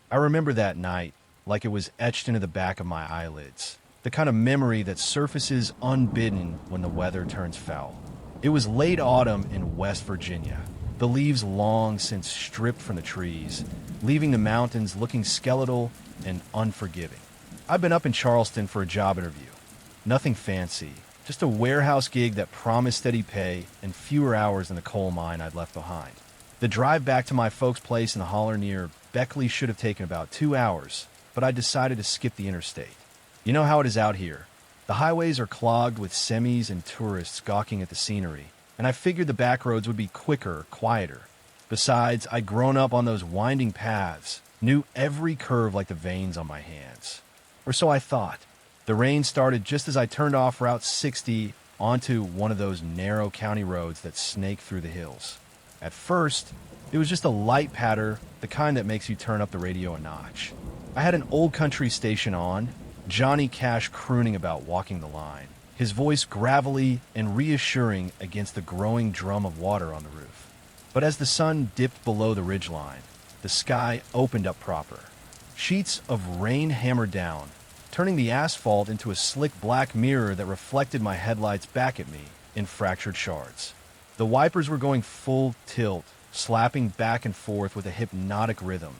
I remember that night like it was etched into the back of my eyelids, the kind of memory that surfaces unbidden when the weather turns foul. It was late autumn in West Virginia, the leaves long since stripped from the trees, leaving the mountains looking skeletal and unforgiving. I'd been up in Charleston for a job interview. Nothing fancy, just a warehouse gig that promised steady pay and fewer hours than the coal mine I'd left behind. The drive back to my folks' place in the holler near Beckley should have taken about 2 hours, but I decided to skip the interstate. You know how it is out here. The highways are clogged with semis and tourists gawking at the scenery, and I figured the backroads would be quicker, quieter. Besides, I'd grown up on those winding paths, knew every curve like the veins on my hands. Or so I thought. The rain started just as I turned off Route 60 onto one of those narrow county roads that snake through the hills. At first, it was just a light patter, the kind that makes you turn up the radio a notch. I had an old country station on, Johnny Cash crooning about walking the line, his voice gravelly and reassuring against the growing drum of water on the roof. But as the sun dipped below the ridgeline, the sky opened up proper. Sheets of rain hammered down, turning the asphalt into a slick black mirror that reflected my headlights back at me in fractured shards. The wipers were going full tilt, slapping back and forth with a hypnotic rhythm.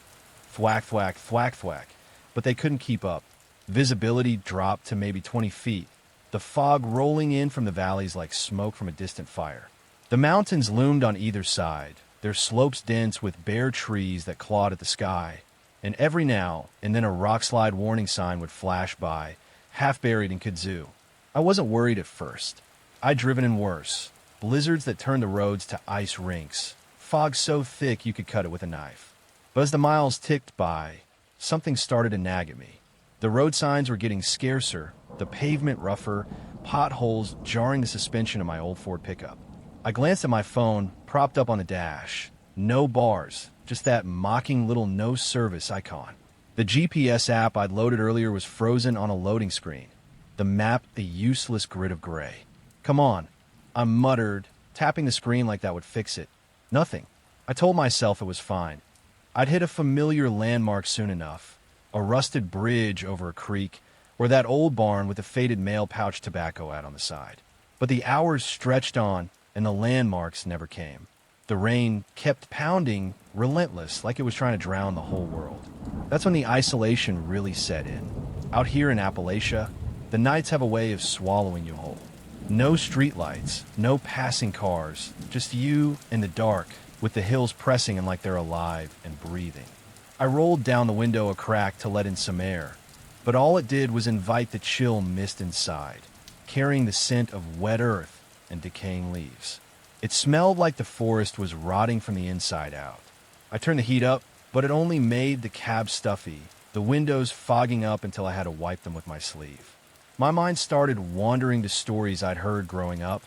Thwack, thwack, thwack, thwack. But they couldn't keep up. Visibility dropped to maybe 20 feet, the fog rolling in from the valleys like smoke from a distant fire. The mountains loomed on either side, their slopes dense with bare trees that clawed at the sky, and every now and then a rockslide warning sign would flash by, half buried in kudzu. I wasn't worried at first. I'd driven in worse. Blizzards that turned the roads to ice rinks, fog so thick you could cut it with a knife. But as the miles ticked by, something started to nag at me. The road signs were getting scarcer, the pavement rougher, potholes jarring the suspension of my old Ford pickup. I glanced at my phone, propped up on the dash. No bars, just that mocking little no service icon. The GPS app I'd loaded earlier was frozen on a loading screen, the map a useless grid of gray. Come on, I muttered, tapping the screen like that would fix it. Nothing. I told myself it was fine. I'd hit a familiar landmark soon enough. A rusted bridge over a creek, or that old barn with the faded mail pouch tobacco ad on the side. But the hours stretched on, and the landmarks never came. The rain kept pounding, relentless, like it was trying to drown the whole world. That's when the isolation really set in. Out here in Appalachia, the nights have a way of swallowing you whole. No streetlights, no passing cars, just you in the dark, with the hills pressing in like they're alive and breathing. I rolled down the window a crack to let in some air, but all it did was invite the chill mist inside, carrying the scent of wet earth and decaying leaves. It smelled like the forest was rotting from the inside out. I turned the heat up, but it only made the cab stuffy, the windows fogging up until I had to wipe them with my sleeve. My mind started wandering to stories I'd heard growing up,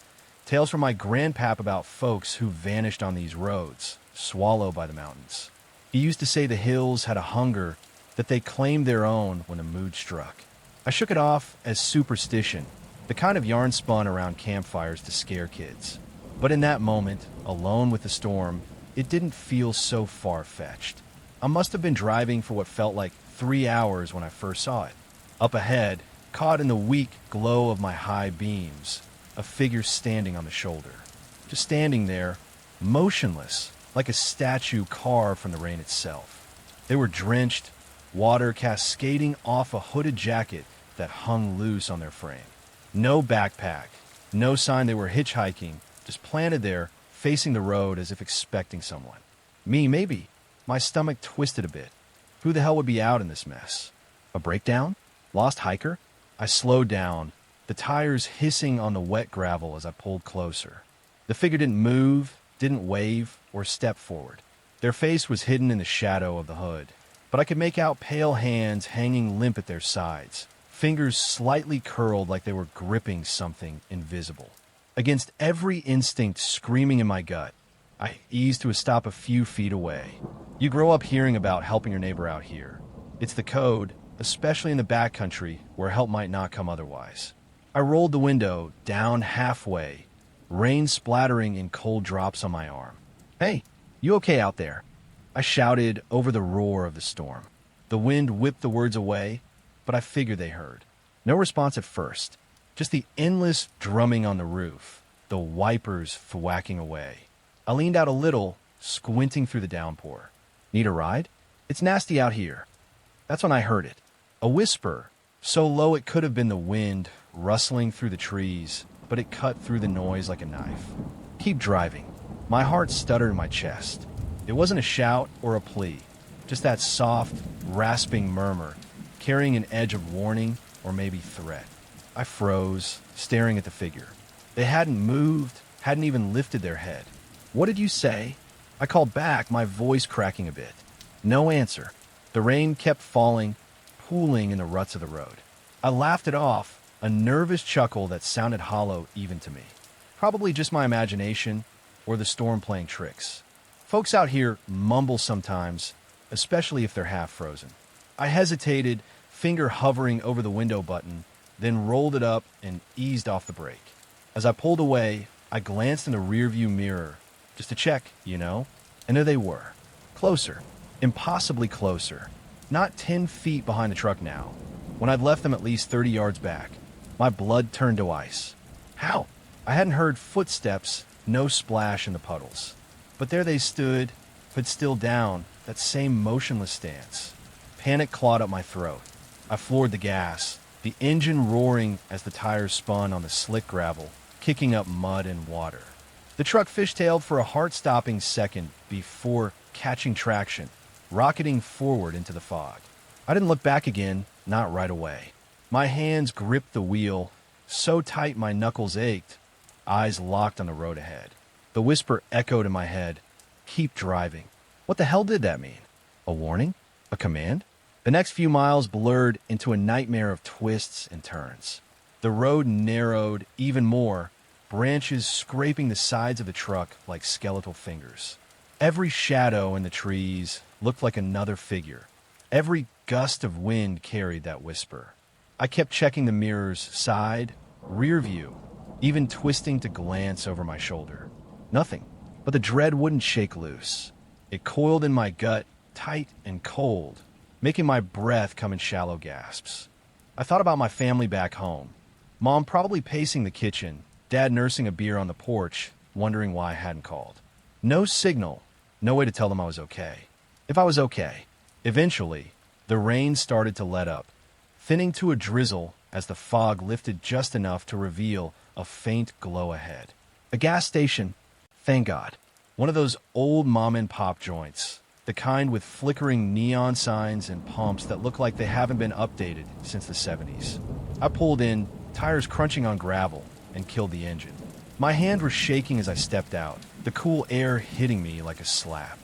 tales from my grandpap about folks who vanished on these roads, swallowed by the mountains. He used to say the hills had a hunger that they claimed their own when the mood struck. I shook it off as superstition, the kind of yarn spun around campfires to scare kids. But in that moment, alone with the storm, it didn't feel so far-fetched. I must have been driving for what felt like 3 hours when I first saw it. Up ahead, caught in the weak glow of my high beams, a figure standing on the shoulder. Just standing there, motionless, like a statue carved from the rain itself. They were drenched, water cascading off a hooded jacket that hung loose on their frame. No backpack, no sign they were hitchhiking, just planted there, facing the road as if expecting someone. Me, maybe. My stomach twisted a bit. Who the hell would be out in this mess? A breakdown? Lost hiker? I slowed down, the tires hissing on the wet gravel as I pulled closer. The figure didn't move, didn't wave, or step forward. Their face was hidden in the shadow of the hood, but I could make out pale hands hanging limp at their sides, fingers slightly curled like they were gripping something invisible. Against every instinct screaming in my gut, I eased to a stop a few feet away. You grow up hearing about helping your neighbor out here. It's the code, especially in the backcountry where help might not come otherwise. I rolled the window down halfway, rain splattering in cold drops on my arm. "Hey, you okay out there?" I shouted over the roar of the storm. The wind whipped the words away, but I figured they heard. No response at first, just the endless drumming on the roof, the wipers thwacking away. I leaned out a little, squinting through the downpour. Need a ride? It's nasty out here. That's when I heard it. A whisper, so low it could have been the wind rustling through the trees, but it cut through the noise like a knife. Keep driving. My heart stuttered in my chest. It wasn't a shout or a plea, just that soft, rasping murmur, carrying an edge of warning or maybe threat. I froze, staring at the figure. They hadn't moved, hadn't even lifted their head. What did you say? I called back, my voice cracking a bit. No answer. The rain kept falling, pooling in the ruts of the road. I laughed it off, a nervous chuckle that sounded hollow even to me. Probably just my imagination or the storm playing tricks. Folks out here mumble sometimes, especially if they're half frozen. I hesitated, finger hovering over the window button, then rolled it up and eased off the brake. As I pulled away, I glanced in the rearview mirror, just to check, and there they were. Closer, impossibly closer. Not 10 feet behind the truck now, when I'd left them at least 30 yards back. My blood turned to ice. How? I hadn't heard footsteps, no splash in the puddles. But there they stood, but still down, that same motionless stance. Panic clawed up my throat. I floored the gas, the engine roaring as the tires spun on the slick gravel, kicking up mud and water. The truck fishtailed for a heart-stopping second before catching traction, rocketing forward into the fog. I didn't look back again, not right away. My hands gripped the wheel, so tight my knuckles ached, eyes locked on the road ahead. The whisper echoed in my head, "Keep driving." What the hell did that mean? A warning? A command? The next few miles blurred into a nightmare of twists and turns. The road narrowed even more, branches scraping the sides of the truck like skeletal fingers. Every shadow in the trees looked like another figure. Every gust of wind carried that whisper. I kept checking the mirrors, side, rear view, even twisting to glance over my shoulder. Nothing, but the dread wouldn't shake loose. It coiled in my gut, tight and cold, making my breath come in shallow gasps. I thought about my family back home. Mom probably pacing the kitchen, Dad nursing a beer on the porch, wondering why I hadn't called. No signal, no way to tell them I was okay. If I was okay. Eventually, the rain started to let up, thinning to a drizzle as the fog lifted just enough to reveal a faint glow ahead. A gas station, thank God. One of those old mom-and-pop joints, the kind with flickering neon signs and pumps that look like they haven't been updated since the 70s. I pulled in, tires crunching on gravel, and killed the engine. My hand was shaking as I stepped out, the cool air hitting me like a slap.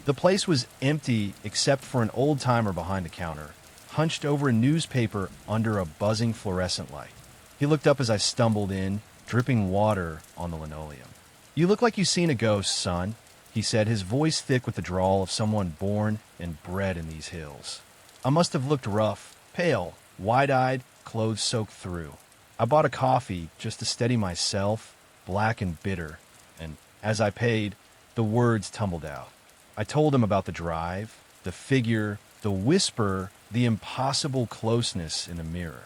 The place was empty except for an old-timer behind the counter, hunched over a newspaper under a buzzing fluorescent light. He looked up as I stumbled in, dripping water on the linoleum. "You look like you've seen a ghost, son," he said, his voice thick with the drawl of someone born and bred in these hills. I must have looked rough, pale, wide-eyed, clothes soaked through. I bought a coffee just to steady myself, black and bitter, and as I paid, the words tumbled out. I told him about the drive, the figure, the whisper, the impossible closeness in the mirror.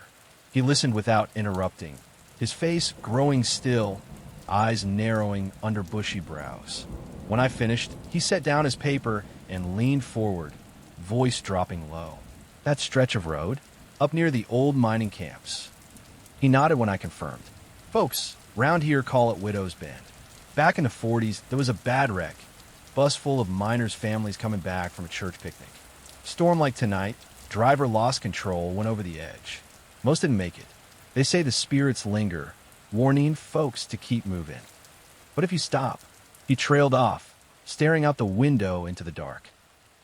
He listened without interrupting, his face growing still, eyes narrowing under bushy brows. When I finished, he set down his paper and leaned forward, voice dropping low. "That stretch of road, up near the old mining camps." He nodded when I confirmed. "Folks round here call it Widow's Bend. Back in the 40s, there was a bad wreck. Bus full of miners' families coming back from a church picnic. Storm like tonight, driver lost control, went over the edge. Most didn't make it. They say the spirits linger, warning folks to keep moving. What if you stop?" He trailed off, staring out the window into the dark.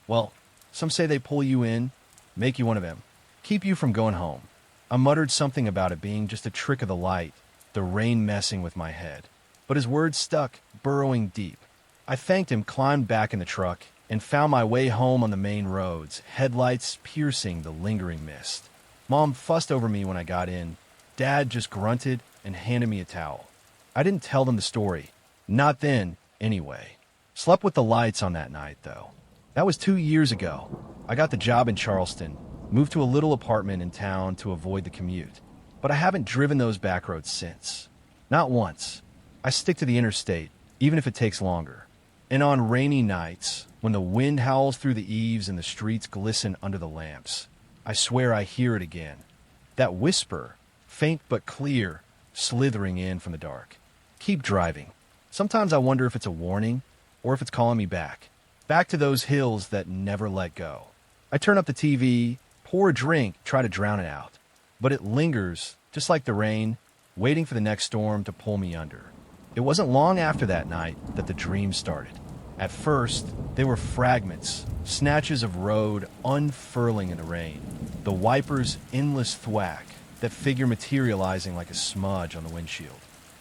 "Well, some say they pull you in, make you one of them, keep you from going home." I muttered something about it being just a trick of the light, the rain messing with my head. But his words stuck, burrowing deep. I thanked him, climbed back in the truck, and found my way home on the main roads, headlights piercing the lingering mist. Mom fussed over me when I got in. Dad just grunted and handed me a towel. I didn't tell them the story. Not then, anyway. Slept with the lights on that night, though. That was 2 years ago. I got the job in Charleston, moved to a little apartment in town to avoid the commute. But I haven't driven those back roads since. Not once. I stick to the interstate, even if it takes longer. And on rainy nights, when the wind howls through the eaves and the streets glisten under the lamps, I swear I hear it again. That whisper, faint but clear, slithering in from the dark. Keep driving. Sometimes I wonder if it's a warning, or if it's calling me back. Back to those hills that never let go. I turn up the TV, pour a drink, try to drown it out. But it lingers, just like the rain, waiting for the next storm to pull me under. It wasn't long after that night that the dream started. At first, they were fragments, snatches of road unfurling in the rain, the wiper's endless thwack, that figure materializing like a smudge on the windshield.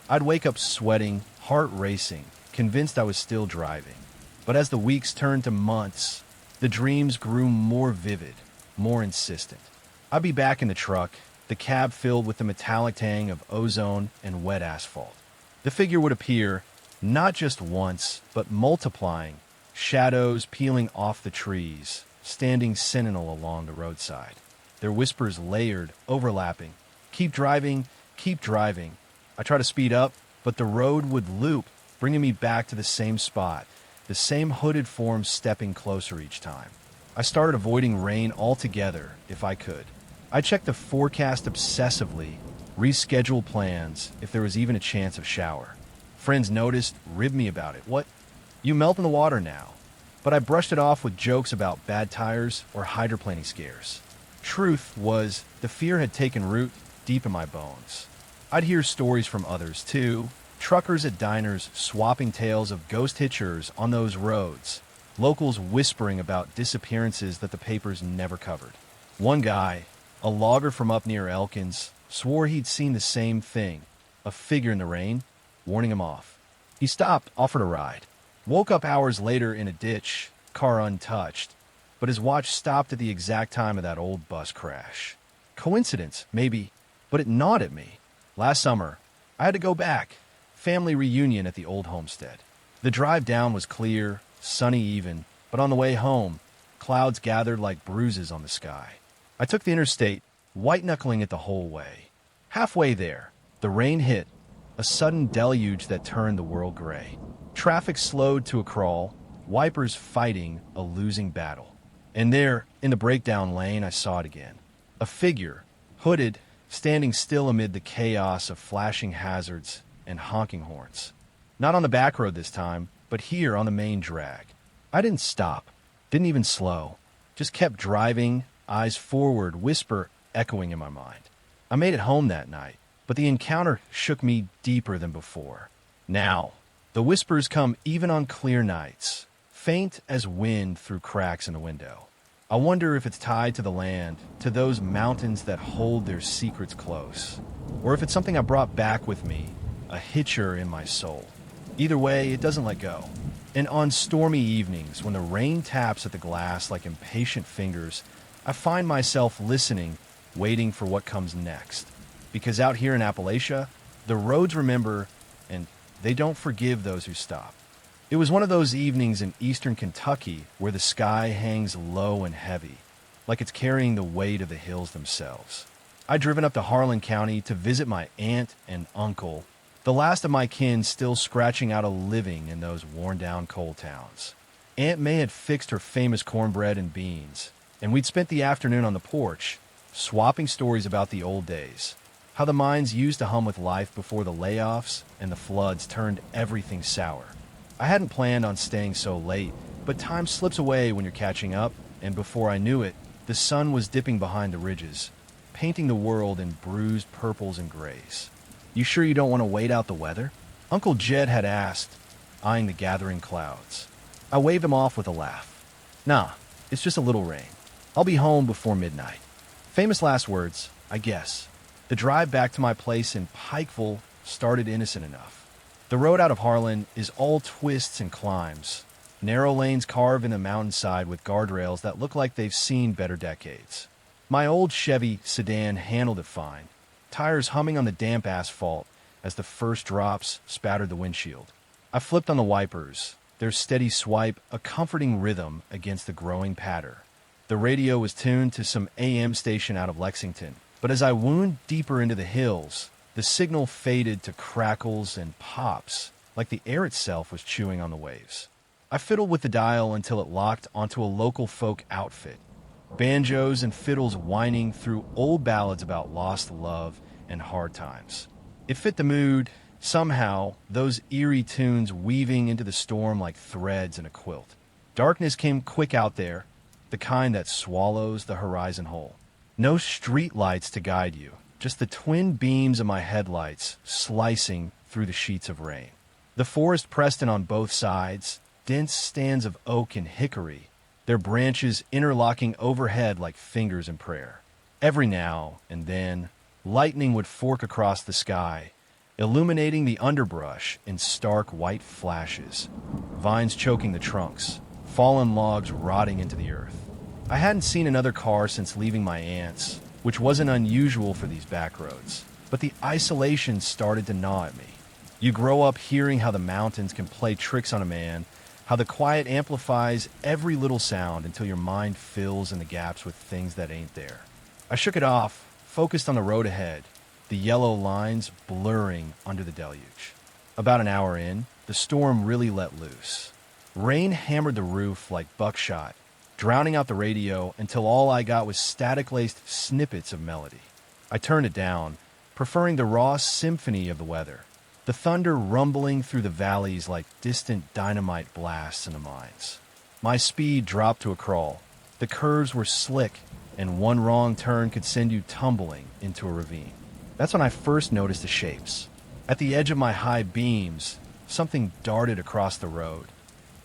I'd wake up sweating, heart racing, convinced I was still driving. But as the weeks turned to months, the dreams grew more vivid, more insistent. I'd be back in the truck, the cab filled with the metallic tang of ozone and wet asphalt. The figure would appear, not just once, but multiplying, shadows peeling off the trees, standing sentinel along the roadside. Their whispers layered, overlapping. Keep driving, keep driving. I try to speed up, but the road would loop, bringing me back to the same spot, the same hooded form stepping closer each time. I started avoiding rain altogether, if I could. I checked the forecast obsessively, rescheduled plans if there was even a chance of shower. Friends noticed, ribbed me about it. What? You melt in the water now. But I brushed it off with jokes about bad tires or hydroplaning scares. Truth was, the fear had taken root deep in my bones. I'd hear stories from others, too. Truckers at diners swapping tales of ghost hitchers on those roads. Locals whispering about disappearances that the papers never covered. One guy, a logger from up near Elkins, swore he'd seen the same thing, a figure in the rain, warning him off. He stopped, offered a ride. Woke up hours later in a ditch, car untouched, but his watch stopped at the exact time of that old bus crash. Coincidence, maybe, but it gnawed at me. Last summer, I had to go back. Family reunion at the old homestead. The drive down was clear, sunny even, but on the way home, clouds gathered like bruises on the sky. I took the interstate, white-knuckling it the whole way. Halfway there, the rain hit, a sudden deluge that turned the world gray. Traffic slowed to a crawl, wipers fighting a losing battle. And there, in the breakdown lane, I saw it again. A figure, hooded, standing still amid the chaos of flashing hazards and honking horns. Not on the back road this time, but here on the main drag. I didn't stop, didn't even slow, just kept driving, eyes forward, whisper echoing in my mind. I made it home that night, but the encounter shook me deeper than before. Now, the whispers come even on clear nights, faint as wind through cracks in the window. I wonder if it's tied to the land, to those mountains that hold their secrets close, or if it's something I brought back with me, a hitcher in my soul. Either way, it doesn't let go. And on stormy evenings, when the rain taps at the glass like impatient fingers, I find myself listening, waiting for what comes next. Because out here in Appalachia, the roads remember, and they don't forgive those who stop. It was one of those evenings in eastern Kentucky where the sky hangs low and heavy, like it's carrying the weight of the hills themselves. I'd driven up to Harlan County to visit my aunt and uncle, the last of my kin still scratching out a living in those worn-down coal towns. Aunt May had fixed her famous cornbread and beans, and we'd spent the afternoon on the porch, swapping stories about the old days, how the mines used to hum with life before the layoffs and the floods turned everything sour. I hadn't planned on staying so late, but time slips away when you're catching up, and before I knew it, the sun was dipping behind the ridges, painting the world in bruised purples and grays. You sure you don't want to wait out the weather? Uncle Jed had asked, eyeing the gathering clouds. I waved him off with a laugh. Nah, it's just a little rain. I'll be home before midnight. Famous last words, I guess. The drive back to my place in Pikeville started innocent enough. The road out of Harlan is all twists and climbs. Narrow lanes carved in the mountainside with guardrails that look like they've seen better decades. My old Chevy sedan handled it fine, tires humming on the damp asphalt as the first drops spattered the windshield. I flipped on the wipers, their steady swipe a comforting rhythm against the growing patter. The radio was tuned to some AM station out of Lexington, but as I wound deeper into the hills, the signal faded to crackles and pops, like the air itself was chewing on the waves. I fiddled with the dial until it locked onto a local folk outfit, banjos and fiddles whining through old ballads about lost love and hard times. It fit the mood, somehow, those eerie tunes weaving into the storm like threads in a quilt. Darkness came quick out there, the kind that swallows the horizon whole. No street lights to guide you, just the twin beams of my headlights slicing through the sheets of rain. The forest pressed in on both sides, dense stands of oak and hickory, their branches interlocking overhead like fingers in prayer. Every now and then, lightning would fork across the sky, illuminating the underbrush in stark white flashes, vines choking the trunks, fallen logs rotting into the earth. I hadn't seen another car since leaving my aunt's, which wasn't unusual for these backroads, but the isolation started to gnaw at me. You grow up hearing how the mountains can play tricks on a man, how the quiet amplifies every little sound until your mind fills in the gaps with things that ain't there. I shook it off, focused on the road ahead, the yellow lines blurring under the deluge. About an hour in, the storm really let loose. Rain hammered the roof like buckshot, drowning out the radio until all I got was static-laced snippets of melody. I turned it down, preferring the raw symphony of the weather, the thunder rumbling through the valleys like distant dynamite blasts in the mines. My speed dropped to a crawl. The curves were slick, and one wrong turn could send you tumbling into a ravine. That's when I first noticed the shapes. At the edge of my high beams, something darted across the road.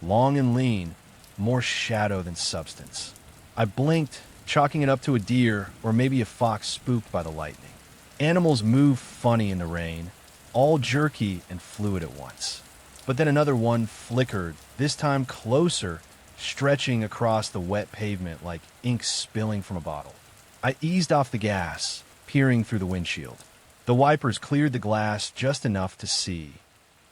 Long and lean, more shadow than substance. I blinked, chalking it up to a deer or maybe a fox spooked by the lightning. Animals move funny in the rain, all jerky and fluid at once. But then another one flickered, this time closer, stretching across the wet pavement like ink spilling from a bottle. I eased off the gas, peering through the windshield. The wipers cleared the glass just enough to see.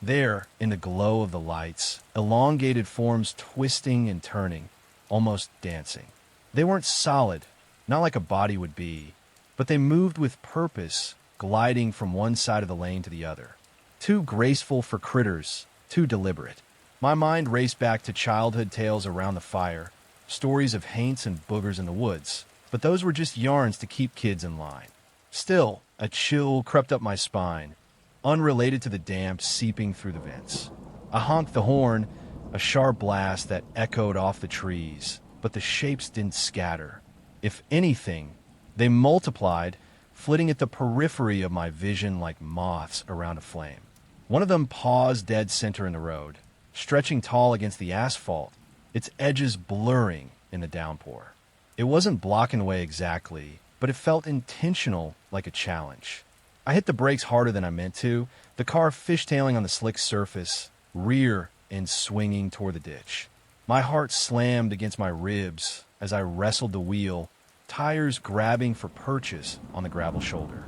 There, in the glow of the lights, elongated forms twisting and turning, almost dancing. They weren't solid, not like a body would be, but they moved with purpose, gliding from one side of the lane to the other. Too graceful for critters, too deliberate. My mind raced back to childhood tales around the fire, stories of haints and boogers in the woods, but those were just yarns to keep kids in line. Still, a chill crept up my spine, unrelated to the damp seeping through the vents. I honked the horn, a sharp blast that echoed off the trees, but the shapes didn't scatter. If anything, they multiplied, flitting at the periphery of my vision like moths around a flame. One of them paused dead center in the road, stretching tall against the asphalt, its edges blurring in the downpour. It wasn't blocking away exactly, but it felt intentional, like a challenge. I hit the brakes harder than I meant to, the car fishtailing on the slick surface, rear end swinging toward the ditch. My heart slammed against my ribs as I wrestled the wheel, tires grabbing for purchase on the gravel shoulder.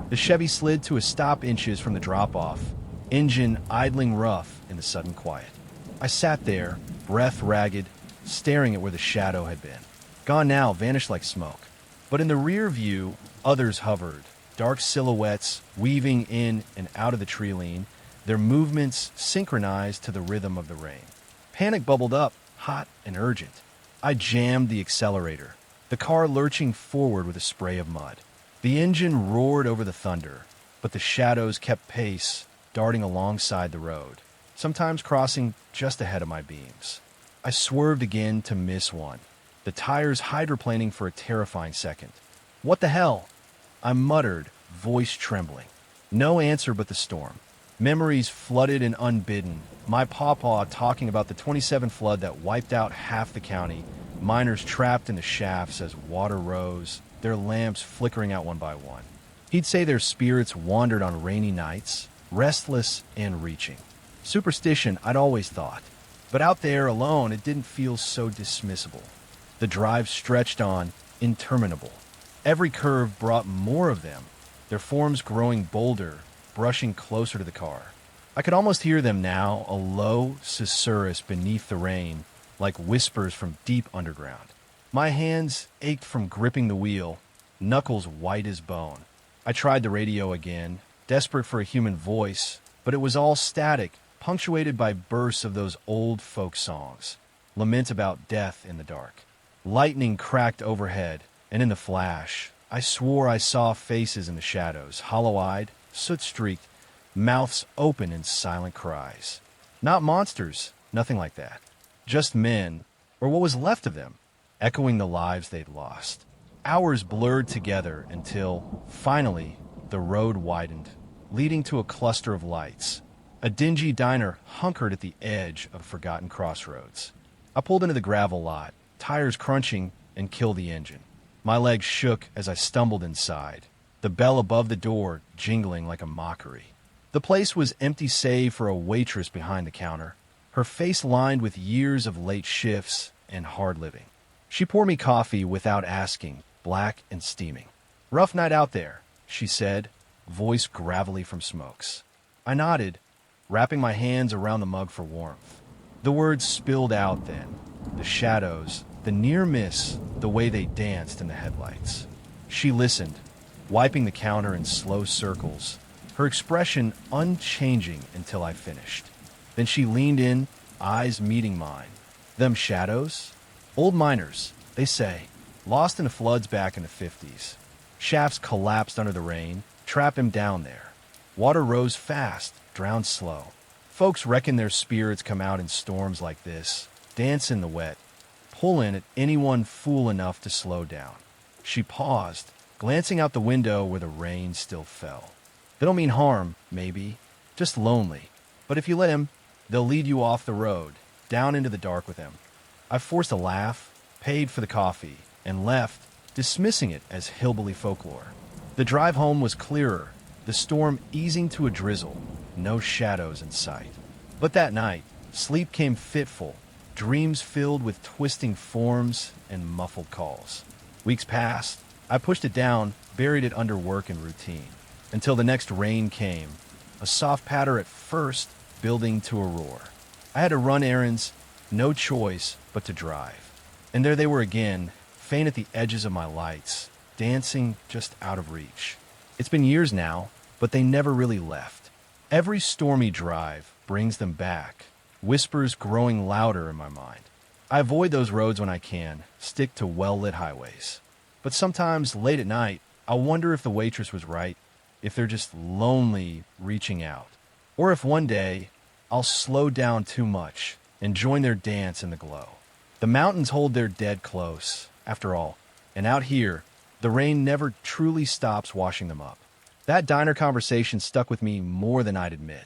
The Chevy slid to a stop inches from the drop-off, engine idling rough in the sudden quiet. I sat there, breath ragged, staring at where the shadow had been. Gone now, vanished like smoke. But in the rear view, others hovered, dark silhouettes weaving in and out of the tree line, their movements synchronized to the rhythm of the rain. Panic bubbled up, hot and urgent. I jammed the accelerator, the car lurching forward with a spray of mud. The engine roared over the thunder, but the shadows kept pace, darting alongside the road, sometimes crossing just ahead of my beams. I swerved again to miss one, the tires hydroplaning for a terrifying second. What the hell? I muttered, voice trembling. No answer but the storm. Memories flooded and unbidden, my pawpaw talking about the 27 flood that wiped out half the county, miners trapped in the shafts as water rose, their lamps flickering out one by one. He'd say their spirits wandered on rainy nights, restless and reaching. Superstition, I'd always thought. But out there alone, it didn't feel so dismissible. The drive stretched on, interminable. Every curve brought more of them, their forms growing bolder, brushing closer to the car. I could almost hear them now, a low susurrus beneath the rain, like whispers from deep underground. My hands ached from gripping the wheel, knuckles white as bone. I tried the radio again, desperate for a human voice, but it was all static, punctuated by bursts of those old folk songs. Lament about death in the dark. Lightning cracked overhead, and in the flash, I swore I saw faces in the shadows, hollow-eyed, soot-streaked, mouths open in silent cries. Not monsters, nothing like that. Just men, or what was left of them, echoing the lives they'd lost. Hours blurred together until, finally, the road widened, leading to a cluster of lights. A dingy diner hunkered at the edge of a forgotten crossroads. I pulled into the gravel lot, tires crunching, and killed the engine. My legs shook as I stumbled inside, the bell above the door jingling like a mockery. The place was empty save for a waitress behind the counter, her face lined with years of late shifts and hard living. She poured me coffee without asking, black and steaming. "Rough night out there," she said, voice gravelly from smokes. I nodded, wrapping my hands around the mug for warmth. The words spilled out then, the shadows, the near miss, the way they danced in the headlights. She listened, wiping the counter in slow circles, her expression unchanging until I finished. Then she leaned in, eyes meeting mine. "Them shadows? Old miners, they say, lost in the floods back in the 50s. Shafts collapsed under the rain, trap him down there. Water rose fast, drowned slow. Folks reckon their spirits come out in storms like this, dance in the wet, pull in at anyone fool enough to slow down." She paused, glancing out the window where the rain still fell. "They don't mean harm, maybe, just lonely. But if you let him, they'll lead you off the road, down into the dark with him." I forced a laugh, paid for the coffee, and left, dismissing it as hillbilly folklore. The drive home was clearer, the storm easing to a drizzle, no shadows in sight. But that night, sleep came fitful, dreams filled with twisting forms and muffled calls. Weeks passed. I pushed it down, buried it under work and routine, until the next rain came, a soft patter at first, building to a roar. I had to run errands, no choice but to drive. And there they were again, faint at the edges of my lights, dancing just out of reach. It's been years now, but they never really left. Every stormy drive brings them back, whispers growing louder in my mind. I avoid those roads when I can, stick to well-lit highways. But sometimes, late at night, I wonder if the waitress was right, if they're just lonely reaching out, or if one day I'll slow down too much and join their dance in the glow. The mountains hold their dead close, after all, and out here, the rain never truly stops washing them up. That diner conversation stuck with me more than I'd admit.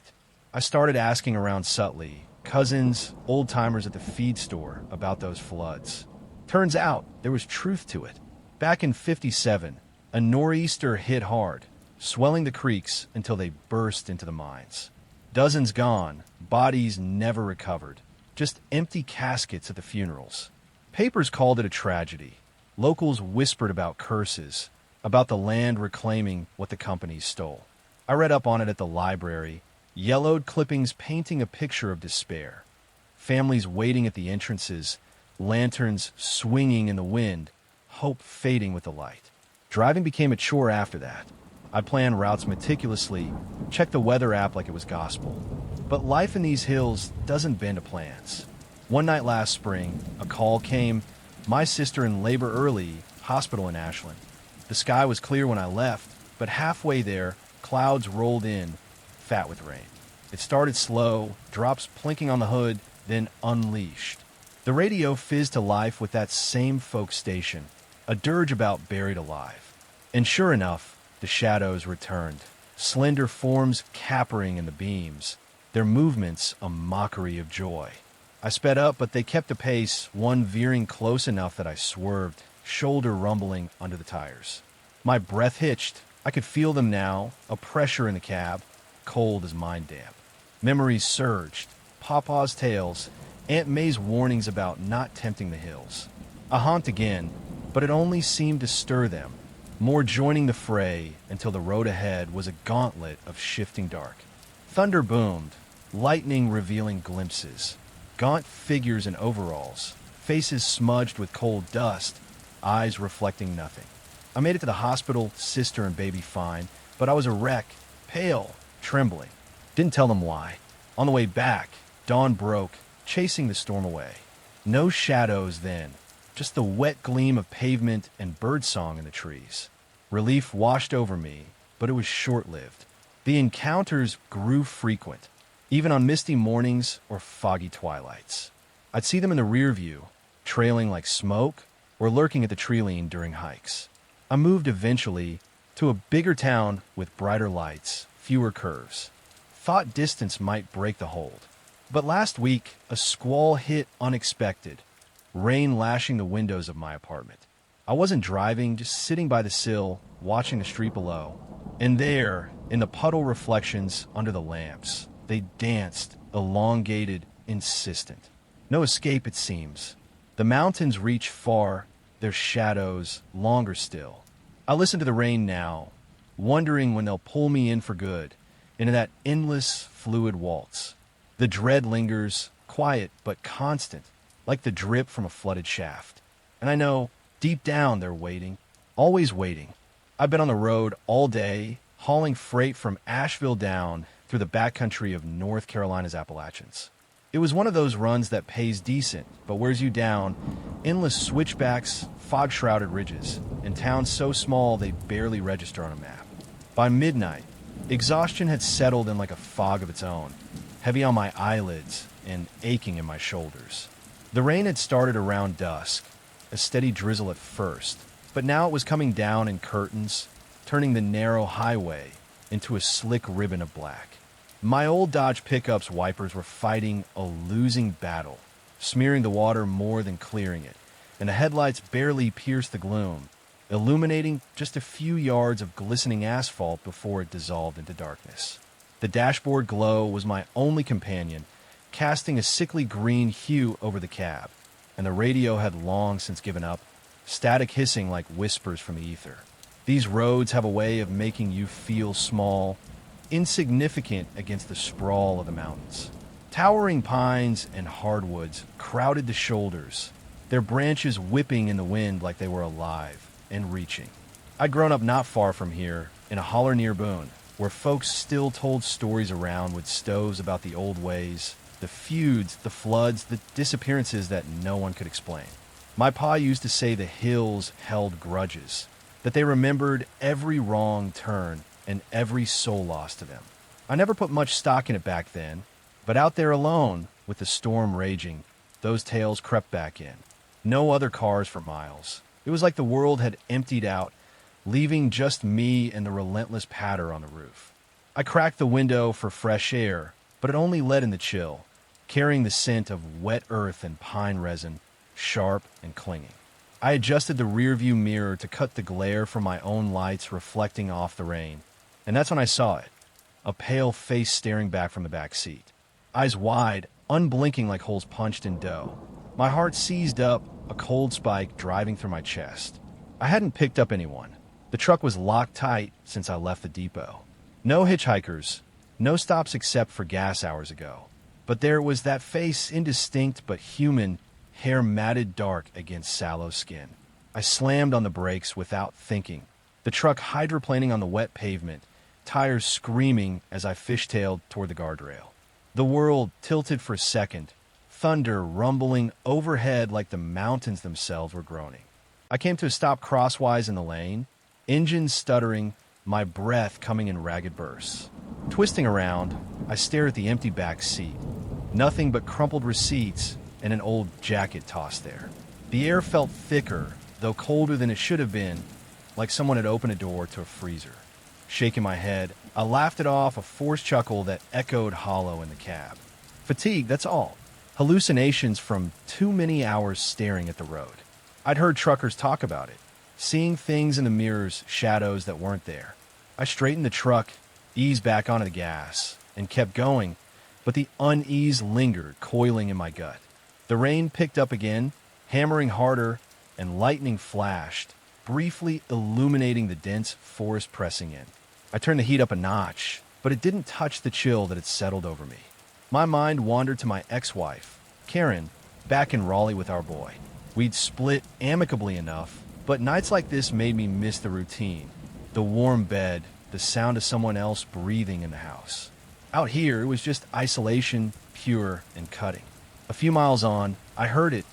I started asking around subtly, cousins, old-timers at the feed store, about those floods. Turns out there was truth to it. Back in '57, a nor'easter hit hard, swelling the creeks until they burst into the mines. Dozens gone, bodies never recovered, just empty caskets at the funerals. Papers called it a tragedy. Locals whispered about curses, about the land reclaiming what the companies stole. I read up on it at the library, yellowed clippings painting a picture of despair. Families waiting at the entrances, lanterns swinging in the wind, hope fading with the light. Driving became a chore after that. I planned routes meticulously, checked the weather app like it was gospel. But life in these hills doesn't bend to plans. One night last spring, a call came, my sister in labor early, hospital in Ashland. The sky was clear when I left, but halfway there, clouds rolled in, fat with rain. It started slow, drops plinking on the hood, then unleashed. The radio fizzed to life with that same folk station, a dirge about buried alive. And sure enough, the shadows returned, slender forms capering in the beams, their movements a mockery of joy. I sped up, but they kept a pace, one veering close enough that I swerved, shoulder rumbling under the tires. My breath hitched. I could feel them now, a pressure in the cab, cold as mind damp. Memories surged, Papa's tales, Aunt May's warnings about not tempting the hills. I honked again, but it only seemed to stir them, more joining the fray until the road ahead was a gauntlet of shifting dark. Thunder boomed, lightning revealing glimpses, gaunt figures in overalls, faces smudged with cold dust, eyes reflecting nothing. I made it to the hospital, sister and baby fine, but I was a wreck, pale, trembling. Didn't tell them why. On the way back, dawn broke, chasing the storm away. No shadows then, just the wet gleam of pavement and birdsong in the trees. Relief washed over me, but it was short-lived. The encounters grew frequent, even on misty mornings or foggy twilights. I'd see them in the rear view, trailing like smoke, or lurking at the tree line during hikes. I moved eventually to a bigger town with brighter lights, fewer curves. Thought distance might break the hold. But last week, a squall hit unexpected, rain lashing the windows of my apartment. I wasn't driving, just sitting by the sill, watching the street below. And there, in the puddle reflections under the lamps, they danced, elongated, insistent. No escape, it seems. The mountains reach far, their shadows longer still. I listen to the rain now, wondering when they'll pull me in for good, into that endless, fluid waltz. The dread lingers, quiet but constant, like the drip from a flooded shaft. And I know, deep down, they're waiting, always waiting. I've been on the road all day, hauling freight from Asheville down through the backcountry of North Carolina's Appalachians. It was one of those runs that pays decent, but wears you down, endless switchbacks, fog-shrouded ridges, and towns so small they barely register on a map. By midnight, exhaustion had settled in like a fog of its own, heavy on my eyelids and aching in my shoulders. The rain had started around dusk, a steady drizzle at first, but now it was coming down in curtains, turning the narrow highway into a slick ribbon of black. My old Dodge pickup's wipers were fighting a losing battle, smearing the water more than clearing it, and the headlights barely pierced the gloom, illuminating just a few yards of glistening asphalt before it dissolved into darkness. The dashboard glow was my only companion, casting a sickly green hue over the cab, and the radio had long since given up, static hissing like whispers from the ether. These roads have a way of making you feel small, insignificant against the sprawl of the mountains. Towering pines and hardwoods crowded the shoulders, their branches whipping in the wind like they were alive and reaching. I'd grown up not far from here, in a holler near Boone, where folks still told stories around with stoves about the old ways, the feuds, the floods, the disappearances that no one could explain. My pa used to say the hills held grudges, that they remembered every wrong turn and every soul lost to them. I never put much stock in it back then, but out there alone, with the storm raging, those tales crept back in. No other cars for miles. It was like the world had emptied out, leaving just me and the relentless patter on the roof. I cracked the window for fresh air, but it only let in the chill, carrying the scent of wet earth and pine resin, sharp and clinging. I adjusted the rearview mirror to cut the glare from my own lights reflecting off the rain, and that's when I saw it, a pale face staring back from the back seat. Eyes wide, unblinking like holes punched in dough. My heart seized up, a cold spike driving through my chest. I hadn't picked up anyone. The truck was locked tight since I left the depot. No hitchhikers, no stops except for gas hours ago. But there was that face, indistinct but human, hair matted dark against sallow skin. I slammed on the brakes without thinking, the truck hydroplaning on the wet pavement, tires screaming as I fishtailed toward the guardrail. The world tilted for a second, thunder rumbling overhead like the mountains themselves were groaning. I came to a stop crosswise in the lane, engine stuttering, my breath coming in ragged bursts. Twisting around, I stared at the empty back seat. Nothing but crumpled receipts and an old jacket tossed there. The air felt thicker, though colder than it should have been, like someone had opened a door to a freezer. Shaking my head, I laughed it off, a forced chuckle that echoed hollow in the cab. Fatigue, that's all. Hallucinations from too many hours staring at the road. I'd heard truckers talk about it, seeing things in the mirrors, shadows that weren't there. I straightened the truck, eased back onto the gas, and kept going, but the unease lingered, coiling in my gut. The rain picked up again, hammering harder, and lightning flashed, briefly illuminating the dense forest pressing in. I turned the heat up a notch, but it didn't touch the chill that had settled over me. My mind wandered to my ex-wife, Karen, back in Raleigh with our boy. We'd split amicably enough, but nights like this made me miss the routine. The warm bed, the sound of someone else breathing in the house. Out here, it was just isolation, pure and cutting. A few miles on, I heard it,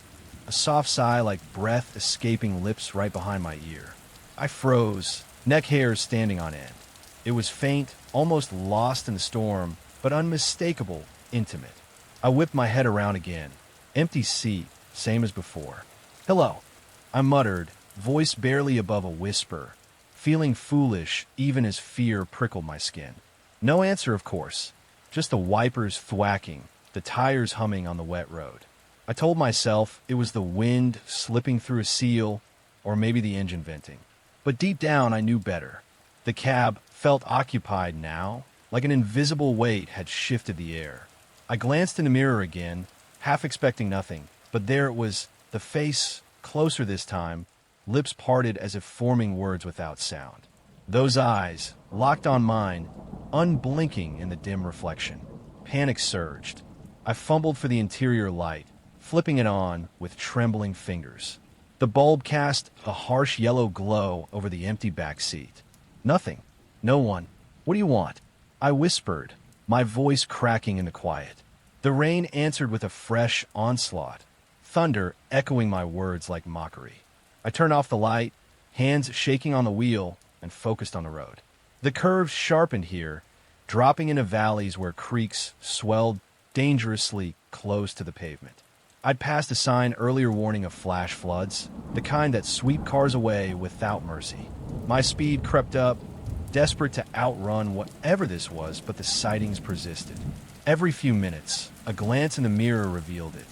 a soft sigh like breath escaping lips right behind my ear. I froze, neck hairs standing on end. It was faint, almost lost in the storm, but unmistakable, intimate. I whipped my head around again. Empty seat, same as before. "Hello," I muttered, voice barely above a whisper, feeling foolish even as fear prickled my skin. No answer, of course, just the wipers thwacking, the tires humming on the wet road. I told myself it was the wind slipping through a seal, or maybe the engine venting. But deep down, I knew better. The cab felt occupied now, like an invisible weight had shifted the air. I glanced in the mirror again, half expecting nothing, but there it was, the face, closer this time, lips parted as if forming words without sound. Those eyes, locked on mine, unblinking in the dim reflection. Panic surged. I fumbled for the interior light, flipping it on with trembling fingers. The bulb cast a harsh yellow glow over the empty back seat. Nothing. No one. "What do you want?" I whispered, my voice cracking in the quiet. The rain answered with a fresh onslaught, thunder echoing my words like mockery. I turned off the light, hands shaking on the wheel, and focused on the road. The curves sharpened here, dropping into valleys where creeks swelled dangerously close to the pavement. I'd passed a sign earlier warning of flash floods, the kind that sweep cars away without mercy. My speed crept up, desperate to outrun whatever this was, but the sightings persisted. Every few minutes, a glance in the mirror revealed it.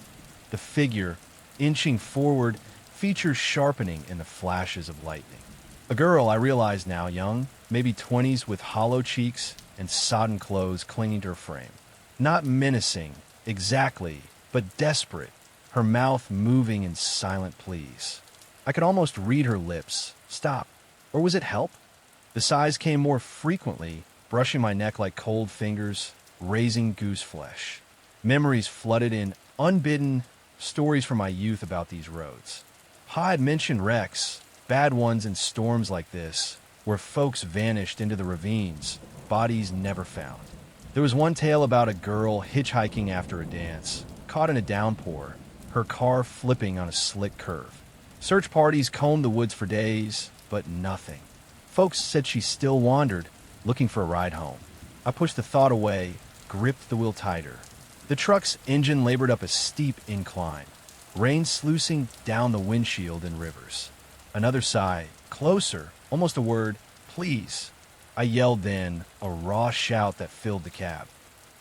The figure, inching forward, features sharpening in the flashes of lightning. A girl, I realized now, young, maybe 20s, with hollow cheeks and sodden clothes clinging to her frame. Not menacing, exactly, but desperate, her mouth moving in silent pleas. I could almost read her lips. Stop. Or was it help? The sighs came more frequently, brushing my neck like cold fingers, raising goose flesh. Memories flooded in, unbidden, stories from my youth about these roads. Pa had mentioned wrecks, bad ones in storms like this, where folks vanished into the ravines, bodies never found. There was one tale about a girl hitchhiking after a dance, caught in a downpour, her car flipping on a slick curve. Search parties combed the woods for days, but nothing. Folks said she still wandered, looking for a ride home. I pushed the thought away, gripped the wheel tighter. The truck's engine labored up a steep incline, rain sluicing down the windshield in rivers. Another sigh, closer, almost a word, "Please." I yelled then, a raw shout that filled the cab.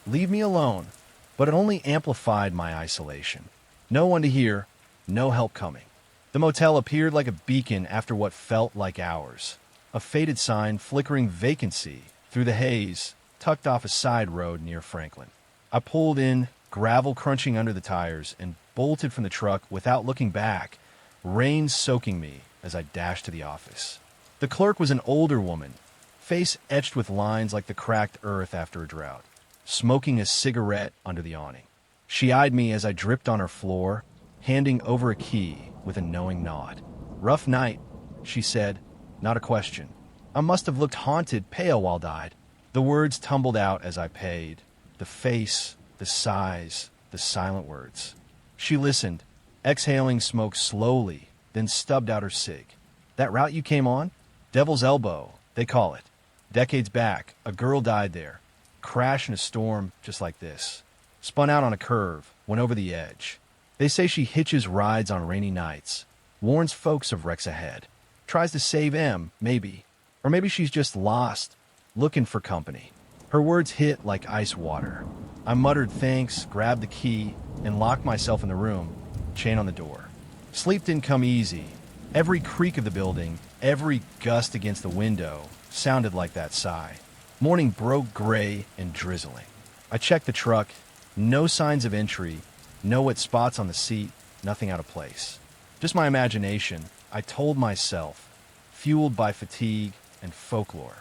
"Leave me alone." But it only amplified my isolation. No one to hear, no help coming. The motel appeared like a beacon after what felt like hours. A faded sign flickering vacancy through the haze, tucked off a side road near Franklin. I pulled in, gravel crunching under the tires, and bolted from the truck without looking back, rain soaking me as I dashed to the office. The clerk was an older woman, face etched with lines like the cracked earth after a drought, smoking a cigarette under the awning. She eyed me as I dripped on her floor, handing over a key with a knowing nod. "Rough night," she said, not a question. I must have looked haunted, pale while died. The words tumbled out as I paid. The face, the sighs, the silent words. She listened, exhaling smoke slowly, then stubbed out her cig. "That route you came on? Devil's Elbow, they call it. Decades back, a girl died there. Crashed in a storm just like this. Spun out on a curve, went over the edge. They say she hitches rides on rainy nights, warns folks of wrecks ahead. Tries to save em, maybe. Or maybe she's just lost, looking for company." Her words hit like ice water. I muttered thanks, grabbed the key, and locked myself in the room, chain on the door. Sleep didn't come easy. Every creak of the building, every gust against the window, sounded like that sigh. Morning broke gray and drizzling. I checked the truck. No signs of entry, no wet spots on the seat, nothing out of place. Just my imagination, I told myself, fueled by fatigue and folklore.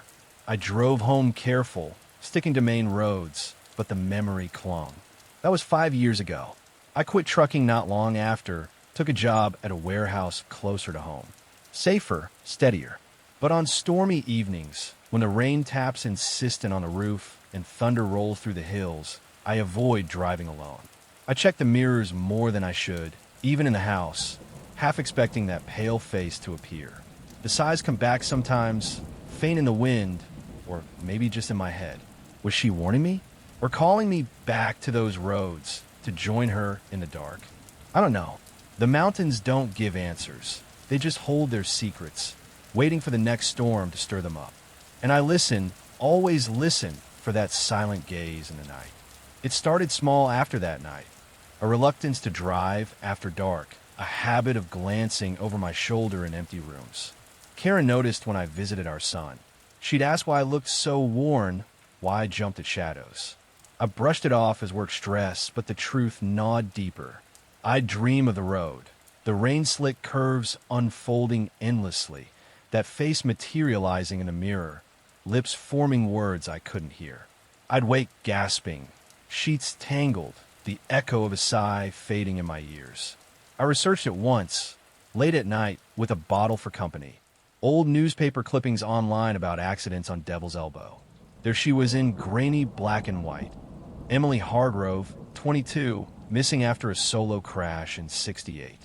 I drove home careful, sticking to main roads, but the memory clung. That was 5 years ago. I quit trucking not long after, took a job at a warehouse closer to home. Safer, steadier. But on stormy evenings, when the rain taps insistent on the roof and thunder rolls through the hills, I avoid driving alone. I check the mirrors more than I should, even in the house, half expecting that pale face to appear. The sighs come back sometimes, faint in the wind, or maybe just in my head. Was she warning me? Or calling me back to those roads to join her in the dark? I don't know. The mountains don't give answers. They just hold their secrets, waiting for the next storm to stir them up. And I listen, always listen, for that silent gaze in the night. It started small after that night. A reluctance to drive after dark, a habit of glancing over my shoulder in empty rooms. Karen noticed when I visited our son. She'd ask why I looked so worn, why I jumped at shadows. I brushed it off as work stress, but the truth gnawed deeper. I'd dream of the road, the rain-slick curves unfolding endlessly, that face materializing in the mirror, lips forming words I couldn't hear. I'd wake gasping, sheets tangled, the echo of a sigh fading in my ears. I researched it once, late at night, with a bottle for company. Old newspaper clippings online about accidents on Devil's Elbow. There she was in grainy black and white. Emily Hargrove, 22, missing after a solo crash in '68.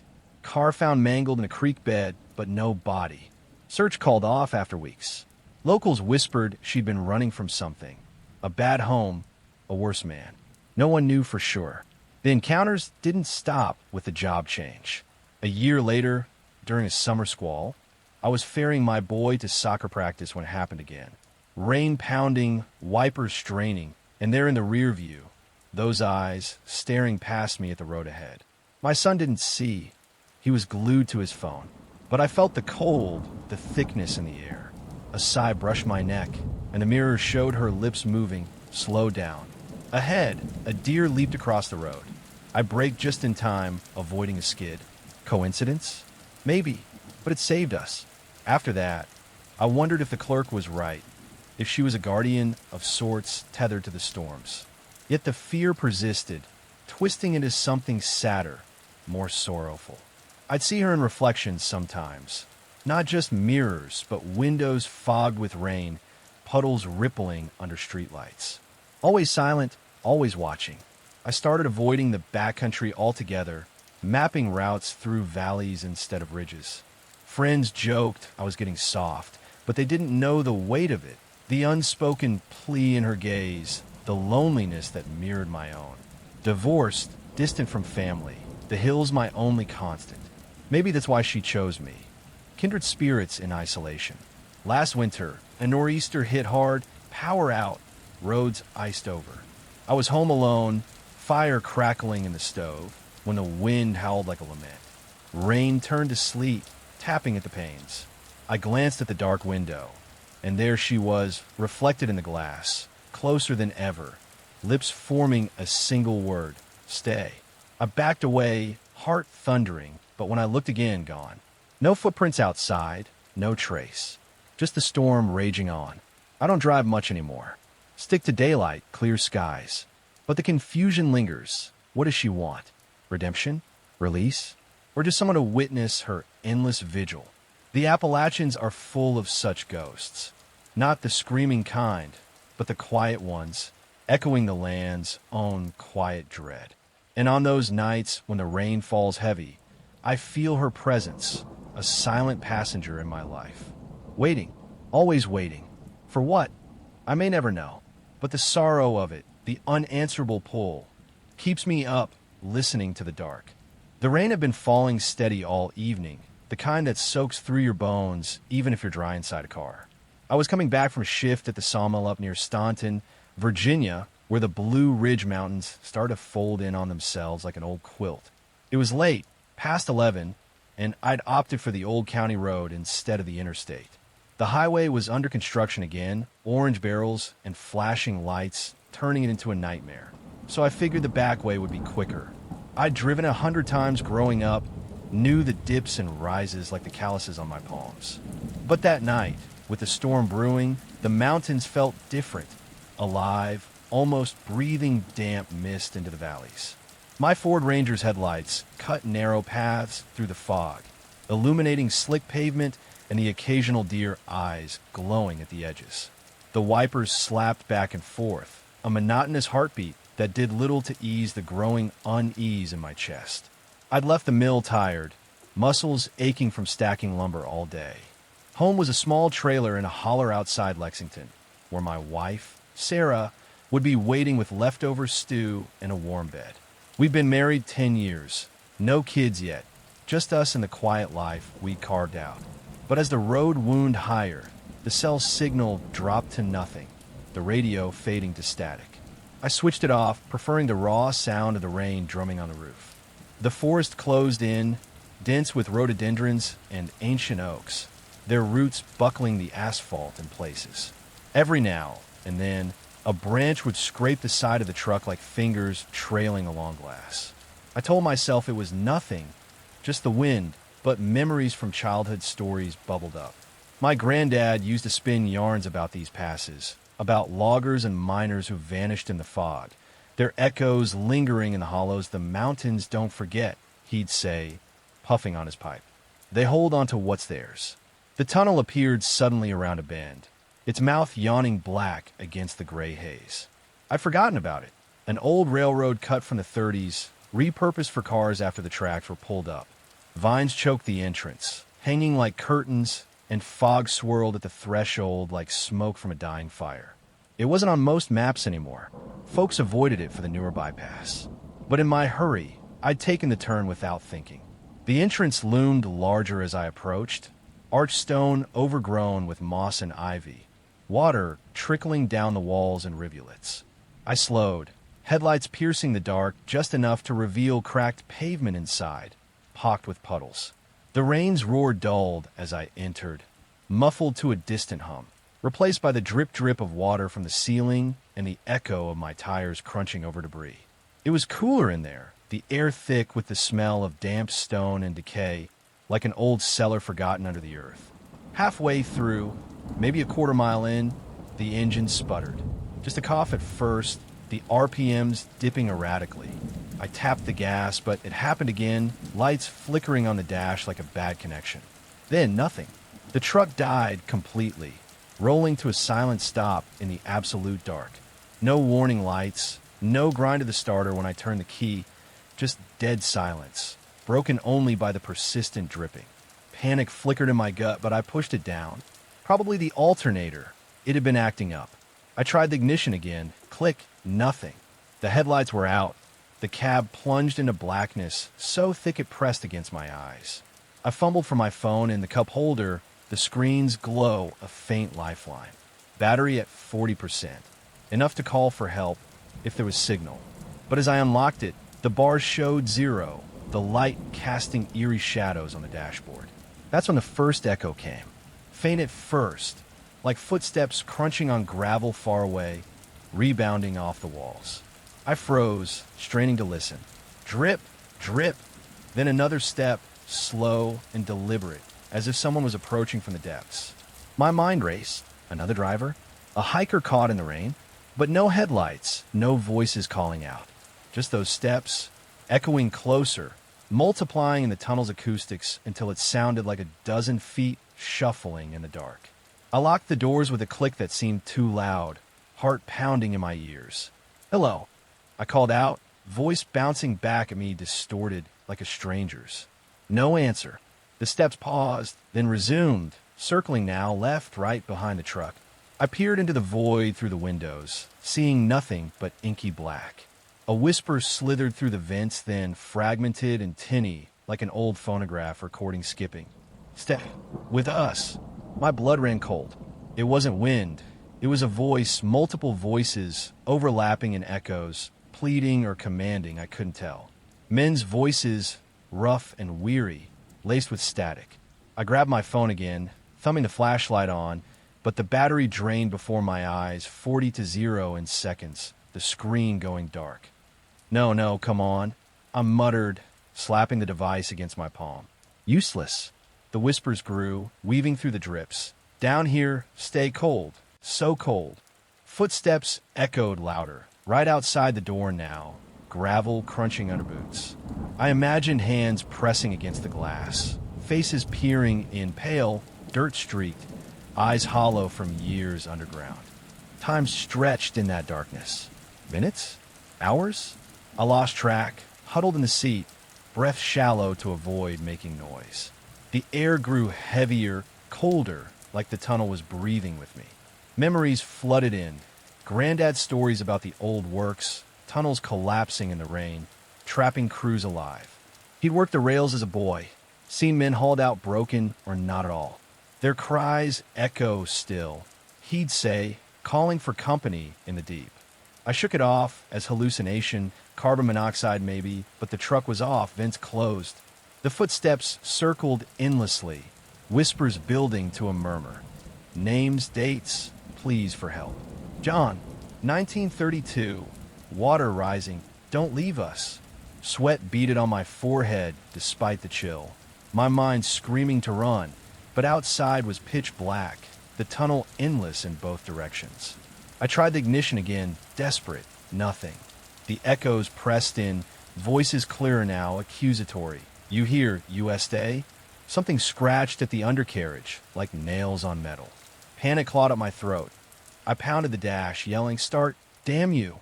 Car found mangled in a creek bed, but no body. Search called off after weeks. Locals whispered she'd been running from something. A bad home, a worse man. No one knew for sure. The encounters didn't stop with the job change. A year later, during a summer squall, I was ferrying my boy to soccer practice when it happened again. Rain pounding, wipers straining, and there in the rear view, those eyes staring past me at the road ahead. My son didn't see. He was glued to his phone. But I felt the cold, the thickness in the air. A sigh brushed my neck, and the mirror showed her lips moving, slow down. Ahead, a deer leaped across the road. I braked just in time, avoiding a skid. Coincidence? Maybe, but it saved us. After that, I wondered if the clerk was right, if she was a guardian of sorts tethered to the storms. Yet the fear persisted, twisting into something sadder, more sorrowful. I'd see her in reflections sometimes, not just mirrors, but windows fogged with rain, puddles rippling under streetlights. Always silent, always watching. I started avoiding the backcountry altogether, mapping routes through valleys instead of ridges. Friends joked I was getting soft, but they didn't know the weight of it, the unspoken plea in her gaze, the loneliness that mirrored my own. Divorced, distant from family, the hills my only constant. Maybe that's why she chose me. Kindred spirits in isolation. Last winter, a nor'easter hit hard, power out, roads iced over. I was home alone, fire crackling in the stove, when the wind howled like a lament. Rain turned to sleet, tapping at the panes. I glanced at the dark window, and there she was, reflected in the glass, closer than ever, lips forming a single word, stay. I backed away, heart thundering, but when I looked again, gone. No footprints outside, no trace. Just the storm raging on. I don't drive much anymore. Stick to daylight, clear skies. But the confusion lingers. What does she want? Redemption? Release? Or just someone to witness her endless vigil? The Appalachians are full of such ghosts. Not the screaming kind, but the quiet ones, echoing the land's own quiet dread. And on those nights when the rain falls heavy, I feel her presence, a silent passenger in my life. Waiting, always waiting. For what? I may never know. But the sorrow of it, the unanswerable pull, keeps me up, listening to the dark. The rain had been falling steady all evening, the kind that soaks through your bones even if you're dry inside a car. I was coming back from shift at the sawmill up near Staunton, Virginia, where the Blue Ridge Mountains start to fold in on themselves like an old quilt. It was late, past 11, and I'd opted for the old county road instead of the interstate. The highway was under construction again, orange barrels and flashing lights, turning it into a nightmare. So I figured the back way would be quicker. I'd driven 100 times growing up, knew the dips and rises like the calluses on my palms. But that night, with the storm brewing, the mountains felt different, alive, almost breathing damp mist into the valleys. My Ford Ranger's headlights cut narrow paths through the fog, illuminating slick pavement and the occasional deer eyes glowing at the edges. The wipers slapped back and forth, a monotonous heartbeat that did little to ease the growing unease in my chest. I'd left the mill tired, muscles aching from stacking lumber all day. Home was a small trailer in a holler outside Lexington, where my wife, Sarah, would be waiting with leftover stew and a warm bed. We've been married 10 years, no kids yet, just us and the quiet life we carved out. But as the road wound higher, the cell signal dropped to nothing, the radio fading to static. I switched it off, preferring the raw sound of the rain drumming on the roof. The forest closed in, dense with rhododendrons and ancient oaks, their roots buckling the asphalt in places. Every now and then, a branch would scrape the side of the truck like fingers trailing along glass. I told myself it was nothing, just the wind, but memories from childhood stories bubbled up. My granddad used to spin yarns about these passes, about loggers and miners who vanished in the fog, their echoes lingering in the hollows the mountains don't forget, he'd say, puffing on his pipe. They hold on to what's theirs. The tunnel appeared suddenly around a bend, its mouth yawning black against the gray haze. I'd forgotten about it. An old railroad cut from the 30s, repurposed for cars after the tracks were pulled up. Vines choked the entrance, hanging like curtains, and fog swirled at the threshold like smoke from a dying fire. It wasn't on most maps anymore. Folks avoided it for the newer bypass. But in my hurry, I'd taken the turn without thinking. The entrance loomed larger as I approached, arched stone overgrown with moss and ivy, water trickling down the walls in rivulets. I slowed, headlights piercing the dark just enough to reveal cracked pavement inside, pocked with puddles. The rain's roar dulled as I entered, muffled to a distant hum, replaced by the drip-drip of water from the ceiling and the echo of my tires crunching over debris. It was cooler in there, the air thick with the smell of damp stone and decay, like an old cellar forgotten under the earth. Halfway through, maybe a quarter mile in, the engine sputtered. Just a cough at first, the RPMs dipping erratically. I tapped the gas, but it happened again, lights flickering on the dash like a bad connection. Then nothing. The truck died completely, rolling to a silent stop in the absolute dark. No warning lights, no grind of the starter when I turned the key, just dead silence, broken only by the persistent dripping. Panic flickered in my gut, but I pushed it down. Probably the alternator. It had been acting up. I tried the ignition again. Click, nothing. The headlights were out. The cab plunged into blackness, so thick it pressed against my eyes. I fumbled for my phone in the cup holder, the screen's glow a faint lifeline. Battery at 40%. Enough to call for help if there was signal. But as I unlocked it, the bars showed 0, the light casting eerie shadows on the dashboard. That's when the first echo came. Faint at first, like footsteps crunching on gravel far away, rebounding off the walls. I froze, straining to listen. Drip, drip, then another step, slow and deliberate, as if someone was approaching from the depths. My mind raced. Another driver? A hiker caught in the rain? But no headlights, no voices calling out. Just those steps, echoing closer, multiplying in the tunnel's acoustics until it sounded like a dozen feet shuffling in the dark. I locked the doors with a click that seemed too loud, heart pounding in my ears. "Hello," I called out, voice bouncing back at me distorted like a stranger's. No answer. The steps paused, then resumed, circling now left, right behind the truck. I peered into the void through the windows, seeing nothing but inky black. A whisper slithered through the vents, then fragmented and tinny like an old phonograph recording skipping. "Stay with us." My blood ran cold. It wasn't wind. It was a voice, multiple voices, overlapping in echoes, pleading or commanding, I couldn't tell. Men's voices, rough and weary, laced with static. I grabbed my phone again, thumbing the flashlight on, but the battery drained before my eyes, 40 to 0 in seconds, the screen going dark. No, come on," I muttered, slapping the device against my palm. Useless. The whispers grew, weaving through the drips. "Down here, stay cold. So cold. Footsteps echoed louder, right outside the door now, gravel crunching under boots. I imagined hands pressing against the glass, faces peering in, pale, dirt-streaked, eyes hollow from years underground. Time stretched in that darkness. Minutes? Hours? I lost track, huddled in the seat, breath shallow to avoid making noise. The air grew heavier, colder, like the tunnel was breathing with me. Memories flooded in. Granddad's stories about the old works, tunnels collapsing in the rain, trapping crews alive. He'd worked the rails as a boy, seen men hauled out broken or not at all. Their cries echo still. He'd say, calling for company in the deep. I shook it off as hallucination, carbon monoxide maybe, but the truck was off, vents closed. The footsteps circled endlessly, whispers building to a murmur. Names, dates, pleas for help. John, 1932, water rising, don't leave us. Sweat beaded on my forehead despite the chill. My mind screaming to run, but outside was pitch black, the tunnel endless in both directions. I tried the ignition again, desperate, nothing. The echoes pressed in, voices clearer now, accusatory. You hear, you stay? Something scratched at the undercarriage, like nails on metal. Panic clawed at my throat. I pounded the dash, yelling, "Start, damn you!"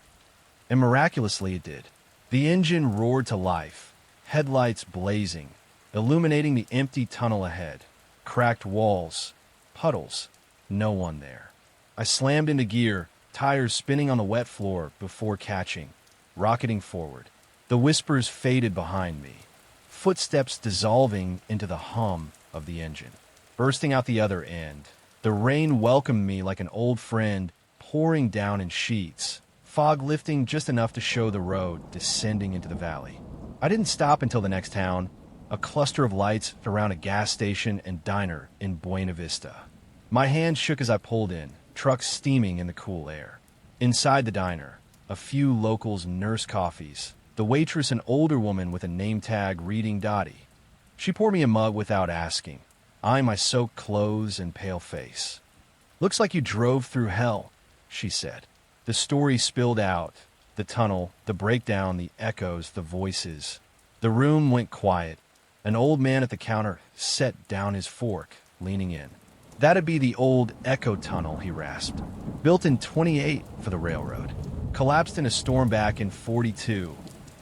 And miraculously it did. The engine roared to life, headlights blazing, illuminating the empty tunnel ahead. Cracked walls, puddles, no one there. I slammed into gear, tires spinning on the wet floor before catching, rocketing forward. The whispers faded behind me, footsteps dissolving into the hum of the engine. Bursting out the other end, the rain welcomed me like an old friend, pouring down in sheets, fog lifting just enough to show the road descending into the valley. I didn't stop until the next town, a cluster of lights around a gas station and diner in Buena Vista. My hand shook as I pulled in, truck steaming in the cool air. Inside the diner, a few locals nurse coffees, the waitress an older woman with a name tag reading Dottie. She poured me a mug without asking, eyeing my soaked clothes and pale face. "Looks like you drove through hell," she said. The story spilled out, the tunnel, the breakdown, the echoes, the voices. The room went quiet. An old man at the counter set down his fork, leaning in. "That'd be the old Echo Tunnel," he rasped. "Built in 28 for the railroad. Collapsed in a storm back in 42.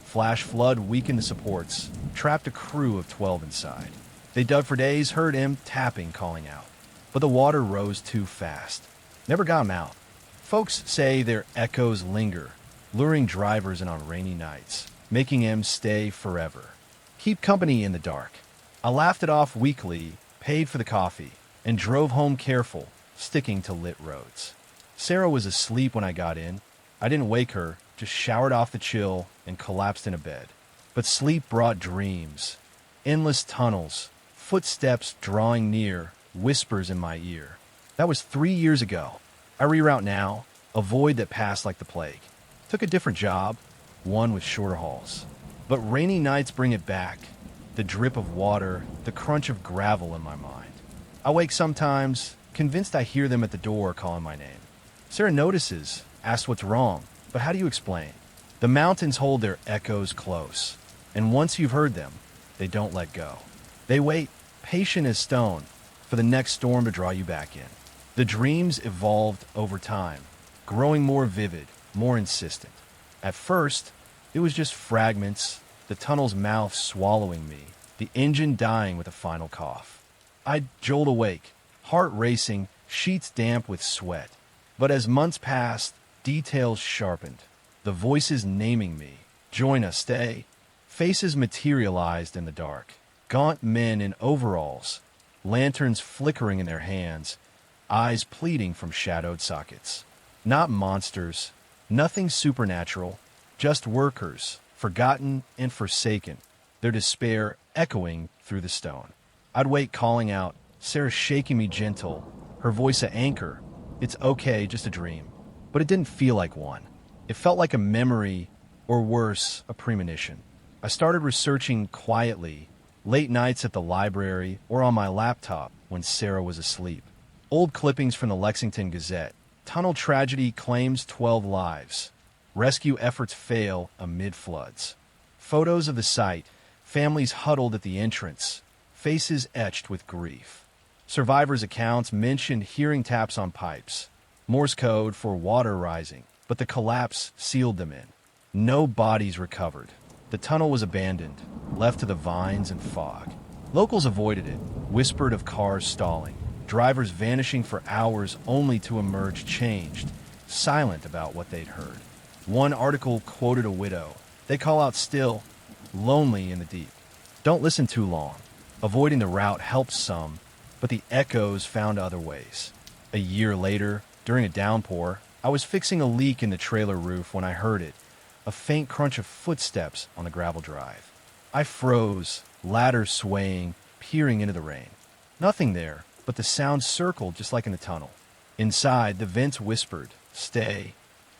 Flash flood weakened the supports, trapped a crew of 12 inside. They dug for days, heard him tapping, calling out. But the water rose too fast. Never got him out. Folks say their echoes linger, luring drivers in on rainy nights, making him stay forever. Keep company in the dark." I laughed it off weakly, paid for the coffee, and drove home careful, sticking to lit roads. Sarah was asleep when I got in. I didn't wake her, just showered off the chill and collapsed in a bed. But sleep brought dreams. Endless tunnels, footsteps drawing near, whispers in my ear. That was 3 years ago. I reroute now, a void that passed like the plague. Took a different job, one with shorter hauls. But rainy nights bring it back. The drip of water, the crunch of gravel in my mind. I wake sometimes, convinced I hear them at the door calling my name. Sarah notices, asks what's wrong, but how do you explain? The mountains hold their echoes close, and once you've heard them, they don't let go. They wait, patient as stone, for the next storm to draw you back in. The dreams evolved over time, growing more vivid, more insistent. At first, it was just fragments, the tunnel's mouth swallowing me, the engine dying with a final cough. I'd jolt awake, heart racing, sheets damp with sweat. But as months passed, details sharpened. The voices naming me, "Join us, stay." Faces materialized in the dark. Gaunt men in overalls, lanterns flickering in their hands, eyes pleading from shadowed sockets. Not monsters, nothing supernatural, just workers, forgotten and forsaken, their despair echoing through the stone. I'd wait calling out, Sarah shaking me gentle, her voice an anchor. "It's okay, just a dream." But it didn't feel like one. It felt like a memory, or worse, a premonition. I started researching quietly, late nights at the library or on my laptop when Sarah was asleep. Old clippings from the Lexington Gazette, Tunnel tragedy claims 12 lives. Rescue efforts fail amid floods. Photos of the site, families huddled at the entrance, faces etched with grief. Survivors' accounts mentioned hearing taps on pipes, Morse code for water rising, but the collapse sealed them in. No bodies recovered. The tunnel was abandoned, left to the vines and fog. Locals avoided it, whispered of cars stalling, drivers vanishing for hours only to emerge changed, silent about what they'd heard. One article quoted a widow. They call out still, lonely in the deep. Don't listen too long. Avoiding the route helps some, but the echoes found other ways. A year later, during a downpour, I was fixing a leak in the trailer roof when I heard it, a faint crunch of footsteps on the gravel drive. I froze, ladder swaying, peering into the rain. Nothing there, but the sound circled just like in the tunnel. Inside, the vents whispered, "Stay."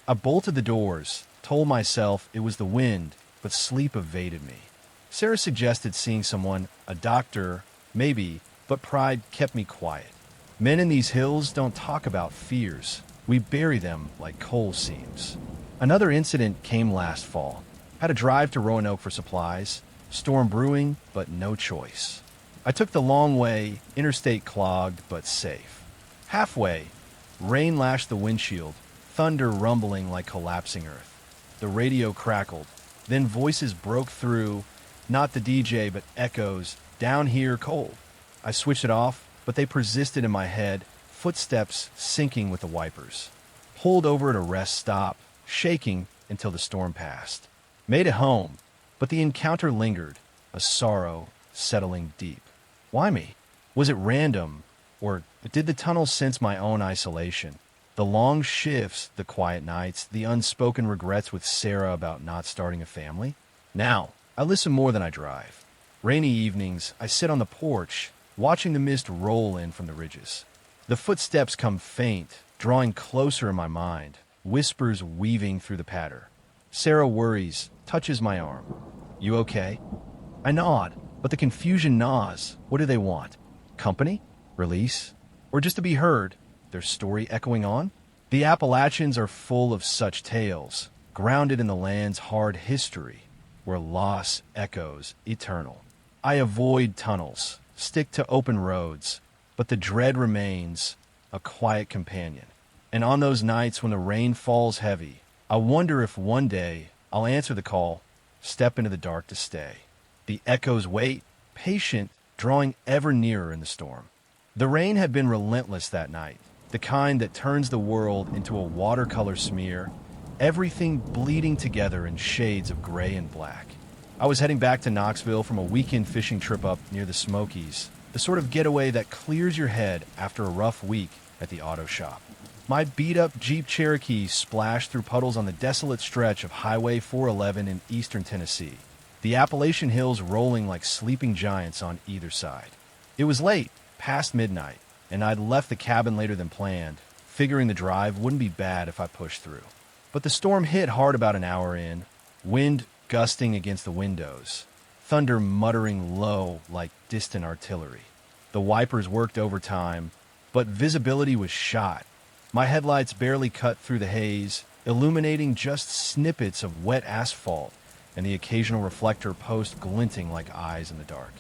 I bolted the doors, told myself it was the wind, but sleep evaded me. Sarah suggested seeing someone, a doctor, maybe, but pride kept me quiet. Men in these hills don't talk about fears. We bury them like coal seams. Another incident came last fall. Had to drive to Roanoke for supplies. Storm brewing, but no choice. I took the long way, interstate clogged, but safe. Halfway, rain lashed the windshield, thunder rumbling like collapsing earth. The radio crackled. Then voices broke through, not the DJ, but echoes, "Down here, cold." I switched it off, but they persisted in my head, footsteps syncing with the wipers. Pulled over at a rest stop, shaking until the storm passed. Made it home, but the encounter lingered, a sorrow settling deep. Why me? Was it random, or did the tunnel sense my own isolation? The long shifts, the quiet nights, the unspoken regrets with Sarah about not starting a family? Now, I listen more than I drive. Rainy evenings, I sit on the porch, watching the mist roll in from the ridges. The footsteps come faint, drawing closer in my mind, whispers weaving through the patter. Sarah worries, touches my arm. "You okay?" I nod, but the confusion gnaws. What do they want? Company? Release? Or just to be heard? Their story echoing on? The Appalachians are full of such tales, grounded in the land's hard history, where loss echoes eternal. I avoid tunnels, stick to open roads, but the dread remains, a quiet companion. And on those nights when the rain falls heavy, I wonder if one day I'll answer the call, step into the dark to stay. The echoes wait, patient, drawing ever nearer in the storm. The rain had been relentless that night, the kind that turns the world into a watercolor smear, everything bleeding together in shades of gray and black. I was heading back to Knoxville from a weekend fishing trip up near the Smokies, the sort of getaway that clears your head after a rough week at the auto shop. My beat-up Jeep Cherokee splashed through puddles on the desolate stretch of Highway 411 in eastern Tennessee, the Appalachian hills rolling like sleeping giants on either side. It was late, past midnight, and I'd left the cabin later than planned, figuring the drive wouldn't be bad if I pushed through. But the storm hit hard about an hour in, wind gusting against the windows, thunder muttering low like distant artillery. The wipers worked overtime, but visibility was shot. My headlights barely cut through the haze, illuminating just snippets of wet asphalt and the occasional reflector post glinting like eyes in the dark.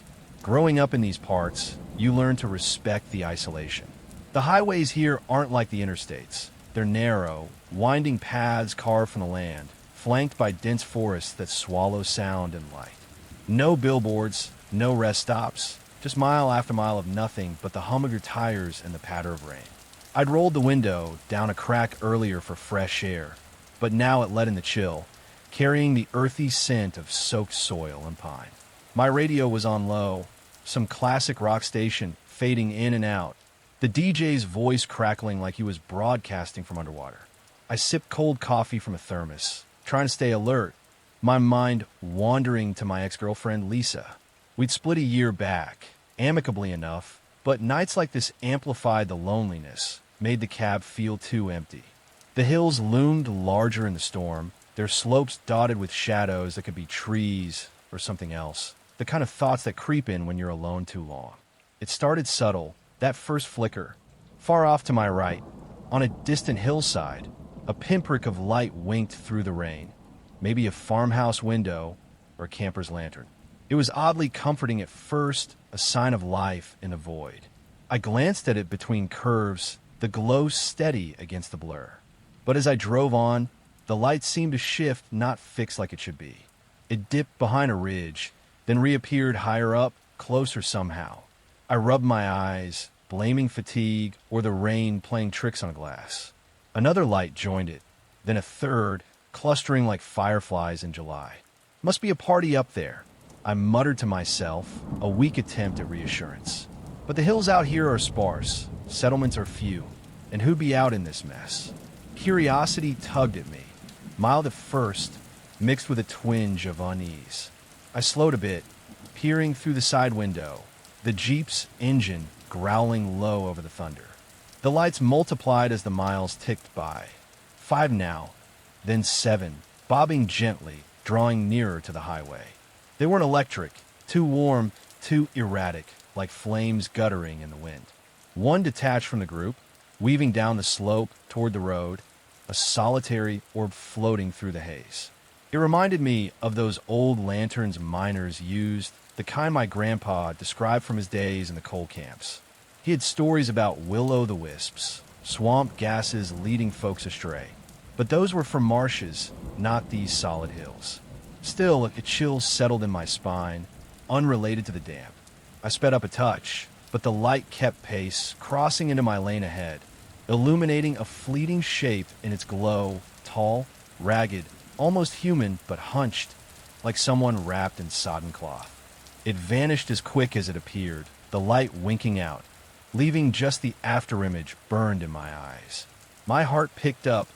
Growing up in these parts, you learn to respect the isolation. The highways here aren't like the interstates. They're narrow, winding paths carved from the land, flanked by dense forests that swallow sound and light. No billboards, no rest stops, just mile after mile of nothing but the hum of your tires and the patter of rain. I'd rolled the window down a crack earlier for fresh air, but now it let in the chill, carrying the earthy scent of soaked soil and pine. My radio was on low, some classic rock station fading in and out, the DJ's voice crackling like he was broadcasting from underwater. I sipped cold coffee from a thermos, trying to stay alert, my mind wandering to my ex-girlfriend Lisa. We'd split a year back, amicably enough, but nights like this amplified the loneliness, made the cab feel too empty. The hills loomed larger in the storm, their slopes dotted with shadows that could be trees or something else, the kind of thoughts that creep in when you're alone too long. It started subtle, that first flicker. Far off to my right, On a distant hillside, a pinprick of light winked through the rain, maybe a farmhouse window or a camper's lantern. It was oddly comforting at first, a sign of life in the void. I glanced at it between curves, the glow steady against the blur. But as I drove on, the light seemed to shift, not fix like it should be. It dipped behind a ridge, then reappeared higher up, closer somehow. I rubbed my eyes, blaming fatigue or the rain playing tricks on glass. Another light joined it, then a third, clustering like fireflies in July. Must be a party up there, I muttered to myself, a weak attempt at reassurance. But the hills out here are sparse, settlements are few, and who'd be out in this mess? Curiosity tugged at me, mild at first, mixed with a twinge of unease. I slowed a bit, peering through the side window, the Jeep's engine growling low over the thunder. The lights multiplied as the miles ticked by. 5 now, then 7, bobbing gently, drawing nearer to the highway. They weren't electric, too warm, too erratic, like flames guttering in the wind. One detached from the group, weaving down the slope toward the road, a solitary orb floating through the haze. It reminded me of those old lanterns miners used, the kind my grandpa described from his days in the coal camps. He had stories about will-o'-the-wisps, swamp gases leading folks astray. But those were from marshes, not these solid hills. Still, a chill settled in my spine, unrelated to the damp. I sped up a touch, but the light kept pace, crossing into my lane ahead, illuminating a fleeting shape in its glow, tall, ragged, almost human, but hunched, like someone wrapped in sodden cloth. It vanished as quick as it appeared, the light winking out, leaving just the afterimage burned in my eyes. My heart picked up,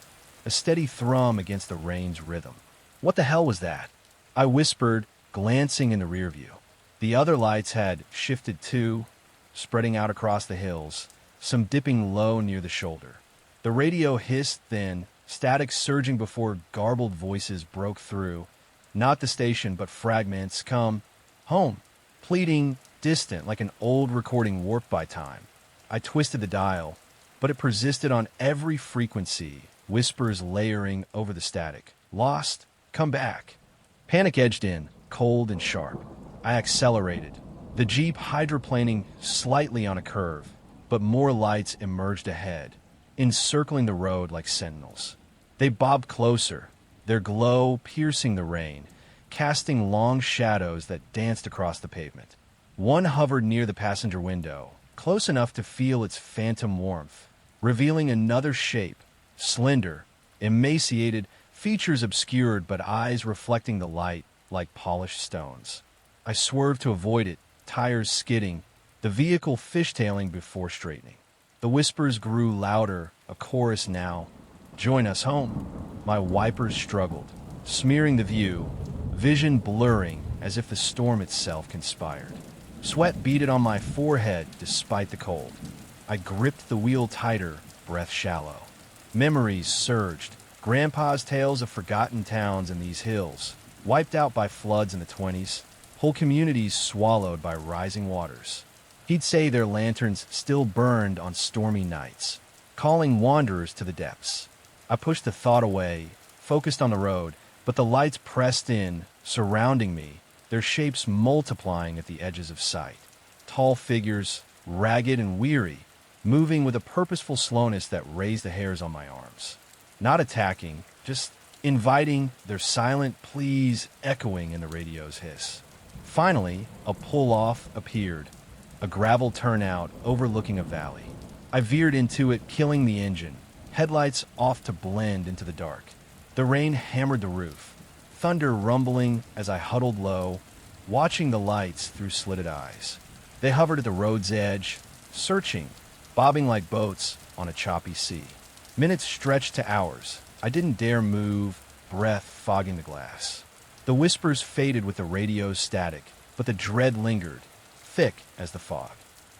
a steady thrum against the rain's rhythm. What the hell was that? I whispered, glancing in the rear view. The other lights had shifted too, spreading out across the hills, some dipping low near the shoulder. The radio hissed thin, static surging before garbled voices broke through. Not the station, but fragments. Come home, pleading, distant, like an old recording warped by time. I twisted the dial, but it persisted on every frequency, whispers layering over the static. Lost? Come back. Panic edged in, cold and sharp. I accelerated, the Jeep hydroplaning slightly on a curve, but more lights emerged ahead, encircling the road like sentinels. They bobbed closer, their glow piercing the rain, casting long shadows that danced across the pavement. One hovered near the passenger window, close enough to feel its phantom warmth, revealing another shape, slender, emaciated, features obscured but eyes reflecting the light like polished stones. I swerved to avoid it, tires skidding, the vehicle fishtailing before straightening. The whispers grew louder, a chorus now. Join us home. My wipers struggled, smearing the view, vision blurring as if the storm itself conspired. Sweat beaded on my forehead despite the cold. I gripped the wheel tighter, breath shallow. Memories surged. Grandpa's tales of forgotten towns in these hills, wiped out by floods in the 20s, whole communities swallowed by rising waters. He'd say their lanterns still burned on stormy nights, calling wanderers to the depths. I pushed the thought away, focused on the road, but the lights pressed in, surrounding me, their shapes multiplying at the edges of sight. Tall figures, ragged and weary, moving with a purposeful slowness that raised the hairs on my arms. Not attacking, just inviting, their silent pleas echoing in the radio's hiss. Finally, a pull-off appeared, a gravel turnout overlooking a valley. I veered into it, killing the engine, headlights off to blend into the dark. The rain hammered the roof, thunder rumbling as I huddled low, watching the lights through slitted eyes. They hovered at the road's edge, searching, bobbing like boats on a choppy sea. Minutes stretched to hours. I didn't dare move, breath fogging the glass. The whispers faded with the radio's static, but the dread lingered, thick as the fog.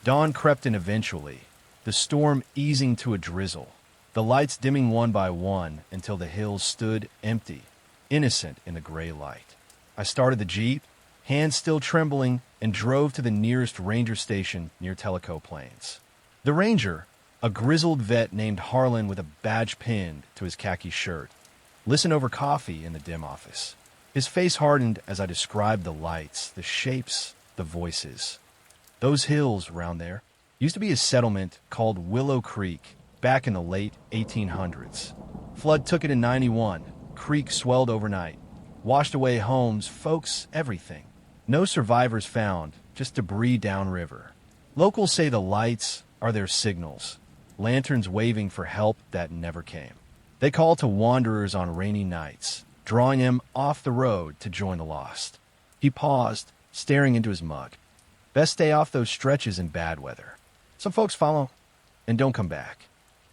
Dawn crept in eventually, the storm easing to a drizzle, the lights dimming one by one until the hills stood empty, innocent in the gray light. I started the Jeep, hands still trembling, and drove to the nearest ranger station near Tellico Plains. The ranger, A grizzled vet named Harlan with a badge pinned to his khaki shirt. Listen over coffee in the dim office. His face hardened as I described the lights, the shapes, the voices. Those hills round there used to be a settlement called Willow Creek back in the late 1800s. Flood took it in 91. Creek swelled overnight, washed away homes, folks, everything. No survivors found, just debris downriver. Locals say the lights are their signals, lanterns waving for help that never came. They call to wanderers on rainy nights, drawing them off the road to join the lost. He paused, staring into his mug. Best stay off those stretches in bad weather. Some folks follow and don't come back.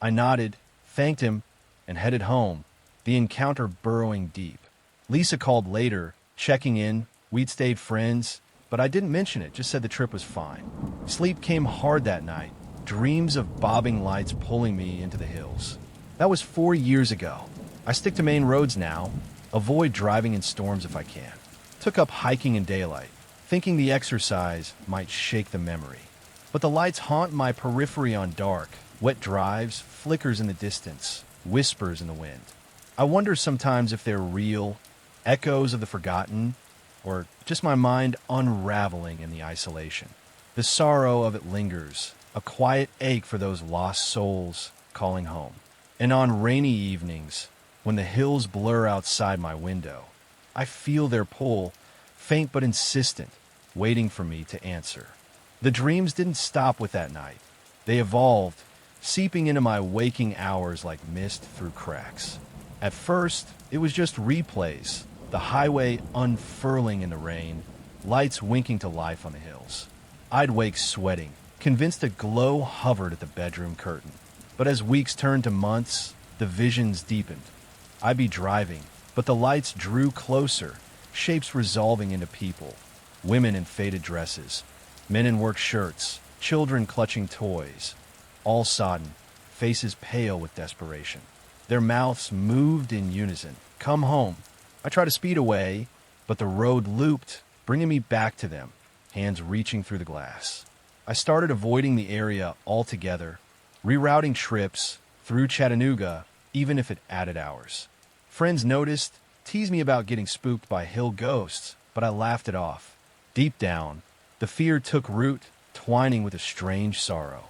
I nodded, thanked him, and headed home, the encounter burrowing deep. Lisa called later, checking in. We'd stayed friends, but I didn't mention it, just said the trip was fine. Sleep came hard that night, dreams of bobbing lights pulling me into the hills. That was 4 years ago. I stick to main roads now, avoid driving in storms if I can. Took up hiking in daylight, thinking the exercise might shake the memory. But the lights haunt my periphery on dark, wet drives, flickers in the distance, whispers in the wind. I wonder sometimes if they're real, echoes of the forgotten, or just my mind unraveling in the isolation. The sorrow of it lingers, a quiet ache for those lost souls calling home. And on rainy evenings, when the hills blur outside my window, I feel their pull, faint but insistent, waiting for me to answer. The dreams didn't stop with that night. They evolved, seeping into my waking hours like mist through cracks. At first, it was just replays, the highway unfurling in the rain, lights winking to life on the hills. I'd wake sweating, convinced a glow hovered at the bedroom curtain. But as weeks turned to months, the visions deepened. I'd be driving, but the lights drew closer, shapes resolving into people, women in faded dresses, men in work shirts, children clutching toys, all sodden, faces pale with desperation. Their mouths moved in unison. Come home. I tried to speed away, but the road looped, bringing me back to them, hands reaching through the glass. I started avoiding the area altogether, rerouting trips through Chattanooga, even if it added hours. Friends noticed, teased me about getting spooked by hill ghosts, but I laughed it off. Deep down, the fear took root, twining with a strange sorrow.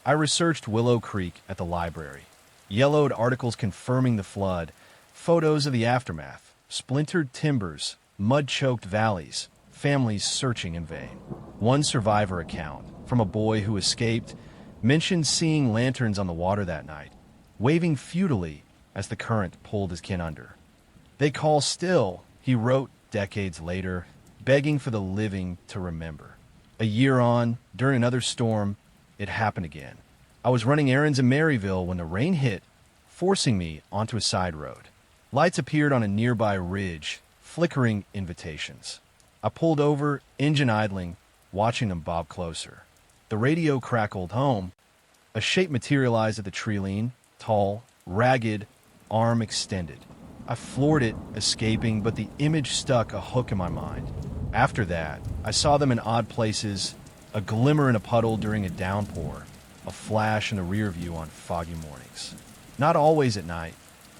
I researched Willow Creek at the library. Yellowed articles confirming the flood, photos of the aftermath, splintered timbers, mud-choked valleys, families searching in vain. One survivor account, from a boy who escaped, mentioned seeing lanterns on the water that night, waving futilely as the current pulled his kin under. They call still, he wrote decades later, begging for the living to remember. A year on, during another storm, it happened again. I was running errands in Maryville when the rain hit, forcing me onto a side road. Lights appeared on a nearby ridge, flickering invitations. I pulled over, engine idling, watching them bob closer. The radio crackled home. A shape materialized at the tree lean, tall, ragged, arm extended. I floored it, escaping, but the image stuck a hook in my mind. After that, I saw them in odd places, a glimmer in a puddle during a downpour, a flash in the rear view on foggy mornings. Not always at night,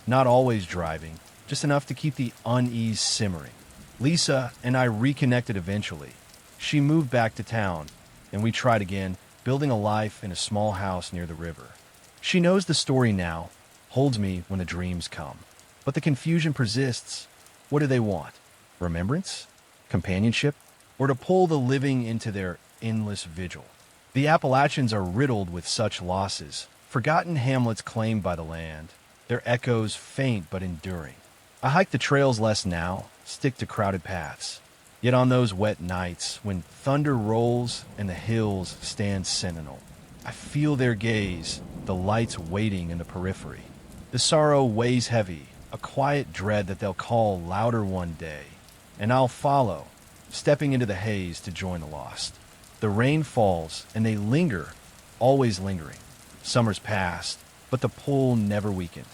not always driving, just enough to keep the unease simmering. Lisa and I reconnected eventually. She moved back to town, and we tried again, building a life in a small house near the river. She knows the story now, holds me when the dreams come. But the confusion persists. What do they want? Remembrance? Companionship? Or to pull the living into their endless vigil? The Appalachians are riddled with such losses, forgotten hamlets claimed by the land, their echoes faint but enduring. I hike the trails less now, stick to crowded paths. Yet on those wet nights, when thunder rolls and the hills stand sentinel, I feel their gaze, the lights waiting in the periphery. The sorrow weighs heavy, a quiet dread that they'll call louder one day, and I'll follow, stepping into the haze to join the lost. The rain falls, and they linger, always lingering. Summer's passed, but the pull never weakened.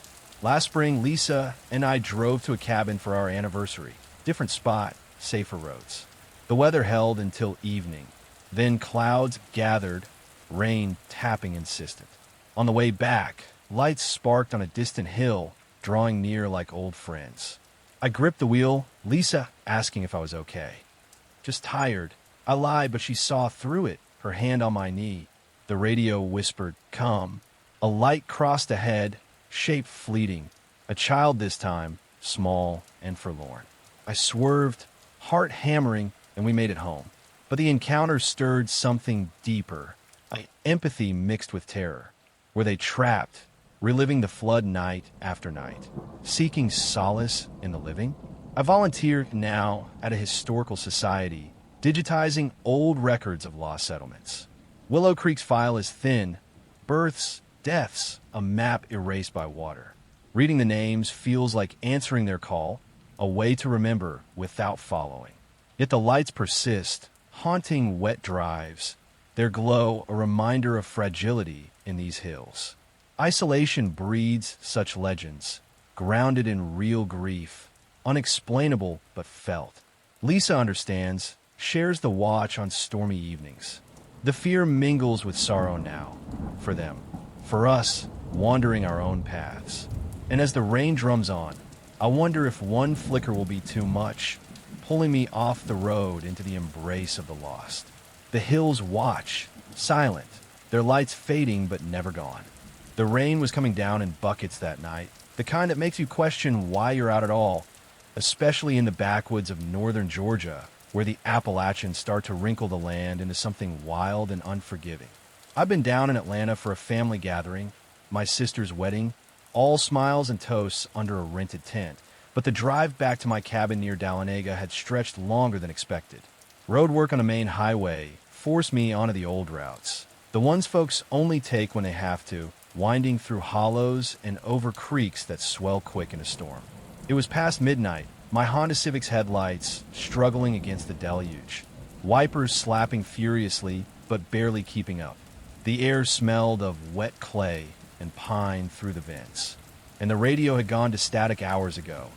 Last spring, Lisa and I drove to a cabin for our anniversary. Different spot, safer roads. The weather held until evening. Then clouds gathered, rain tapping insistent. On the way back, lights sparked on a distant hill, drawing near like old friends. I gripped the wheel, Lisa asking if I was okay. Just tired. I lied, but she saw through it, her hand on my knee. The radio whispered, "Come." A light crossed ahead, shape fleeting. A child this time, small and forlorn. I swerved, heart hammering, and we made it home. But the encounter stirred something deeper. Empathy mixed with terror. Were they trapped, reliving the flood night after night, seeking solace in the living? I volunteer now at a historical society, digitizing old records of lost settlements. Willow Creek's file is thin. Births, deaths, a map erased by water. Reading the names feels like answering their call, a way to remember without following. Yet the lights persist, haunting wet drives, their glow a reminder of fragility in these hills. Isolation breeds such legends, grounded in real grief, unexplainable but felt. Lisa understands, shares the watch on stormy evenings. The fear mingles with sorrow now, for them, for us, wandering our own paths. And as the rain drums on, I wonder if one flicker will be too much, pulling me off the road into the embrace of the lost. The hills watch, silent, their lights fading but never gone. The rain was coming down in buckets that night, the kind that makes you question why you're out at all, especially in the backwoods of northern Georgia, where the Appalachians start to wrinkle the land into something wild and unforgiving. I've been down in Atlanta for a family gathering, my sister's wedding, all smiles and toasts under a rented tent, but the drive back to my cabin near Dahlonega had stretched longer than expected. Road work on a main highway forced me onto the old routes, the ones folks only take when they have to, winding through hollows and over creeks that swell quick in a storm. It was past midnight, my Honda Civic's headlights struggling against the deluge, wipers slapping furiously but barely keeping up. The air smelled of wet clay and pine through the vents, and the radio had gone to static hours ago,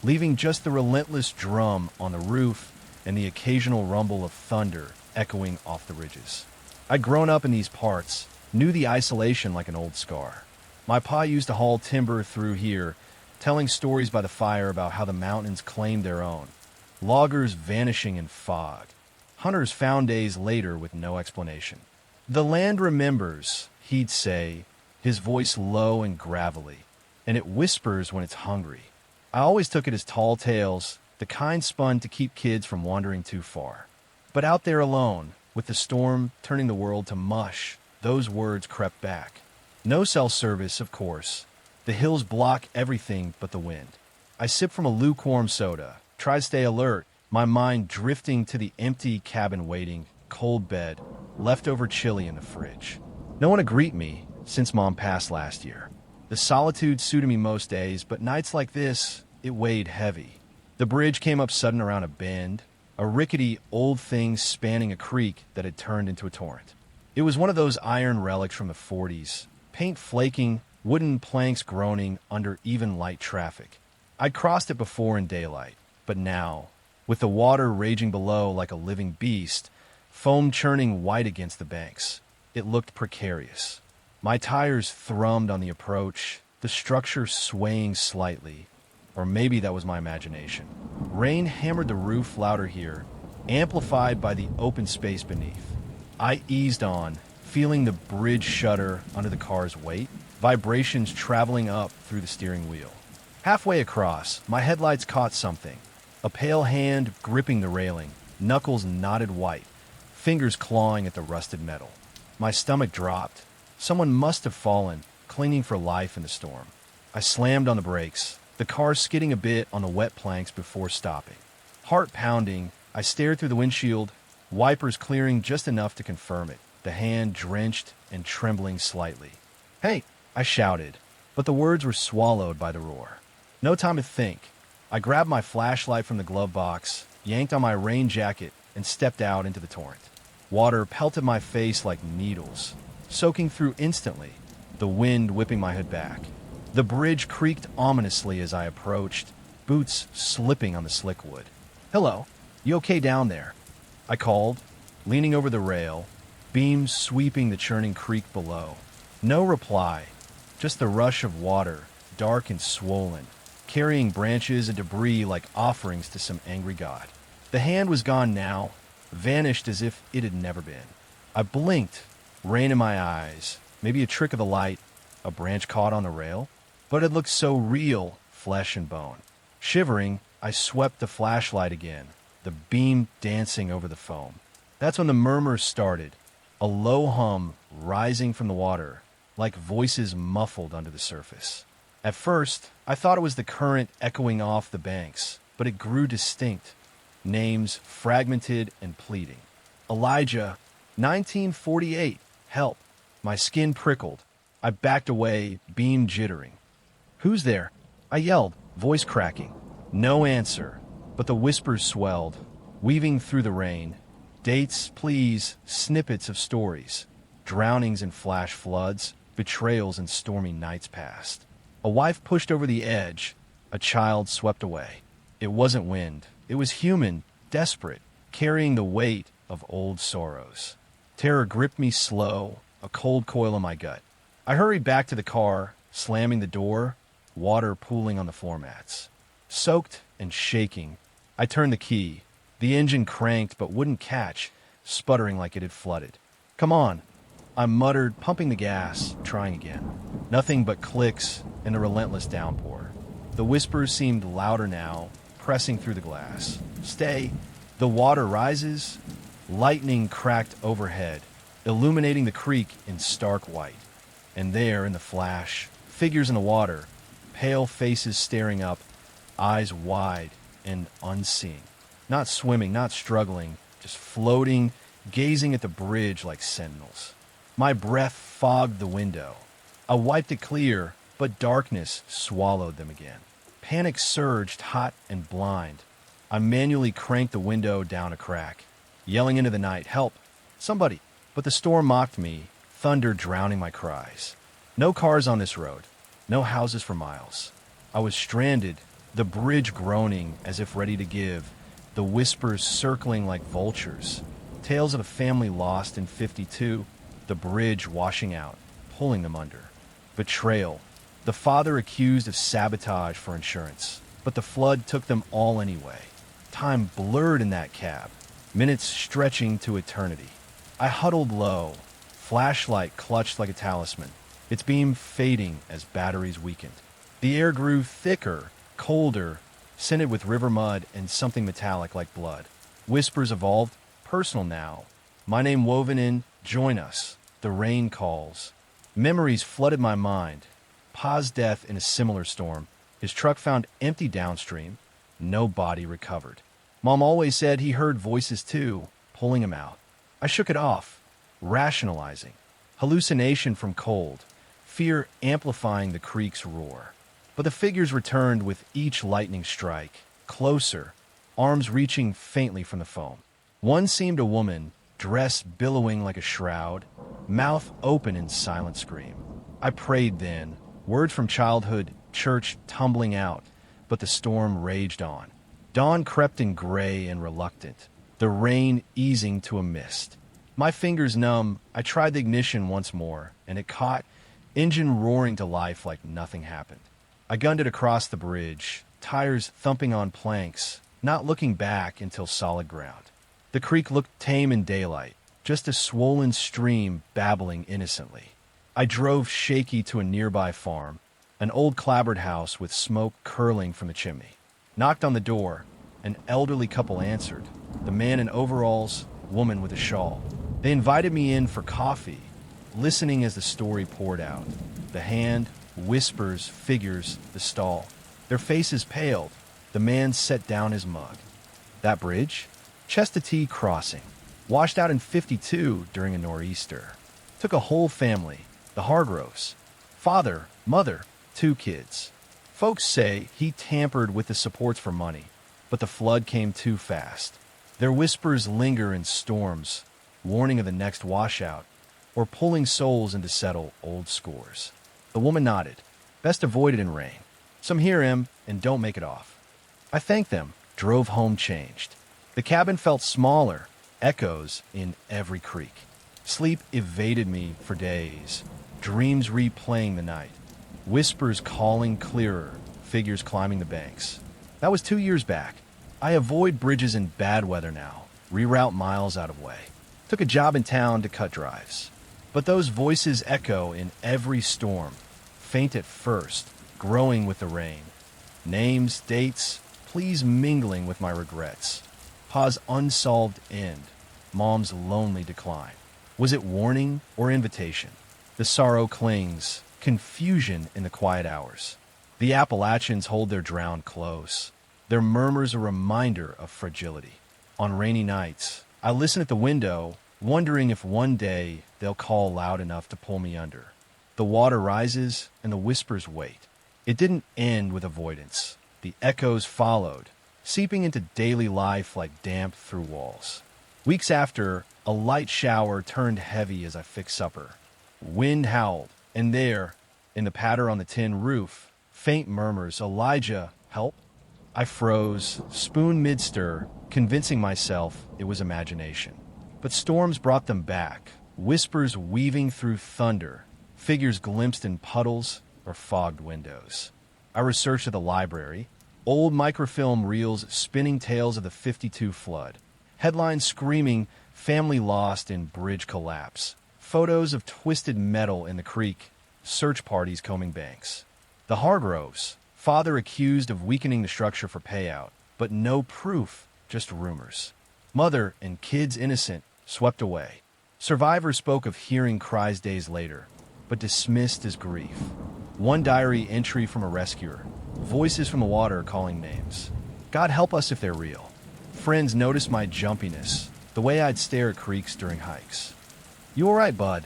leaving just the relentless drum on the roof and the occasional rumble of thunder echoing off the ridges. I'd grown up in these parts, knew the isolation like an old scar. My pa used to haul timber through here, telling stories by the fire about how the mountains claimed their own. Loggers vanishing in fog. Hunters found days later with no explanation. "The land remembers," he'd say, his voice low and gravelly, "and it whispers when it's hungry." I always took it as tall tales, the kind spun to keep kids from wandering too far. But out there alone, with the storm turning the world to mush, those words crept back. No cell service, of course. The hills block everything but the wind. I sip from a lukewarm soda, try to stay alert, my mind drifting to the empty cabin waiting, cold bed, leftover chili in the fridge. No one to greet me since Mom passed last year. The solitude suited me most days, but nights like this, it weighed heavy. The bridge came up sudden around a bend, a rickety old thing spanning a creek that had turned into a torrent. It was one of those iron relics from the 40s, paint flaking, wooden planks groaning under even light traffic. I'd crossed it before in daylight, but now, with the water raging below like a living beast, foam churning white against the banks, it looked precarious. My tires thrummed on the approach, the structure swaying slightly, or maybe that was my imagination. Rain hammered the roof louder here, amplified by the open space beneath. I eased on, feeling the bridge shudder under the car's weight, vibrations traveling up through the steering wheel. Halfway across, my headlights caught something. A pale hand gripping the railing, knuckles knotted white, fingers clawing at the rusted metal. My stomach dropped. Someone must have fallen, clinging for life in the storm. I slammed on the brakes, the car skidding a bit on the wet planks before stopping. Heart pounding, I stared through the windshield, wipers clearing just enough to confirm it, the hand drenched and trembling slightly. "Hey!" I shouted, but the words were swallowed by the roar. No time to think. I grabbed my flashlight from the glove box, yanked on my rain jacket, and stepped out into the torrent. Water pelted my face like needles, soaking through instantly, the wind whipping my hood back. The bridge creaked ominously as I approached, boots slipping on the slick wood. "Hello, you okay down there?" I called, leaning over the rail, beams sweeping the churning creek below. No reply, just the rush of water, dark and swollen, carrying branches and debris like offerings to some angry god. The hand was gone now, vanished as if it had never been. I blinked, rain in my eyes, maybe a trick of the light, a branch caught on the rail, but it looked so real, flesh and bone. Shivering, I swept the flashlight again, the beam dancing over the foam. That's when the murmurs started, a low hum rising from the water, like voices muffled under the surface. At first, I thought it was the current echoing off the banks, but it grew distinct, names fragmented and pleading. Elijah, 1948, help. My skin prickled. I backed away, beam jittering. Who's there? I yelled, voice cracking. No answer, but the whispers swelled, weaving through the rain. Dates, please, snippets of stories. Drownings in flash floods, betrayals in stormy nights past. A wife pushed over the edge, a child swept away. It wasn't wind. It was human, desperate, carrying the weight of old sorrows. Terror gripped me slow, a cold coil in my gut. I hurried back to the car, slamming the door, water pooling on the floor mats. Soaked and shaking, I turned the key. The engine cranked but wouldn't catch, sputtering like it had flooded. Come on, I muttered, pumping the gas, trying again. Nothing but clicks and a relentless downpour. The whispers seemed louder now, pressing through the glass. Stay. The water rises. Lightning cracked overhead, illuminating the creek in stark white. And there, in the flash, figures in the water, pale faces staring up, eyes wide and unseeing. Not swimming, not struggling, just floating, gazing at the bridge like sentinels. My breath fogged the window. I wiped it clear, but darkness swallowed them again. Panic surged, hot and blind. I manually cranked the window down a crack, yelling into the night, help, somebody. But the storm mocked me, thunder drowning my cries. No cars on this road, no houses for miles. I was stranded, the bridge groaning as if ready to give, the whispers circling like vultures. Tales of a family lost in 52, the bridge washing out, pulling them under. Betrayal. The father accused of sabotage for insurance, but the flood took them all anyway. Time blurred in that cab, minutes stretching to eternity. I huddled low, flashlight clutched like a talisman, its beam fading as batteries weakened. The air grew thicker, colder, scented with river mud and something metallic like blood. Whispers evolved, personal now. My name woven in, join us. The rain calls. Memories flooded my mind. Pa's death in a similar storm. His truck found empty downstream. No body recovered. Mom always said he heard voices too, pulling him out. I shook it off, rationalizing. Hallucination from cold. Fear amplifying the creek's roar. But the figures returned with each lightning strike. Closer, arms reaching faintly from the foam. One seemed a woman, dress billowing like a shroud, mouth open in silent scream. I prayed then, words from childhood, church tumbling out, but the storm raged on. Dawn crept in gray and reluctant, the rain easing to a mist. My fingers numb, I tried the ignition once more, and it caught, engine roaring to life like nothing happened. I gunned it across the bridge, tires thumping on planks, not looking back until solid ground. The creek looked tame in daylight, just a swollen stream babbling innocently. I drove shaky to a nearby farm, an old clapboard house with smoke curling from the chimney. Knocked on the door. An elderly couple answered, the man in overalls, woman with a shawl. They invited me in for coffee, listening as the story poured out. The hand, whispers, figures, the stall. Their faces paled. The man set down his mug. That bridge? Chestatee Crossing. Washed out in 52 during a nor'easter. Took a whole family, the Hargroves. Father, mother, 2 kids. Folks say he tampered with the supports for money, but the flood came too fast. Their whispers linger in storms, warning of the next washout, or pulling souls in to settle old scores. The woman nodded. Best avoided in rain. Some hear him and don't make it off. I thanked them, drove home changed. The cabin felt smaller, echoes in every creek. Sleep evaded me for days. dreams replaying the night, whispers calling clearer, figures climbing the banks. That was 2 years back. I avoid bridges in bad weather now, reroute miles out of way. Took a job in town to cut drives. But those voices echo in every storm, faint at first, growing with the rain. Names, dates, please mingling with my regrets. Pa's unsolved end, mom's lonely decline. Was it warning or invitation? The sorrow clings, confusion in the quiet hours. The Appalachians hold their drowned close. Their murmurs a reminder of fragility. On rainy nights, I listen at the window, wondering if one day they'll call loud enough to pull me under. The water rises and the whispers wait. It didn't end with avoidance. The echoes followed, seeping into daily life like damp through walls. Weeks after, a light shower turned heavy as I fixed supper. Wind howled, and there, in the patter on the tin roof, faint murmurs, "Elijah, help?" I froze, spoon mid-stir, convincing myself it was imagination. But storms brought them back, whispers weaving through thunder, figures glimpsed in puddles or fogged windows. I researched at the library, old microfilm reels spinning tales of the '52 flood, headlines screaming family lost in bridge collapse, photos of twisted metal in the creek, search parties combing banks. The Hargroves, father accused of weakening the structure for payout, but no proof, just rumors. Mother and kids innocent, swept away. Survivors spoke of hearing cries days later, but dismissed as grief. One diary entry from a rescuer, voices from the water calling names. God help us if they're real. Friends noticed my jumpiness, the way I'd stare at creeks during hikes. "You all right, bud?"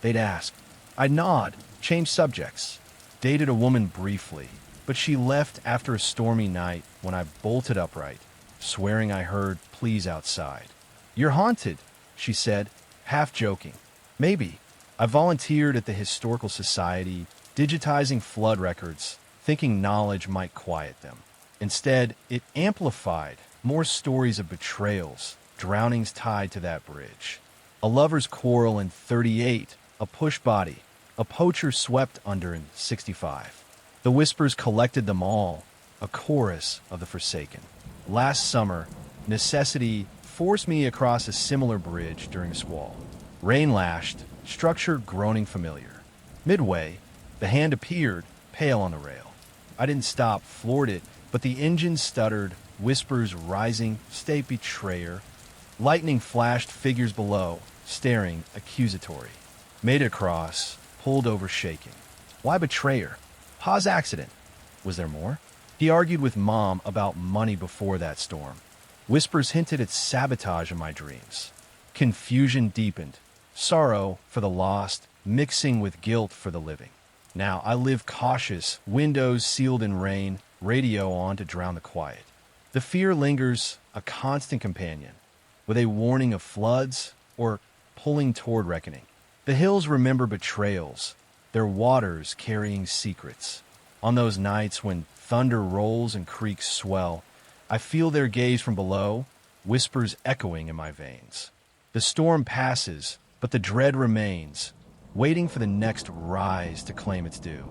They'd ask. I'd nod, change subjects. Dated a woman briefly, but she left after a stormy night when I bolted upright, swearing I heard pleas outside. "You're haunted," she said, half joking. Maybe. I volunteered at the Historical Society, digitizing flood records, thinking knowledge might quiet them. Instead, it amplified more stories of betrayals, drownings tied to that bridge. A lover's quarrel in '38, a push body, a poacher swept under in '65. The whispers collected them all, a chorus of the forsaken. Last summer, necessity forced me across a similar bridge during a squall. Rain lashed, structure groaning familiar. Midway, the hand appeared, pale on the rail. I didn't stop, floored it, but the engine stuttered, whispers rising, "State betrayer." Lightning flashed, figures below, staring, accusatory. Made it across, pulled over shaking. Why betrayer? Pa's accident. Was there more? He argued with Mom about money before that storm. Whispers hinted at sabotage in my dreams. Confusion deepened, sorrow for the lost mixing with guilt for the living. Now I live cautious, windows sealed in rain, radio on to drown the quiet. The fear lingers, a constant companion, with a warning of floods or pulling toward reckoning. The hills remember betrayals, their waters carrying secrets. On those nights when thunder rolls and creeks swell, I feel their gaze from below, whispers echoing in my veins. The storm passes, but the dread remains, waiting for the next rise to claim its due.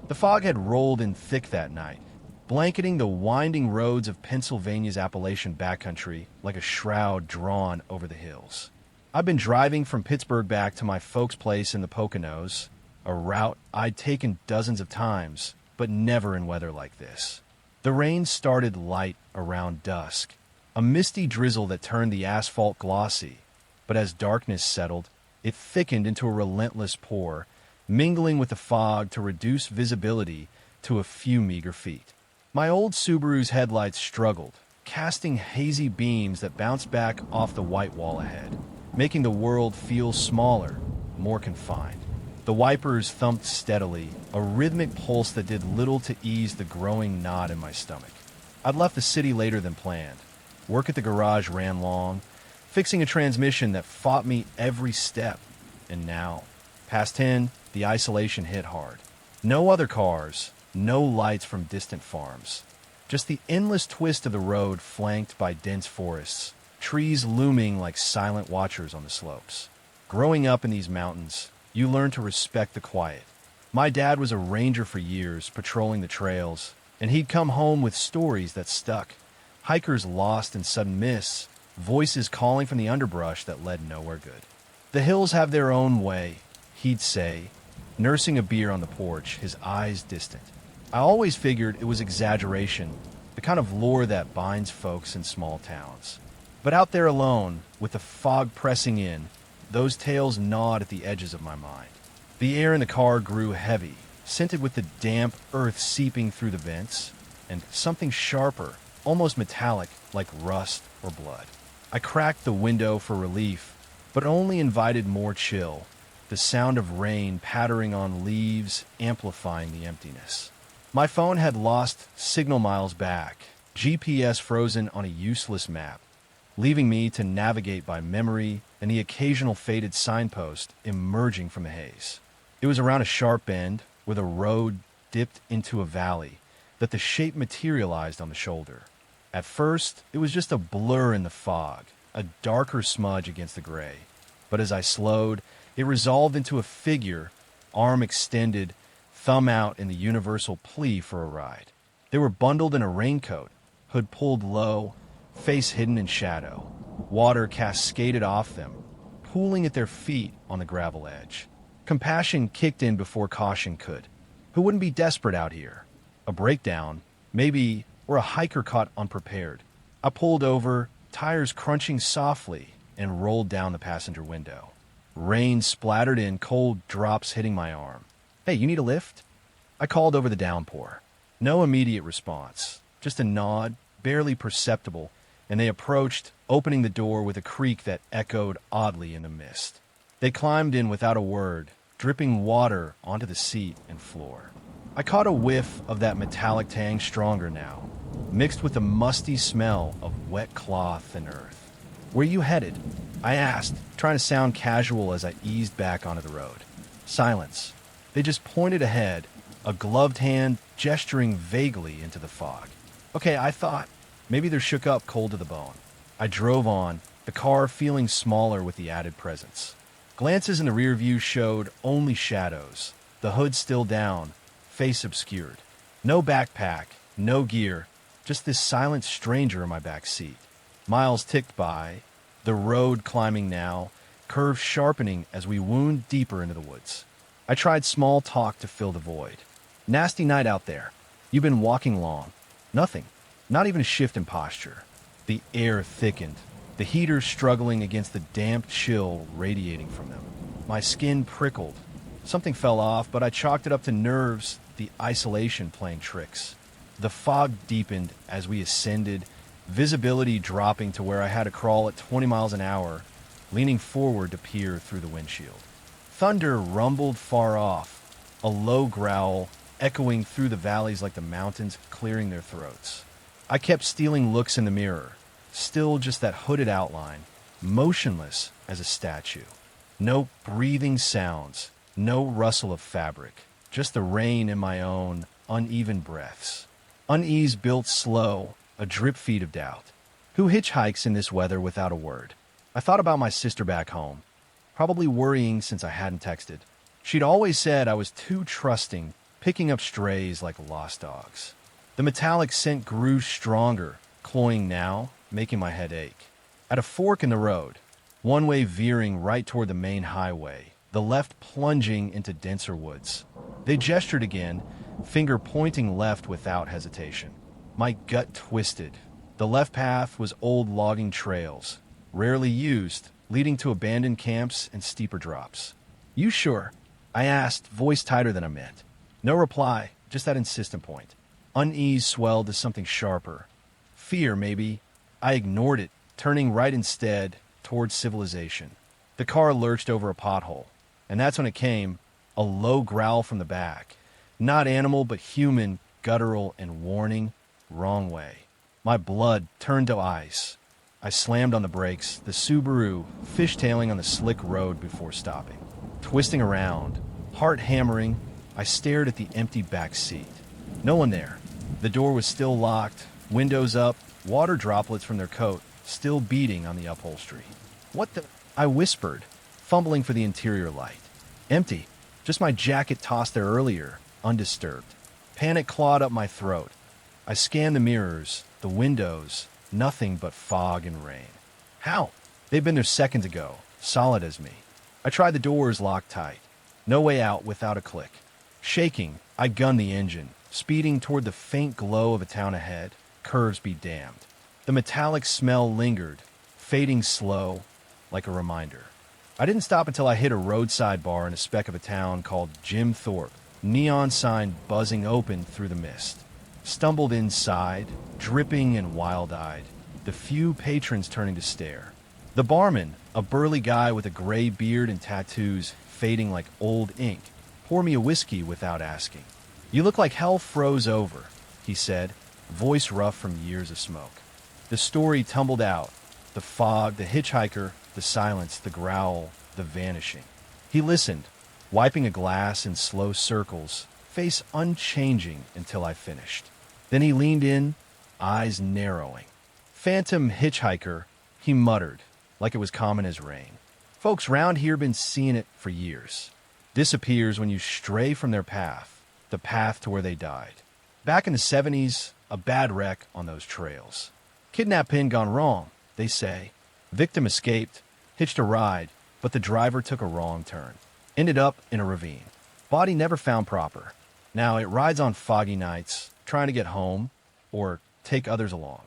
The fog had rolled in thick that night, blanketing the winding roads of Pennsylvania's Appalachian backcountry like a shroud drawn over the hills. I've been driving from Pittsburgh back to my folks' place in the Poconos, a route I'd taken dozens of times, but never in weather like this. The rain started light around dusk, a misty drizzle that turned the asphalt glossy, but as darkness settled, it thickened into a relentless pour, mingling with the fog to reduce visibility to a few meager feet. My old Subaru's headlights struggled, casting hazy beams that bounced back off the white wall ahead, making the world feel smaller, more confined. The wipers thumped steadily, a rhythmic pulse that did little to ease the growing knot in my stomach. I'd left the city later than planned. Work at the garage ran long, fixing a transmission that fought me every step. And now, past 10, the isolation hit hard. No other cars, no lights from distant farms. Just the endless twist of the road flanked by dense forests, trees looming like silent watchers on the slopes. Growing up in these mountains, You learn to respect the quiet. My dad was a ranger for years, patrolling the trails, and he'd come home with stories that stuck. Hikers lost in sudden mists, voices calling from the underbrush that led nowhere good. The hills have their own way, he'd say, nursing a beer on the porch, his eyes distant. I always figured it was exaggeration, the kind of lore that binds folks in small towns. But out there alone, with the fog pressing in, those tales gnawed at the edges of my mind. The air in the car grew heavy, scented with the damp earth seeping through the vents, and something sharper, almost metallic, like rust or blood. I cracked the window for relief, but only invited more chill, the sound of rain pattering on leaves amplifying the emptiness. My phone had lost signal miles back, GPS frozen on a useless map, leaving me to navigate by memory and the occasional faded signpost emerging from the haze. It was around a sharp bend where the road dipped into a valley that the shape materialized on the shoulder. At first, it was just a blur in the fog, a darker smudge against the gray. But as I slowed, it resolved into a figure, arm extended, thumb out in the universal plea for a ride. They were bundled in a raincoat, hood pulled low, face hidden in shadow. Water cascaded off them, pooling at their feet on the gravel edge. Compassion kicked in before caution could. Who wouldn't be desperate out here? A breakdown, maybe, or a hiker caught unprepared. I pulled over, tires crunching softly, and rolled down the passenger window. Rain splattered in, cold drops hitting my arm. "Hey, you need a lift?" I called over the downpour. No immediate response, just a nod, barely perceptible, and they approached, opening the door with a creak that echoed oddly in the mist. They climbed in without a word, dripping water onto the seat and floor. I caught a whiff of that metallic tang, stronger now, mixed with the musty smell of wet cloth and earth. "Where you headed?" I asked, trying to sound casual as I eased back onto the road. Silence. They just pointed ahead, a gloved hand gesturing vaguely into the fog. Okay, I thought. Maybe they're shook up cold to the bone. I drove on, the car feeling smaller with the added presence. Glances in the rear view showed only shadows, the hood still down, face obscured. No backpack, no gear, just this silent stranger in my back seat. Miles ticked by, the road climbing now, curves sharpening as we wound deeper into the woods. I tried small talk to fill the void. "Nasty night out there. You've been walking long." Nothing. Not even a shift in posture. The air thickened, the heaters struggling against the damp chill radiating from them. My skin prickled. Something fell off, but I chalked it up to nerves, the isolation playing tricks. The fog deepened as we ascended, visibility dropping to where I had to crawl at 20 miles an hour, leaning forward to peer through the windshield. Thunder rumbled far off, a low growl echoing through the valleys like the mountains clearing their throats. I kept stealing looks in the mirror, still just that hooded outline, motionless as a statue. No breathing sounds, no rustle of fabric, just the rain in my own uneven breaths. Unease built slow, a drip feed of doubt. Who hitchhikes in this weather without a word? I thought about my sister back home, probably worrying since I hadn't texted. She'd always said I was too trusting, picking up strays like lost dogs. The metallic scent grew stronger, cloying now, making my head ache. At a fork in the road, one way veering right toward the main highway, the left plunging into denser woods. They gestured again, finger pointing left without hesitation. My gut twisted. The left path was old logging trails, rarely used, leading to abandoned camps and steeper drops. "You sure?" I asked, voice tighter than I meant. No reply, just that insistent point. Unease swelled to something sharper. Fear, maybe. I ignored it, turning right instead, towards civilization. The car lurched over a pothole, and that's when it came, a low growl from the back. Not animal, but human, guttural and warning. Wrong way. My blood turned to ice. I slammed on the brakes, the Subaru fishtailing on the slick road before stopping. Twisting around, heart hammering, I stared at the empty back seat. No one there. The door was still locked, windows up, water droplets from their coat still beating on the upholstery. "What the?" I whispered, fumbling for the interior light. Empty. Just my jacket tossed there earlier, undisturbed. Panic clawed up my throat. I scanned the mirrors, the windows, nothing but fog and rain. How? They'd been there seconds ago, solid as me. I tried the doors locked tight. No way out without a click. Shaking, I gunned the engine, speeding toward the faint glow of a town ahead. Curves be damned. The metallic smell lingered, fading slow, like a reminder. I didn't stop until I hit a roadside bar in a speck of a town called Jim Thorpe, neon sign buzzing open through the mist. Stumbled inside, dripping and wild-eyed, the few patrons turning to stare. The barman, a burly guy with a gray beard and tattoos fading like old ink, poured me a whiskey without asking. "You look like hell froze over," he said, voice rough from years of smoke. The story tumbled out. The fog, the hitchhiker, the silence, the growl, the vanishing. He listened, wiping a glass in slow circles, face unchanging until I finished. Then he leaned in, eyes narrowing. "Phantom hitchhiker," he muttered, like it was common as rain. "Folks round here been seeing it for years. Disappears when you stray from their path, the path to where they died. Back in the 70s, a bad wreck on those trails. Kidnapping gone wrong, they say. Victim escaped, hitched a ride, but the driver took a wrong turn. Ended up in a ravine. Body never found proper. Now it rides on foggy nights, trying to get home, or take others along."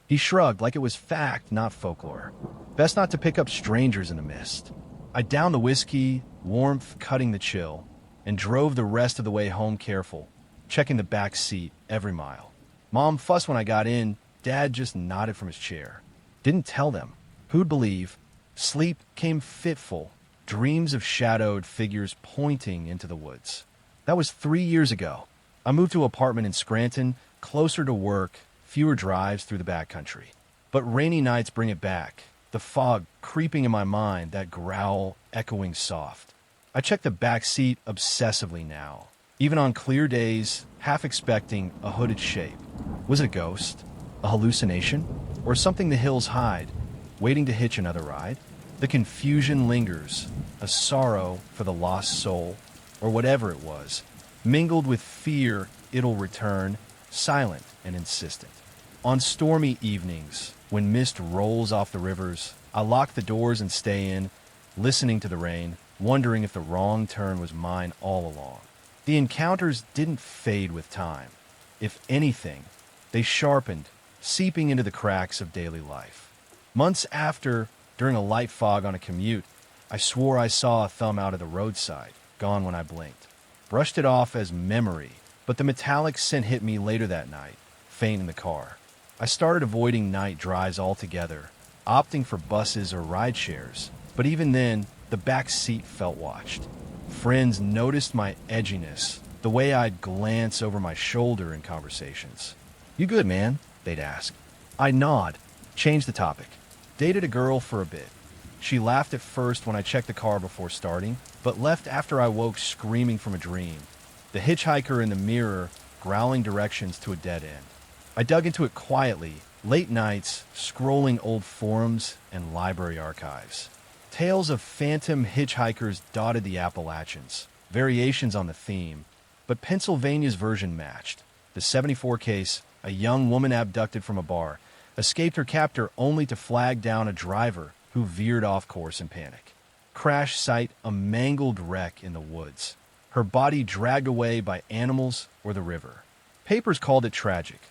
He shrugged like it was fact, not folklore. Best not to pick up strangers in the mist. I downed the whiskey, warmth cutting the chill, and drove the rest of the way home careful, checking the back seat every mile. Mom fussed when I got in. Dad just nodded from his chair. Didn't tell them. Who'd believe? Sleep came fitful, dreams of shadowed figures pointing into the woods. That was 3 years ago. I moved to an apartment in Scranton, closer to work, fewer drives through the backcountry. But rainy nights bring it back. The fog creeping in my mind, that growl echoing soft. I check the back seat obsessively now, even on clear days, half expecting a hooded shape. Was it a ghost? A hallucination? Or something the hills hide, waiting to hitch another ride? The confusion lingers, a sorrow for the lost soul, or whatever it was, mingled with fear it'll return, silent and insistent. On stormy evenings, when mist rolls off the rivers, I lock the doors and stay in, listening to the rain, wondering if the wrong turn was mine all along. The encounters didn't fade with time. If anything, they sharpened, seeping into the cracks of daily life. Months after, during a light fog on a commute, I swore I saw a thumb out of the roadside, gone when I blinked. Brushed it off as memory, but the metallic scent hit me later that night, faint in the car. I started avoiding night drives altogether, opting for buses or ride shares, but even then, the back seat felt watched. Friends noticed my edginess, the way I'd glance over my shoulder in conversations. "You good, man?" they'd ask. I'd nod, change the topic. Dated a girl for a bit. She laughed at first when I checked the car before starting, but left after I woke screaming from a dream. The hitchhiker in the mirror, growling directions to a dead end. I dug into it quietly, late nights, scrolling old forums and library archives. Tales of phantom hitchhikers dotted the Appalachians, variations on the theme, but Pennsylvania's version matched. The 74 case, a young woman abducted from a bar, escaped her captor only to flag down a driver who veered off course in panic. Crash site, a mangled wreck in the woods. Her body dragged away by animals or the river. Papers called it tragic.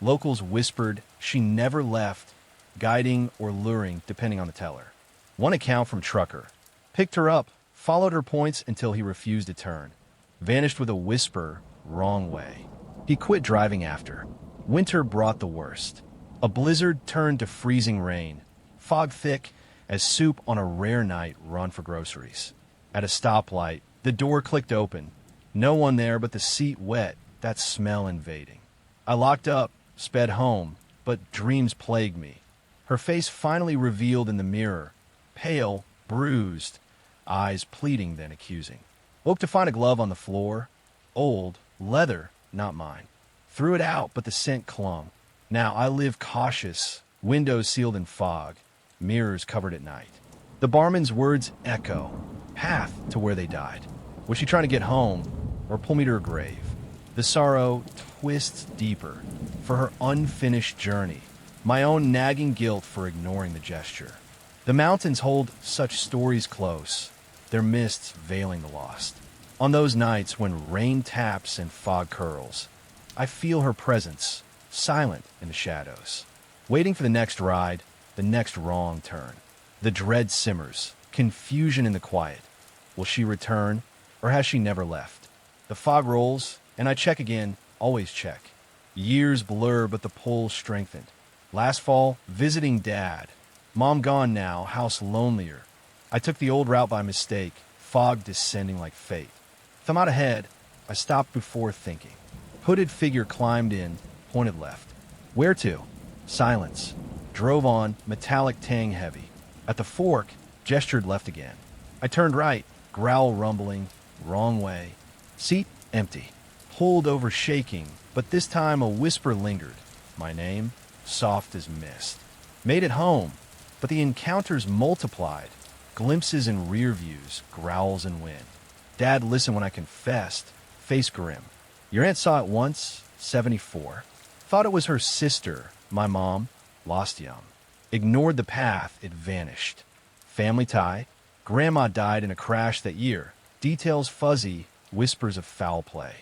Locals whispered she never left, guiding or luring depending on the teller. One account from trucker. Picked her up, followed her points until he refused to turn. Vanished with a whisper, wrong way. He quit driving after. Winter brought the worst. A blizzard turned to freezing rain. Fog thick as soup on a rare night run for groceries. At a stoplight, the door clicked open. No one there but the seat wet, that smell invading. I locked up, sped home, but dreams plagued me. Her face finally revealed in the mirror. Pale, bruised, eyes pleading then accusing. Woke to find a glove on the floor. Old, leather, not mine. Threw it out, but the scent clung. Now I live cautious, windows sealed in fog, mirrors covered at night. The barman's words echo. path to where they died. Was she trying to get home or pull me to her grave? The sorrow twists deeper for her unfinished journey, my own nagging guilt for ignoring the gesture. The mountains hold such stories close, their mists veiling the lost. On those nights when rain taps and fog curls, I feel her presence, silent in the shadows, waiting for the next ride, the next wrong turn. The dread simmers, confusion in the quiet. Will she return, or has she never left? The fog rolls, and I check again, always check. Years blur, but the pull strengthened. Last fall, visiting Dad. Mom gone now, house lonelier. I took the old route by mistake, fog descending like fate. Thumb out ahead, I stopped before thinking. Hooded figure climbed in, pointed left. Where to? Silence. Drove on, metallic tang heavy. At the fork, gestured left again. I turned right, growl rumbling, wrong way. Seat empty. Pulled over shaking, but this time a whisper lingered. My name, soft as mist. Made it home, but the encounters multiplied. Glimpses in rear views, growls and wind. Dad listened when I confessed, face grim. Your aunt saw it once, 74. Thought it was her sister, my mom, lost young. Ignored the path, it vanished. Family tie, grandma died in a crash that year. Details fuzzy, whispers of foul play.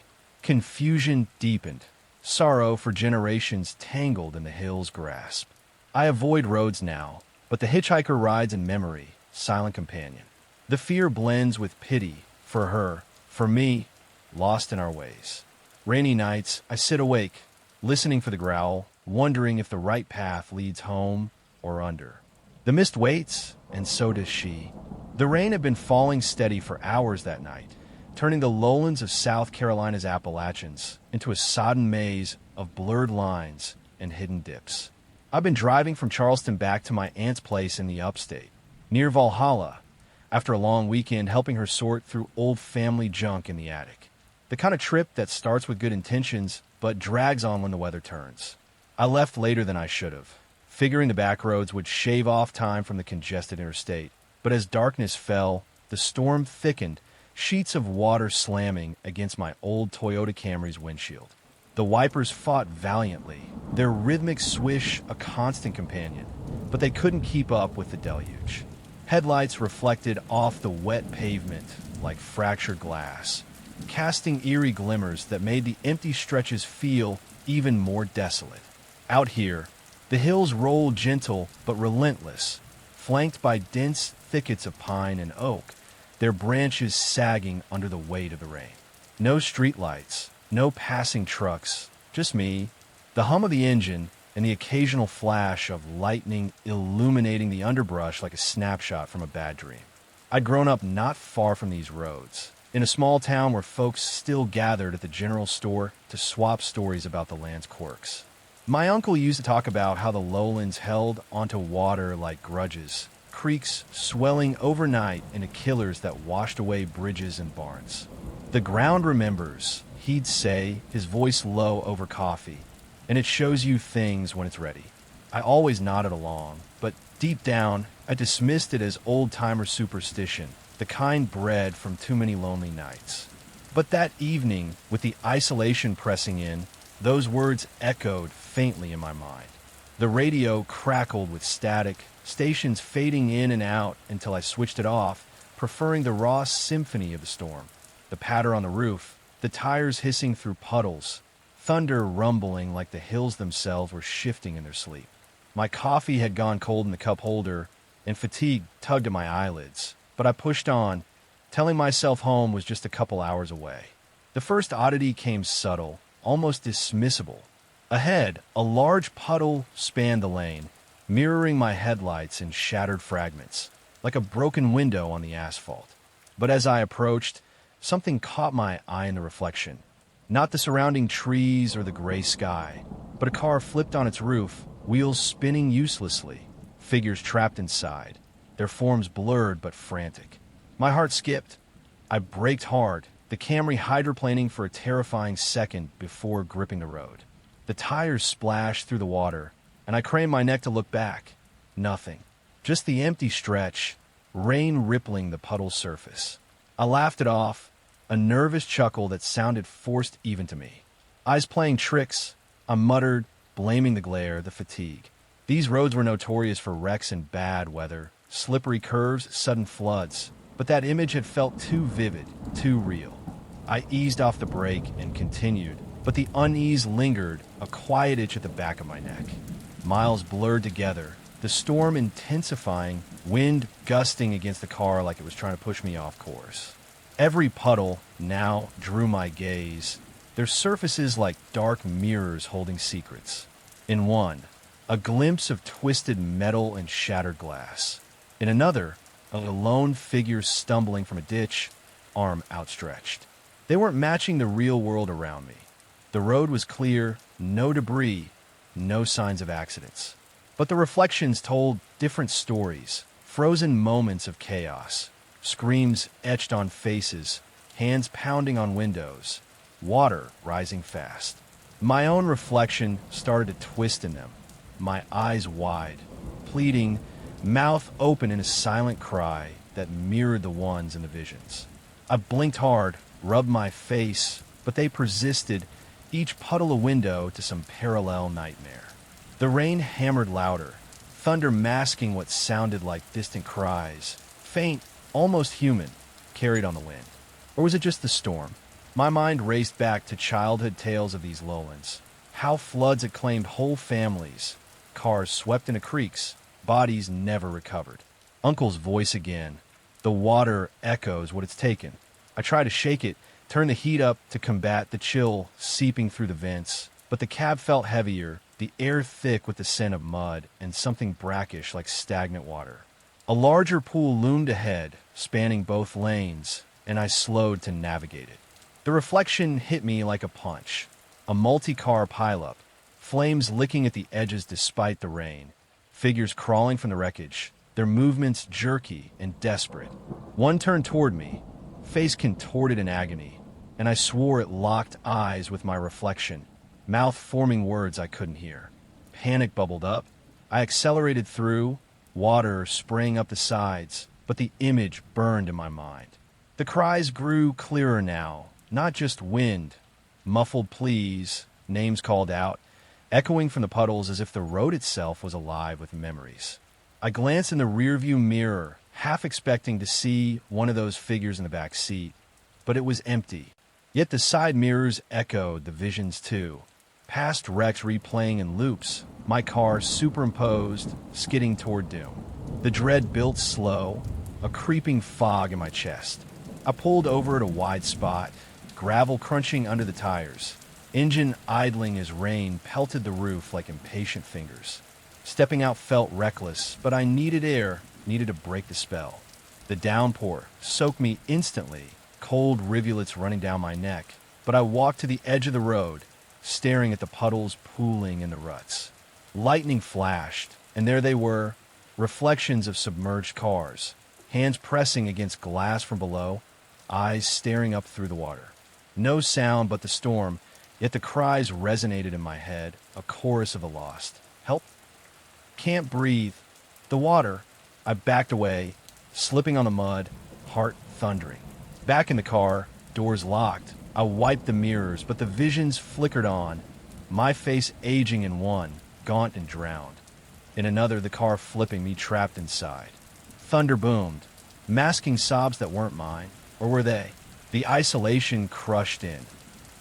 Confusion deepened. Sorrow for generations tangled in the hill's grasp. I avoid roads now, but the hitchhiker rides in memory, silent companion. The fear blends with pity, for her, for me, lost in our ways. Rainy nights, I sit awake, listening for the growl, wondering if the right path leads home or under. The mist waits, and so does she. The rain had been falling steady for hours that night, turning the lowlands of South Carolina's Appalachians into a sodden maze of blurred lines and hidden dips. I've been driving from Charleston back to my aunt's place in the upstate, near Valhalla, after a long weekend helping her sort through old family junk in the attic. The kind of trip that starts with good intentions, but drags on when the weather turns. I left later than I should have, figuring the backroads would shave off time from the congested interstate. But as darkness fell, the storm thickened, sheets of water slamming against my old Toyota Camry's windshield. The wipers fought valiantly, their rhythmic swish a constant companion, but they couldn't keep up with the deluge. Headlights reflected off the wet pavement like fractured glass, casting eerie glimmers that made the empty stretches feel even more desolate. Out here, the hills roll gentle but relentless, flanked by dense thickets of pine and oak, their branches sagging under the weight of the rain. No streetlights, no passing trucks, just me, the hum of the engine, and the occasional flash of lightning illuminating the underbrush like a snapshot from a bad dream. I'd grown up not far from these roads, in a small town where folks still gathered at the general store to swap stories about the land's quirks. My uncle used to talk about how the lowlands held onto water like grudges, creeks swelling overnight into killers that washed away bridges and barns. The ground remembers, he'd say, his voice low over coffee, and it shows you things when it's ready. I always nodded along, but deep down, I dismissed it as old-timer superstition, the kind bred from too many lonely nights. But that evening, with the isolation pressing in, those words echoed faintly in my mind. The radio crackled with static, stations fading in and out until I switched it off, preferring the raw symphony of the storm. The patter on the roof, the tires hissing through puddles, thunder rumbling like the hills themselves were shifting in their sleep. My coffee had gone cold in the cup holder, and fatigue tugged at my eyelids, but I pushed on, telling myself home was just a couple hours away. The first oddity came subtle, almost dismissible. Ahead, a large puddle spanned the lane, mirroring my headlights in shattered fragments, like a broken window on the asphalt. But as I approached, something caught my eye in the reflection. Not the surrounding trees or the gray sky, but a car flipped on its roof, wheels spinning uselessly, figures trapped inside, their forms blurred but frantic. My heart skipped. I braked hard, the Camry hydroplaning for a terrifying second before gripping the road. The tires splashed through the water, and I craned my neck to look back. Nothing. Just the empty stretch, rain rippling the puddle's surface. I laughed it off, a nervous chuckle that sounded forced even to me. Eyes playing tricks, I muttered, blaming the glare, the fatigue. These roads were notorious for wrecks and bad weather, slippery curves, sudden floods. But that image had felt too vivid, too real. I eased off the brake and continued, but the unease lingered, a quiet itch at the back of my neck. Miles blurred together, the storm intensifying, wind gusting against the car like it was trying to push me off course. Every puddle now drew my gaze, their surfaces like dark mirrors holding secrets. In one, a glimpse of twisted metal and shattered glass. In another, a lone figure stumbling from a ditch, arm outstretched. They weren't matching the real world around me. The road was clear, no debris, no signs of accidents. But the reflections told different stories, frozen moments of chaos, screams etched on faces, hands pounding on windows, water rising fast. My own reflection started to twist in them, my eyes wide, pleading, mouth open in a silent cry that mirrored the ones in the visions. I blinked hard, rubbed my face, but they persisted, each puddle a window to some parallel nightmare. The rain hammered louder, thunder masking what sounded like distant cries, faint, almost human, carried on the wind. Or was it just the storm? My mind raced back to childhood tales of these lowlands, how floods had claimed whole families, cars swept into creeks, bodies never recovered. Uncle's voice again. The water echoes what it's taken. I try to shake it, turn the heat up to combat the chill seeping through the vents, but the cab felt heavier, the air thick with the scent of mud and something brackish like stagnant water. A larger pool loomed ahead, spanning both lanes, and I slowed to navigate it. The reflection hit me like a punch. A multi-car pileup, flames licking at the edges despite the rain, figures crawling from the wreckage, their movements jerky and desperate. One turned toward me, face contorted in agony, and I swore it locked eyes with my reflection, mouth forming words I couldn't hear. Panic bubbled up. I accelerated through, water spraying up the sides, but the image burned in my mind. The cries grew clearer now, not just wind, muffled pleas, names called out, echoing from the puddles as if the road itself was alive with memories. I glanced in the rearview mirror, half expecting to see one of those figures in the back seat, but it was empty. Yet the side mirrors echoed the visions too. Past wrecks replaying in loops, my car superimposed, skidding toward doom. The dread built slow, a creeping fog in my chest. I pulled over at a wide spot, gravel crunching under the tires, engine idling as rain pelted the roof like impatient fingers. Stepping out felt reckless, but I needed air, needed to break the spell. The downpour soaked me instantly, cold rivulets running down my neck, but I walked to the edge of the road, staring at the puddles pooling in the ruts. Lightning flashed, and there they were, reflections of submerged cars, hands pressing against glass from below, eyes staring up through the water. No sound but the storm, yet the cries resonated in my head, a chorus of the lost. Help! Can't breathe. The water. I backed away, slipping on the mud, heart thundering. Back in the car, doors locked. I wiped the mirrors, but the visions flickered on, my face aging in one, gaunt and drowned. In another, the car flipping, me trapped inside. Thunder boomed, masking sobs that weren't mine, or were they? The isolation crushed in.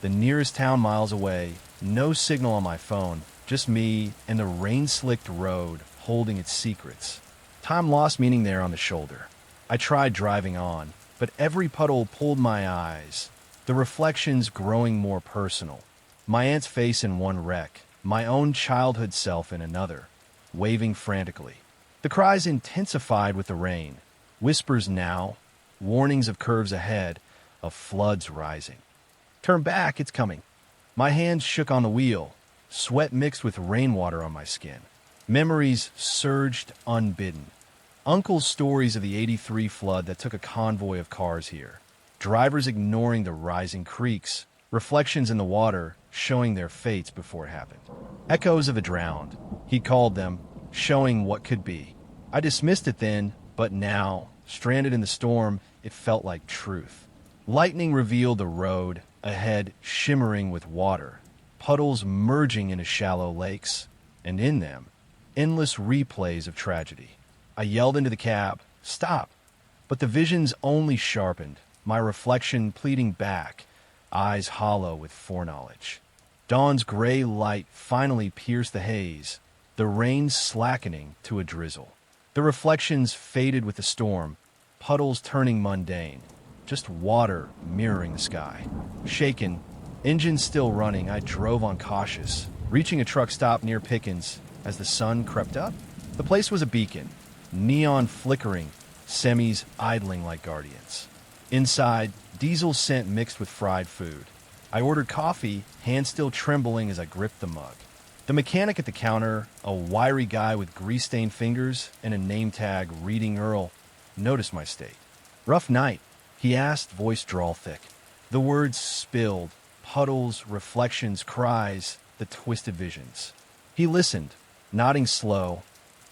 The nearest town miles away, no signal on my phone, just me and the rain-slicked road holding its secrets. Time lost meaning there on the shoulder. I tried driving on, but every puddle pulled my eyes, the reflections growing more personal. My aunt's face in one wreck, my own childhood self in another, waving frantically. The cries intensified with the rain, whispers now, warnings of curves ahead, of floods rising. Turn back, it's coming. My hands shook on the wheel, sweat mixed with rainwater on my skin. Memories surged unbidden. Uncle's stories of the '83 flood that took a convoy of cars here. Drivers ignoring the rising creeks, reflections in the water showing their fates before it happened. Echoes of the drowned, he called them, showing what could be. I dismissed it then, but now, Stranded in the storm, it felt like truth. Lightning revealed the road, ahead shimmering with water, puddles merging into shallow lakes, and in them, endless replays of tragedy. I yelled into the cab, "Stop!" But the visions only sharpened, my reflection pleading back, eyes hollow with foreknowledge. Dawn's gray light finally pierced the haze, the rain slackening to a drizzle. The reflections faded with the storm, puddles turning mundane, just water mirroring the sky. Shaken, engine still running, I drove on cautious, reaching a truck stop near Pickens as the sun crept up. The place was a beacon, neon flickering, semis idling like guardians. Inside, diesel scent mixed with fried food. I ordered coffee, hand still trembling as I gripped the mug. The mechanic at the counter, a wiry guy with grease-stained fingers and a name tag reading Earl, noticed my state. "Rough night?" he asked, voice drawl thick. The words spilled, puddles, reflections, cries, the twisted visions. He listened, nodding slow,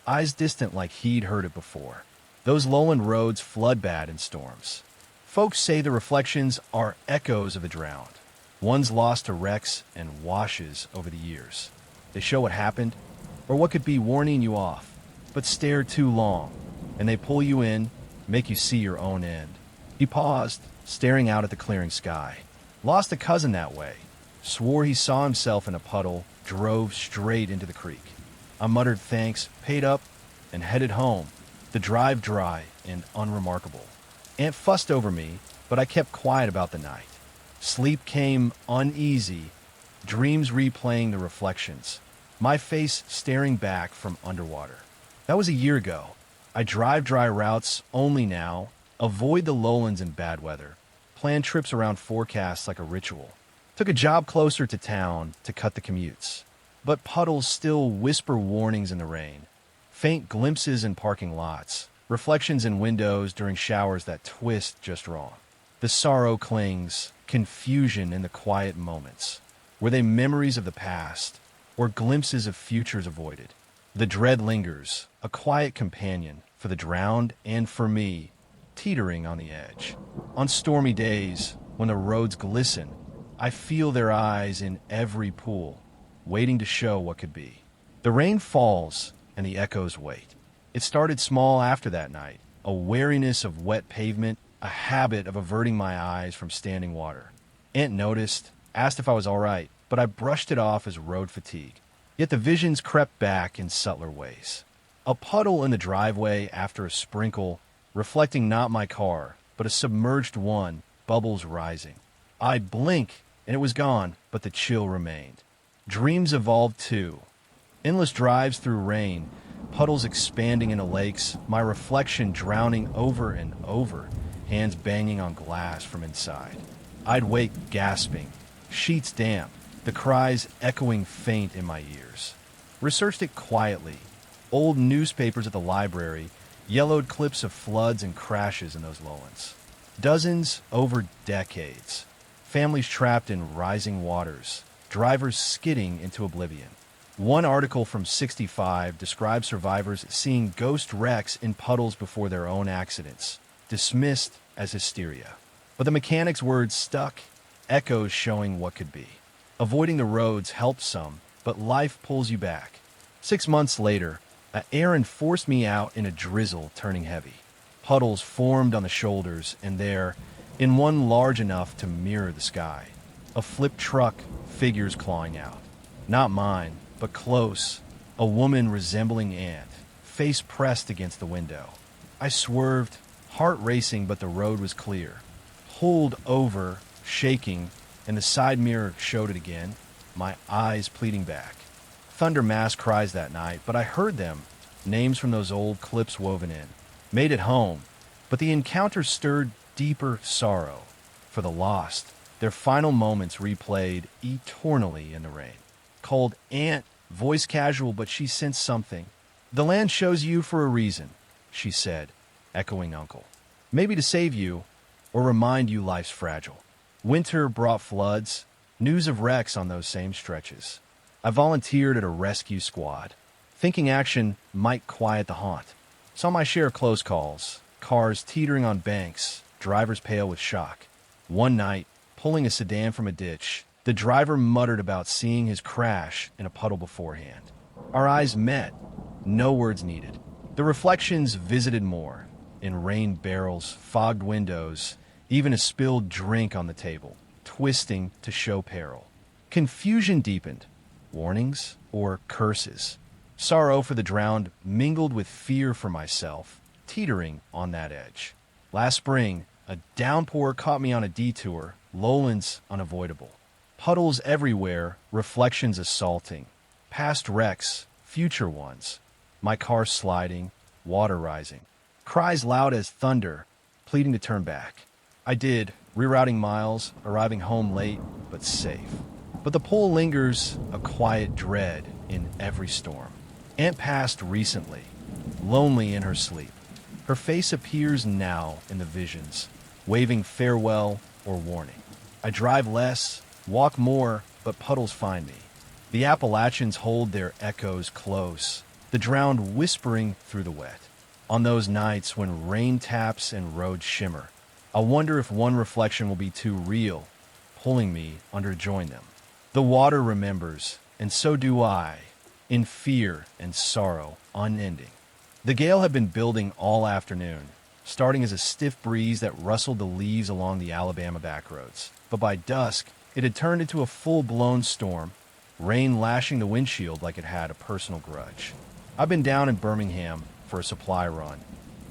eyes distant like he'd heard it before. Those lowland roads flood bad in storms. Folks say the reflections are echoes of the drowned, ones lost to wrecks and washes over the years. They show what happened, or what could be warning you off, but stare too long, and they pull you in, make you see your own end. He paused, staring out at the clearing sky. Lost a cousin that way. Swore he saw himself in a puddle, drove straight into the creek. I muttered thanks, paid up, and headed home, the drive dry and unremarkable. Aunt fussed over me, but I kept quiet about the night. Sleep came uneasy, dreams replaying the reflections, my face staring back from underwater. That was a year ago. I drive dry routes only now, avoid the lowlands in bad weather, plan trips around forecasts like a ritual. Took a job closer to town to cut the commutes. But puddles still whisper warnings in the rain. Faint glimpses in parking lots, reflections in windows during showers that twist just wrong. The sorrow clings, confusion in the quiet moments. Were they memories of the past, or glimpses of futures avoided? The dread lingers, a quiet companion for the drowned and for me, teetering on the edge. On stormy days, when the roads glisten, I feel their eyes in every pool, waiting to show what could be. The rain falls, and the echoes wait. It started small after that night, a wariness of wet pavement, a habit of averting my eyes from standing water. Aunt noticed, asked if I was all right, but I brushed it off as road fatigue. Yet the visions crept back in subtler ways. A puddle in the driveway after a sprinkle, reflecting not my car, but a submerged one, bubbles rising. I'd blink, and it was gone, but the chill remained. Dreams evolved too. Endless drives through rain, puddles expanding into lakes, my reflection drowning over and over, hands banging on glass from inside. I'd wake gasping, sheets damp, the cries echoing faint in my ears. Researched it quietly. Old newspapers at the library, yellowed clips of floods and crashes in those lowlands. Dozens over decades. Families trapped in rising waters, drivers skidding into oblivion. One article from 65 describes survivors seeing ghost wrecks in puddles before their own accidents, dismissed as hysteria. But the mechanic's words stuck, echoes showing what could be. Avoiding the roads helped some, but life pulls you back. 6 months later, an errand forced me out in a drizzle turning heavy. Puddles formed on the shoulders, and there, in one large enough to mirror the sky, a flipped truck, figures clawing out. Not mine, but close, a woman resembling Aunt, face pressed against the window. I swerved, heart racing, but the road was clear. Pulled over, shaking, and the side mirror showed it again, my eyes pleading back. Thunder mass cries that night, but I heard them, names from those old clips woven in. Made it home, but the encounter stirred deeper sorrow for the lost, their final moments replayed eternally in the rain. Called Aunt, voice casual, but she sensed something. "The land shows you for a reason," she said, echoing Uncle. "Maybe to save you, or remind you life's fragile." Winter brought floods, news of wrecks on those same stretches. I volunteered at a rescue squad, thinking action might quiet the haunt. Saw my share of close calls, cars teetering on banks, drivers pale with shock. One night, pulling a sedan from a ditch, the driver muttered about seeing his crash in a puddle beforehand. Our eyes met, no words needed. The reflections visited more, in rain barrels, fogged windows, even a spilled drink on the table, twisting to show peril. Confusion deepened. Warnings or curses? Sorrow for the drowned mingled with fear for myself, teetering on that edge. Last spring, a downpour caught me on a detour, lowlands unavoidable. Puddles everywhere, reflections assaulting. Past wrecks, future ones. My car sliding, water rising. Cries loud as thunder, pleading to turn back. I did, rerouting miles, arriving home late, but safe. But the pull lingers, a quiet dread in every storm. Aunt passed recently, lonely in her sleep. Her face appears now in the visions, waving farewell or warning. I drive less, walk more, but puddles find me. The Appalachians hold their echoes close, the drowned whispering through the wet. On those nights when rain taps and roads shimmer, I wonder if one reflection will be too real, pulling me under to join them. The water remembers, and so do I, in fear and sorrow unending. The gale had been building all afternoon, starting as a stiff breeze that rustled the leaves along the Alabama backroads. But by dusk, it had turned into a full-blown storm, rain lashing the windshield like it had a personal grudge. I've been down in Birmingham for a supply run,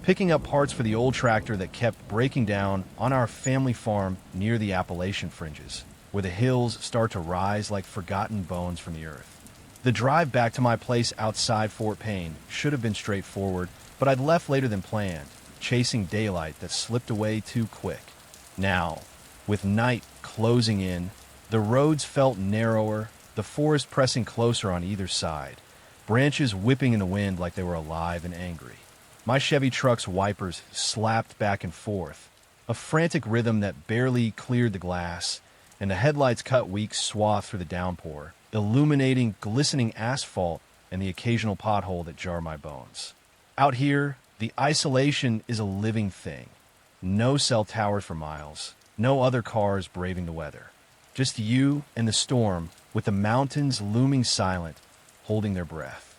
picking up parts for the old tractor that kept breaking down on our family farm near the Appalachian fringes, where the hills start to rise like forgotten bones from the earth. The drive back to my place outside Fort Payne should have been straightforward, but I'd left later than planned, chasing daylight that slipped away too quick. Now, with night closing in, the roads felt narrower, the forest pressing closer on either side, branches whipping in the wind like they were alive and angry. My Chevy truck's wipers slapped back and forth, a frantic rhythm that barely cleared the glass, and the headlights cut weak swath through the downpour, illuminating glistening asphalt and the occasional pothole that jar my bones. Out here, the isolation is a living thing. No cell towers for miles, no other cars braving the weather. Just you and the storm, with the mountains looming silent, holding their breath.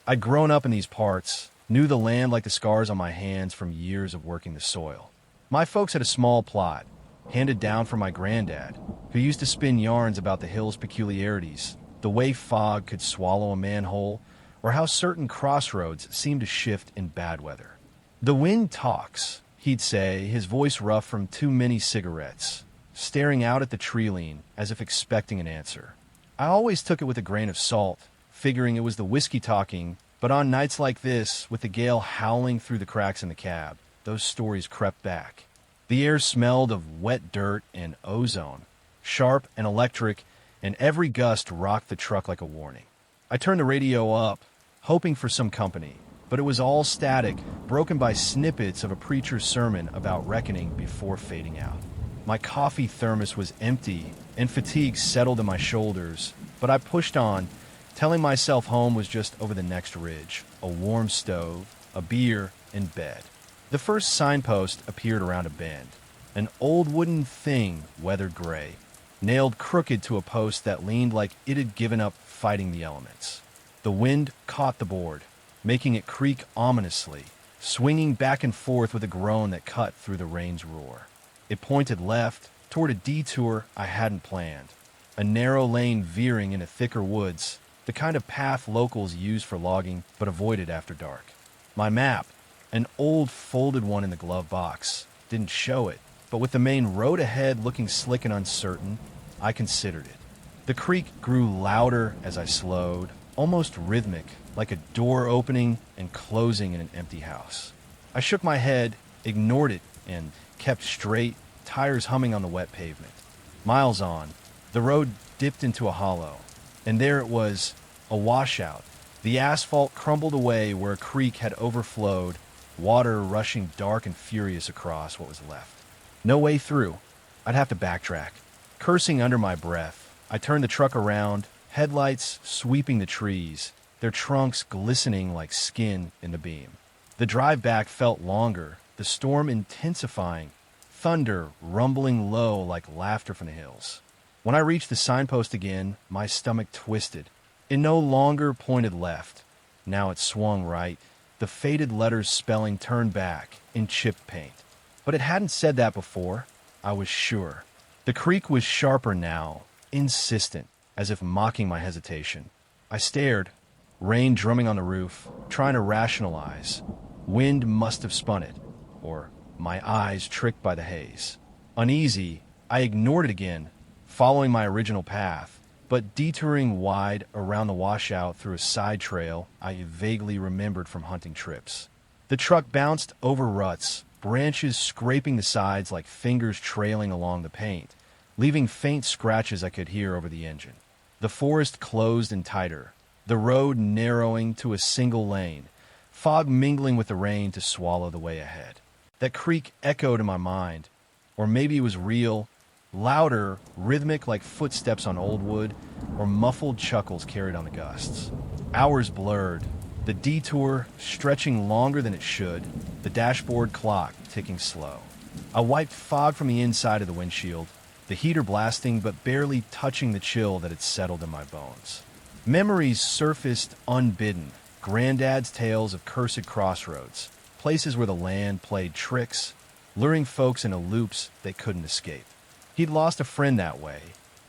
I'd grown up in these parts, knew the land like the scars on my hands from years of working the soil. My folks had a small plot, handed down from my granddad, who used to spin yarns about the hill's peculiarities, the way fog could swallow a manhole, or how certain crossroads seemed to shift in bad weather. "The wind talks," he'd say, his voice rough from too many cigarettes, staring out at the tree lean as if expecting an answer. I always took it with a grain of salt, figuring it was the whiskey talking, but on nights like this, with the gale howling through the cracks in the cab, those stories crept back. The air smelled of wet dirt and ozone, sharp and electric, and every gust rocked the truck like a warning. I turned the radio up, hoping for some company, but it was all static, broken by snippets of a preacher's sermon about reckoning before fading out. My coffee thermos was empty, and fatigue settled in my shoulders, but I pushed on, telling myself home was just over the next ridge, a warm stove, a beer, and bed. The first signpost appeared around a bend, an old wooden thing, weathered gray, nailed crooked to a post that leaned like it had given up fighting the elements. The wind caught the board, making it creak ominously, swinging back and forth with a groan that cut through the rain's roar. It pointed left, toward a detour I hadn't planned, a narrow lane veering into thicker woods, the kind of path locals use for logging but avoided after dark. My map, an old folded one in the glove box, didn't show it, but with the main road ahead looking slick and uncertain, I considered it. The creak grew louder as I slowed, almost rhythmic, like a door opening and closing in an empty house. I shook my head, ignored it, and kept straight, tires humming on the wet pavement. Miles on, the road dipped into a hollow, and there it was, a washout. The asphalt crumbled away where a creek had overflowed, water rushing dark and furious across what was left. No way through. I'd have to backtrack. Cursing under my breath, I turned the truck around, headlights sweeping the trees, their trunks glistening like skin in the beam. The drive back felt longer, the storm intensifying, thunder rumbling low like laughter from the hills. When I reached the signpost again, my stomach twisted. It no longer pointed left. Now it swung right, the faded letters spelling turned back in chipped paint. But it hadn't said that before, I was sure. The creak was sharper now, insistent, as if mocking my hesitation. I stared, rain drumming on the roof, trying to rationalize. Wind must have spun it, or my eyes tricked by the haze. Uneasy, I ignored it again, following my original path, but detouring wide around the washout through a side trail I vaguely remembered from hunting trips. The truck bounced over ruts, branches scraping the sides like fingers trailing along the paint, leaving faint scratches I could hear over the engine. The forest closed in tighter, the road narrowing to a single lane, fog mingling with the rain to swallow the way ahead. That creak echoed in my mind, or maybe it was real, louder, rhythmic like footsteps on old wood, or muffled chuckles carried on the gusts. Hours blurred, the detour stretching longer than it should, the dashboard clock ticking slow. I wiped fog from the inside of the windshield, the heater blasting but barely touching the chill that had settled in my bones. Memories surfaced unbidden, Granddad's tales of cursed crossroads, places where the land played tricks, luring folks into loops they couldn't escape. He'd lost a friend that way,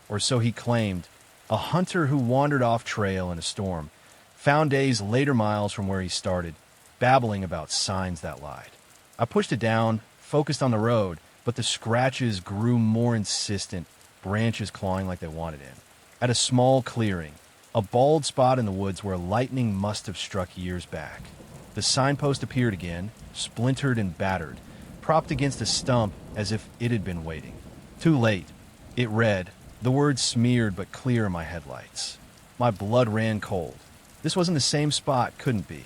or so he claimed, a hunter who wandered off trail in a storm, found days later miles from where he started, babbling about signs that lied. I pushed it down, focused on the road, but the scratches grew more insistent, branches clawing like they wanted in. At a small clearing, a bald spot in the woods where lightning must have struck years back. The signpost appeared again, splintered and battered, propped against a stump as if it had been waiting. Too late. It read, the words smeared but clear in my headlights. My blood ran cold. This wasn't the same spot, couldn't be.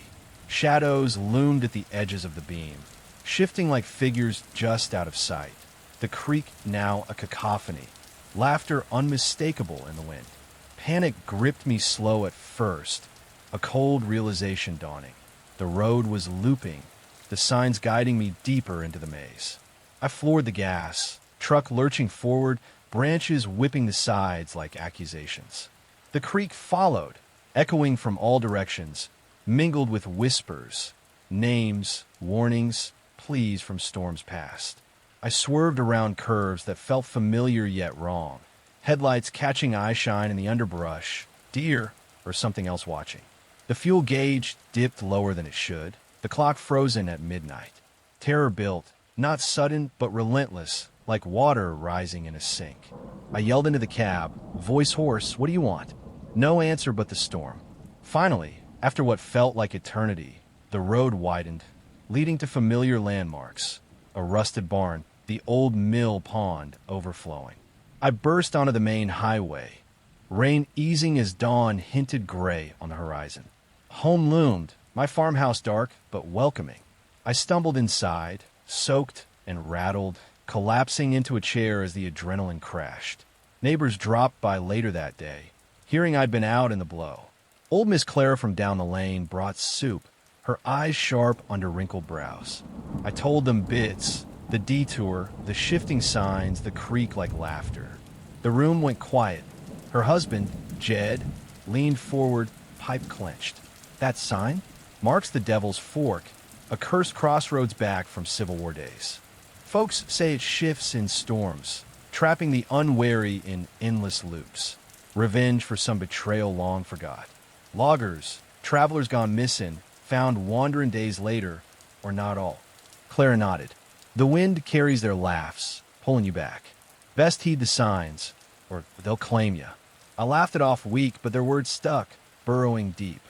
Shadows loomed at the edges of the beam, shifting like figures just out of sight. The creak now a cacophony, laughter unmistakable in the wind. Panic gripped me slow at first, a cold realization dawning. The road was looping, the signs guiding me deeper into the maze. I floored the gas, truck lurching forward, branches whipping the sides like accusations. The creak followed, echoing from all directions, mingled with whispers, names, warnings, pleas from storms past. I swerved around curves that felt familiar yet wrong, headlights catching eyeshine in the underbrush, deer, or something else watching. The fuel gauge dipped lower than it should, the clock frozen at midnight. Terror built, not sudden but relentless, like water rising in a sink. I yelled into the cab, voice hoarse, "What do you want?" No answer but the storm. Finally, after what felt like eternity, the road widened, leading to familiar landmarks. A rusted barn, the old mill pond overflowing. I burst onto the main highway, rain easing as dawn hinted gray on the horizon. Home loomed, my farmhouse dark but welcoming. I stumbled inside, soaked and rattled, collapsing into a chair as the adrenaline crashed. Neighbors dropped by later that day, hearing I'd been out in the blow. Old Miss Clara from down the lane brought soup, her eyes sharp under wrinkled brows. I told them bits, the detour, the shifting signs, the creak like laughter. The room went quiet. Her husband, Jed, leaned forward, pipe clenched. That sign marks the Devil's Fork, a cursed crossroads back from Civil War days. Folks say it shifts in storms, trapping the unwary in endless loops. Revenge for some betrayal long forgot. Loggers, travelers gone missing, found wandering days later, or not all. Clara nodded. The wind carries their laughs, pulling you back. Best heed the signs, or they'll claim you. I laughed it off weak, but their words stuck, burrowing deep.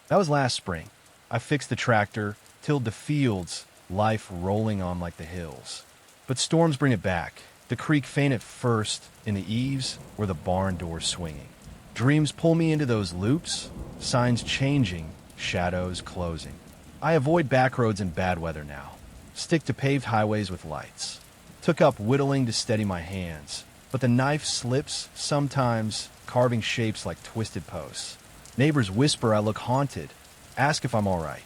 That was last spring. I fixed the tractor, tilled the fields, life rolling on like the hills. But storms bring it back. The creak faint at first, in the eaves, or the barn doors swinging. Dreams pull me into those loops, signs changing, shadows closing. I avoid backroads in bad weather now. Stick to paved highways with lights. Took up whittling to steady my hands, but the knife slips, sometimes carving shapes like twisted posts. Neighbors whisper I look haunted, ask if I'm all right.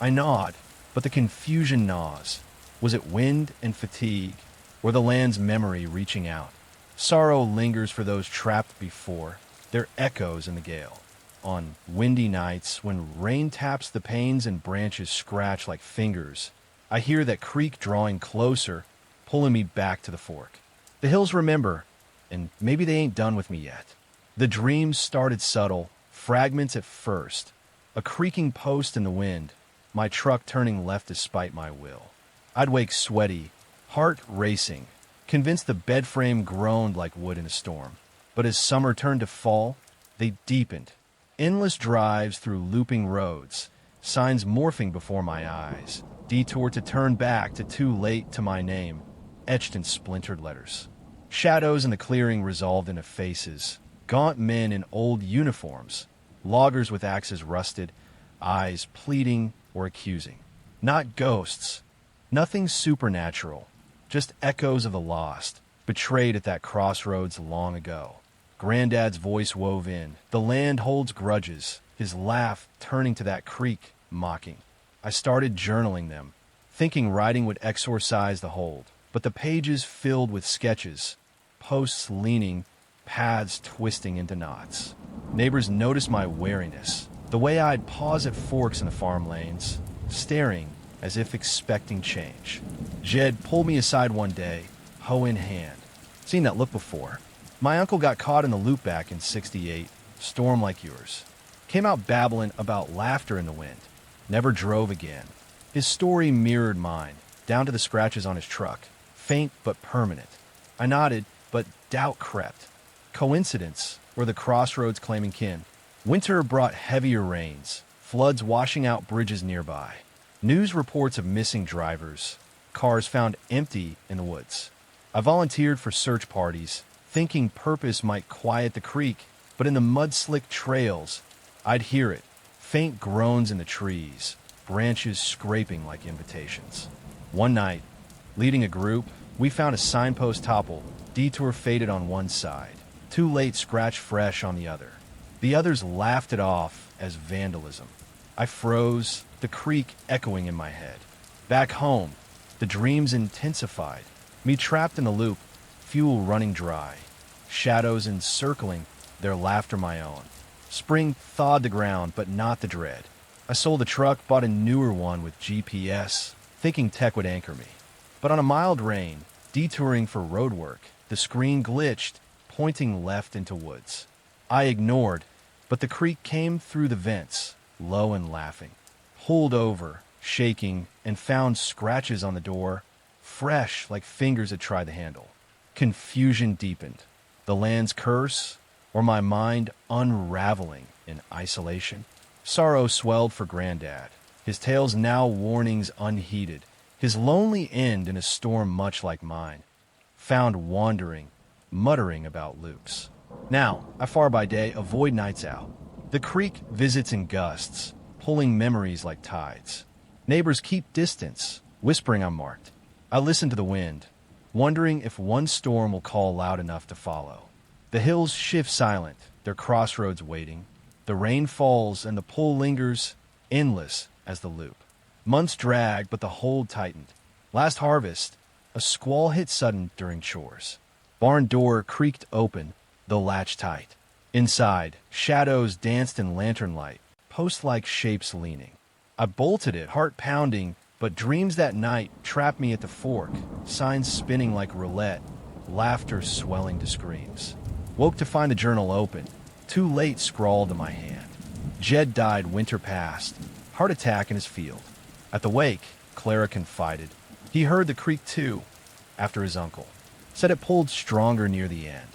I nod, but the confusion gnaws. Was it wind and fatigue, or the land's memory reaching out? Sorrow lingers for those trapped before, their echoes in the gale. On windy nights, when rain taps the panes and branches scratch like fingers, I hear that creek drawing closer, pulling me back to the fork. The hills remember, and maybe they ain't done with me yet. The dreams started subtle, fragments at first, a creaking post in the wind, my truck turning left despite my will. I'd wake sweaty, heart racing, convinced the bed frame groaned like wood in a storm. But as summer turned to fall, they deepened. Endless drives through looping roads, signs morphing before my eyes, detour to turn back to too late to my name, etched in splintered letters. Shadows in the clearing resolved into faces, gaunt men in old uniforms, loggers with axes rusted, eyes pleading or accusing. Not ghosts, nothing supernatural, just echoes of the lost, betrayed at that crossroads long ago. Granddad's voice wove in. The land holds grudges, his laugh turning to that creek, mocking. I started journaling them, thinking writing would exorcise the hold. But the pages filled with sketches, posts leaning, paths twisting into knots. Neighbors noticed my wariness, the way I'd pause at forks in the farm lanes, staring as if expecting change. Jed pulled me aside one day, hoe in hand. Seen that look before. My uncle got caught in the loop back in '68, storm like yours. Came out babbling about laughter in the wind. Never drove again. His story mirrored mine, down to the scratches on his truck. Faint but permanent. I nodded, but doubt crept. Coincidence, or the crossroads claiming kin? Winter brought heavier rains, floods washing out bridges nearby. News reports of missing drivers, cars found empty in the woods. I volunteered for search parties, thinking purpose might quiet the creek, but in the mud-slick trails, I'd hear it, faint groans in the trees, branches scraping like invitations. One night, leading a group, we found a signpost topple, detour faded on one side, too late scratch fresh on the other. The others laughed it off as vandalism. I froze, the creek echoing in my head. Back home, the dreams intensified, me trapped in the loop, fuel running dry, shadows encircling, their laughter my own. Spring thawed the ground, but not the dread. I sold the truck, bought a newer one with GPS, thinking tech would anchor me. But on a mild rain, detouring for road work, the screen glitched, pointing left into woods. I ignored, but the creek came through the vents, low and laughing. Pulled over, shaking, and found scratches on the door, fresh like fingers had tried the handle. Confusion deepened. The land's curse, or my mind unraveling in isolation? Sorrow swelled for Granddad, his tales now warnings unheeded, his lonely end in a storm much like mine, found wandering, muttering about loops. Now, I far by day avoid nights out. The creek visits in gusts, pulling memories like tides. Neighbors keep distance, whispering I'm marked. I listen to the wind, wondering if one storm will call loud enough to follow. The hills shift silent, their crossroads waiting. The rain falls and the pull lingers, endless as the loop. Months dragged, but the hold tightened. Last harvest, a squall hit sudden during chores. Barn door creaked open, though latch tight. Inside, shadows danced in lantern light, post-like shapes leaning. I bolted it, heart pounding, but dreams that night trapped me at the fork, signs spinning like roulette, laughter swelling to screams. Woke to find the journal open, too late scrawled in my hand. Jed died winter past, heart attack in his field. At the wake, Clara confided. He heard the creak too, after his uncle. Said it pulled stronger near the end.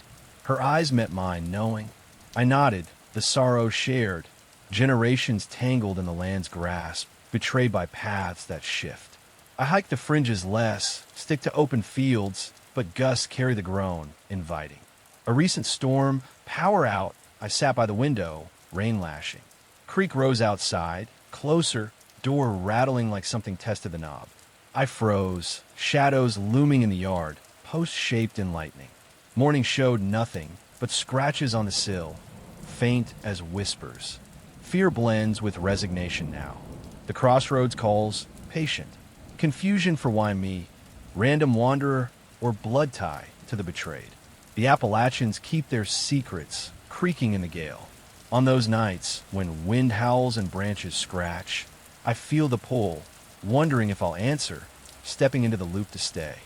Her eyes met mine, knowing. I nodded, the sorrow shared. Generations tangled in the land's grasp, betrayed by paths that shift. I hiked the fringes less, stick to open fields, but gusts carry the groan, inviting. A recent storm, power out, I sat by the window, rain lashing. Creek rose outside, closer, door rattling like something tested the knob. I froze, shadows looming in the yard, posts shaped in lightning. Morning showed nothing but scratches on the sill, faint as whispers. Fear blends with resignation now. The crossroads calls, patient. Confusion for why me, random wanderer, or blood tie to the betrayed. The Appalachians keep their secrets creaking in the gale. On those nights, when wind howls and branches scratch, I feel the pull, wondering if I'll answer, stepping into the loop to stay.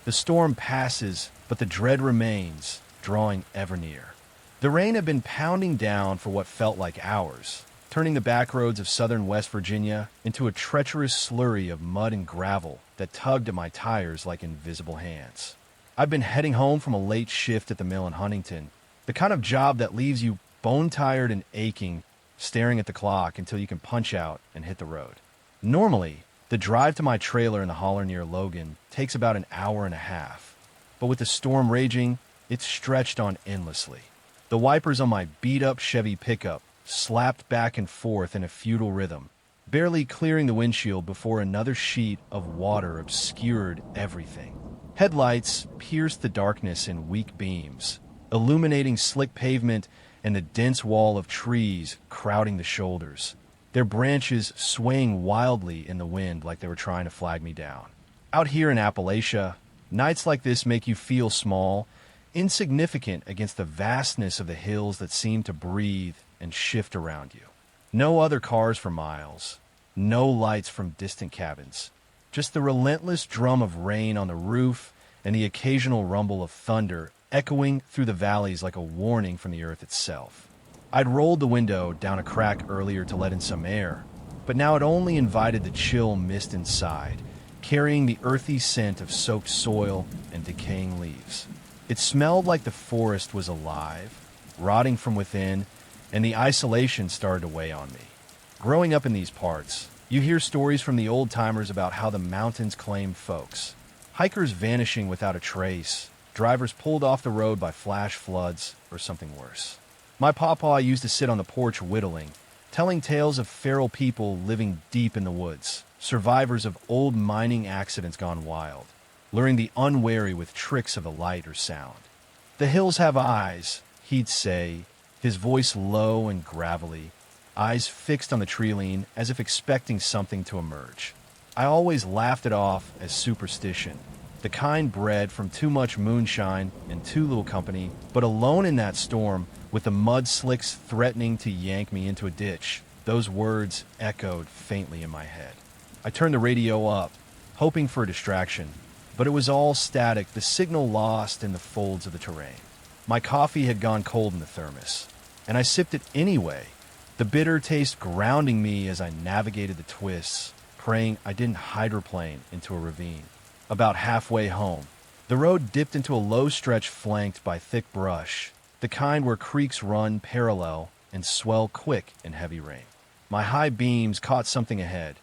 The storm passes, but the dread remains, drawing ever near. The rain had been pounding down for what felt like hours, turning the backroads of southern West Virginia into a treacherous slurry of mud and gravel that tugged at my tires like invisible hands. I'd been heading home from a late shift at the mill in Huntington, the kind of job that leaves you bone-tired and aching, staring at the clock until you can punch out and hit the road. Normally, the drive to my trailer in the holler near Logan takes about an hour and a half, but with the storm raging, it stretched on endlessly. The wipers on my beat-up Chevy pickup slapped back and forth in a futile rhythm, barely clearing the windshield before another sheet of water obscured everything. Headlights pierced the darkness in weak beams, illuminating slick pavement and the dense wall of trees crowding the shoulders, their branches swaying wildly in the wind like they were trying to flag me down. Out here in Appalachia, nights like this make you feel small, insignificant against the vastness of the hills that seem to breathe and shift around you. No other cars for miles, no lights from distant cabins, just the relentless drum of rain on the roof and the occasional rumble of thunder echoing through the valleys like a warning from the earth itself. I'd rolled the window down a crack earlier to let in some air, but now it only invited the chill mist inside, carrying the earthy scent of soaked soil and decaying leaves. It smelled like the forest was alive, rotting from within, and the isolation started to weigh on me. Growing up in these parts, you hear stories from the old-timers about how the mountains claim folks. Hikers vanishing without a trace, drivers pulled off the road by flash floods, or something worse. My pawpaw used to sit on the porch whittling, telling tales of feral people living deep in the woods, survivors of old mining accidents gone wild, luring the unwary with tricks of the light or sound. The hills have eyes, he'd say, his voice low and gravelly, eyes fixed on the tree-line as if expecting something to emerge. I always laughed it off as superstition, the kind bred from too much moonshine and too little company, but alone in that storm, with the mud slicks threatening to yank me into a ditch, those words echoed faintly in my head. I turned the radio up, hoping for a distraction, but it was all static, the signal lost in the folds of the terrain. My coffee had gone cold in the thermos, and I sipped it anyway, the bitter taste grounding me as I navigated the twists, praying I didn't hydroplane into a ravine. About halfway home, the road dipped into a low stretch flanked by thick brush, the kind where creeks run parallel and swell quick in heavy rain. My high beams caught something ahead,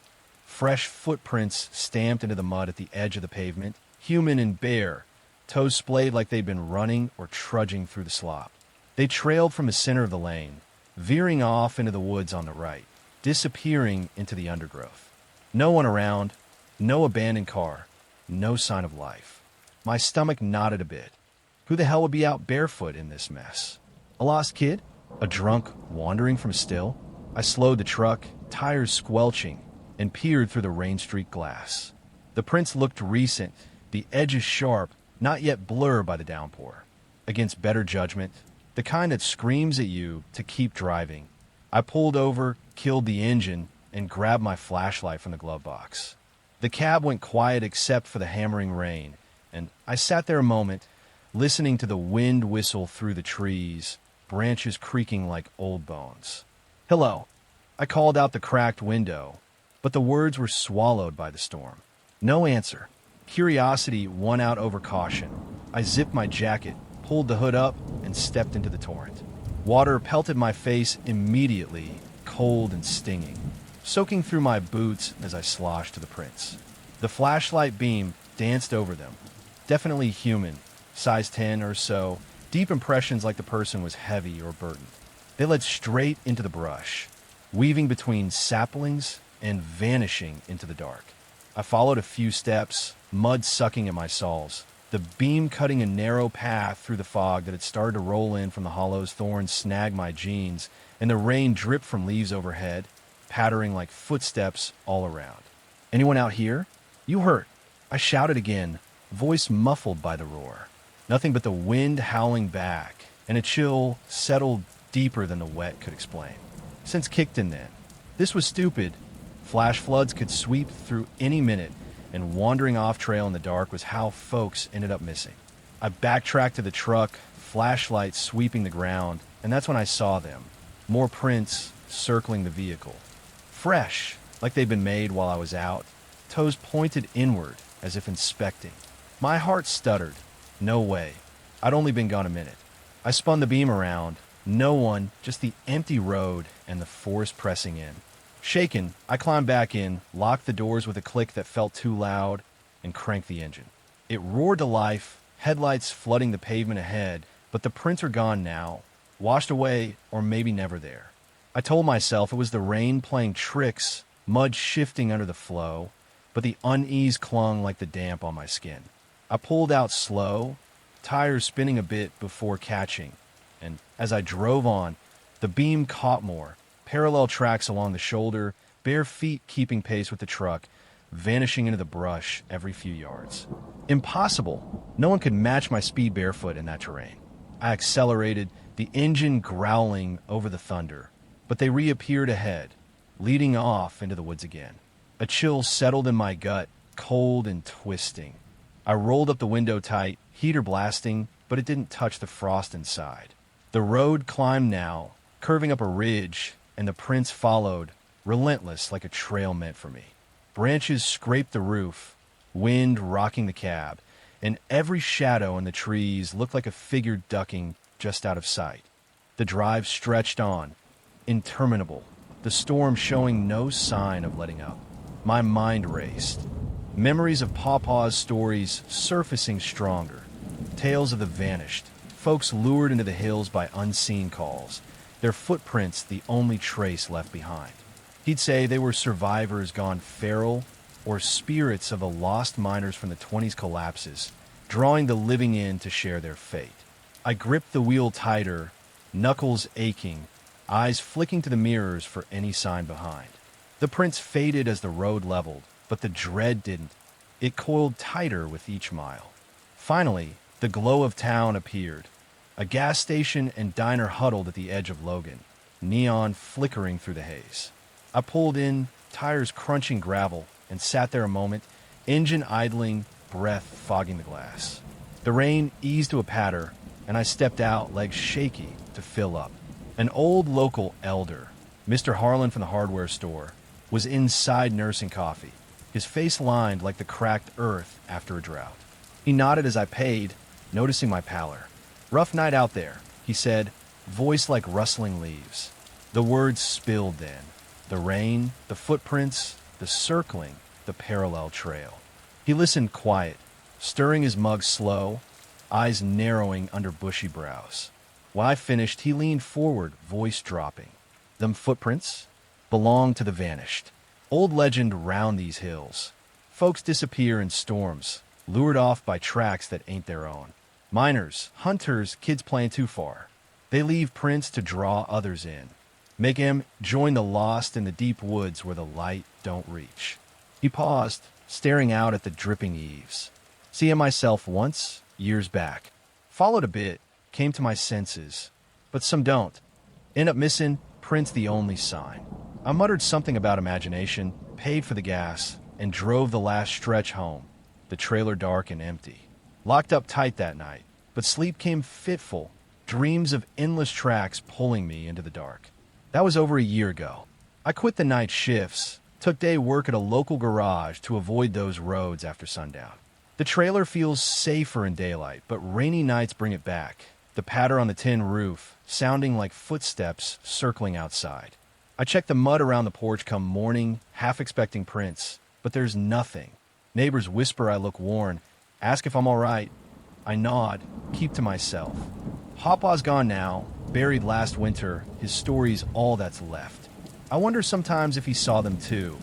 fresh footprints stamped into the mud at the edge of the pavement, human and bare, toes splayed like they'd been running or trudging through the slop. They trailed from the center of the lane, veering off into the woods on the right, disappearing into the undergrowth. No one around, no abandoned car, no sign of life. My stomach knotted a bit. Who the hell would be out barefoot in this mess? A lost kid? A drunk wandering from a still? I slowed the truck, tires squelching, and peered through the rain-streaked glass. The prints looked recent, the edges sharp, not yet blurred by the downpour. Against better judgment, the kind that screams at you to keep driving, I pulled over, killed the engine, and grabbed my flashlight from the glove box. The cab went quiet except for the hammering rain, and I sat there a moment, listening to the wind whistle through the trees, branches creaking like old bones. "Hello," I called out the cracked window, but the words were swallowed by the storm. No answer. Curiosity won out over caution. I zipped my jacket, pulled the hood up, and stepped into the torrent. Water pelted my face immediately, cold and stinging, soaking through my boots as I sloshed to the prints. The flashlight beam danced over them. Definitely human, size 10 or so, deep impressions like the person was heavy or burdened. They led straight into the brush, weaving between saplings and vanishing into the dark. I followed a few steps, mud sucking at my soles, the beam cutting a narrow path through the fog that had started to roll in from the hollows. Thorns snagged my jeans, and the rain dripped from leaves overhead, pattering like footsteps all around. "Anyone out here?" You hurt. I shouted again, voice muffled by the roar. Nothing but the wind howling back, and a chill settled deeper than the wet could explain. Sense kicked in then. This was stupid. Flash floods could sweep through any minute, and wandering off trail in the dark was how folks ended up missing. I backtracked to the truck, flashlight sweeping the ground, and that's when I saw them. More prints circling the vehicle. Fresh, like they'd been made while I was out, toes pointed inward as if inspecting. My heart stuttered. No way. I'd only been gone a minute. I spun the beam around. No one, just the empty road and the forest pressing in. Shaken, I climbed back in, locked the doors with a click that felt too loud, and cranked the engine. It roared to life, headlights flooding the pavement ahead, but the prints are gone now, washed away or maybe never there. I told myself it was the rain playing tricks, mud shifting under the flow, but the unease clung like the damp on my skin. I pulled out slow, tires spinning a bit before catching, and as I drove on, the beam caught more, parallel tracks along the shoulder, bare feet keeping pace with the truck, vanishing into the brush every few yards. Impossible. No one could match my speed barefoot in that terrain. I accelerated, the engine growling over the thunder, but they reappeared ahead, leading off into the woods again. A chill settled in my gut, cold and twisting. I rolled up the window tight, heater blasting, but it didn't touch the frost inside. The road climbed now, curving up a ridge, and the prints followed, relentless like a trail meant for me. Branches scraped the roof, wind rocking the cab, and every shadow in the trees looked like a figure ducking just out of sight. The drive stretched on, interminable, the storm showing no sign of letting up. My mind raced. Memories of Pawpaw's stories surfacing stronger. Tales of the vanished, folks lured into the hills by unseen calls, their footprints the only trace left behind. He'd say they were survivors gone feral or spirits of the lost miners from the 20s collapses, drawing the living in to share their fate. I gripped the wheel tighter, knuckles aching, eyes flicking to the mirrors for any sign behind. The prints faded as the road leveled, but the dread didn't. It coiled tighter with each mile. Finally, the glow of town appeared. A gas station and diner huddled at the edge of Logan, neon flickering through the haze. I pulled in, tires crunching gravel, and sat there a moment, engine idling, breath fogging the glass. The rain eased to a patter, and I stepped out, legs shaky, to fill up. An old local elder, Mr. Harlan from the hardware store, was inside nursing coffee, his face lined like the cracked earth after a drought. He nodded as I paid, noticing my pallor. "Rough night out there," he said, voice like rustling leaves. The words spilled then. The rain, the footprints, the circling, the parallel trail. He listened quiet, stirring his mug slow, eyes narrowing under bushy brows. When I finished, he leaned forward, voice dropping. "Them footprints belong to the vanished. Old legend round these hills. Folks disappear in storms, lured off by tracks that ain't their own. Miners, hunters, kids playing too far. They leave prints to draw others in. Make 'em join the lost in the deep woods where the light don't reach." He paused, staring out at the dripping eaves. Seeing myself once, years back. Followed a bit, came to my senses. But some don't. End up missing, prints the only sign. I muttered something about imagination, paid for the gas, and drove the last stretch home, the trailer dark and empty. Locked up tight that night, but sleep came fitful, dreams of endless tracks pulling me into the dark. That was over a year ago. I quit the night shifts, took day work at a local garage to avoid those roads after sundown. The trailer feels safer in daylight, but rainy nights bring it back, the patter on the tin roof, sounding like footsteps circling outside. I check the mud around the porch come morning, half expecting prints, but there's nothing. Neighbors whisper I look worn, ask if I'm all right. I nod, keep to myself. Pawpaw's gone now, buried last winter, his story's all that's left. I wonder sometimes if he saw them too,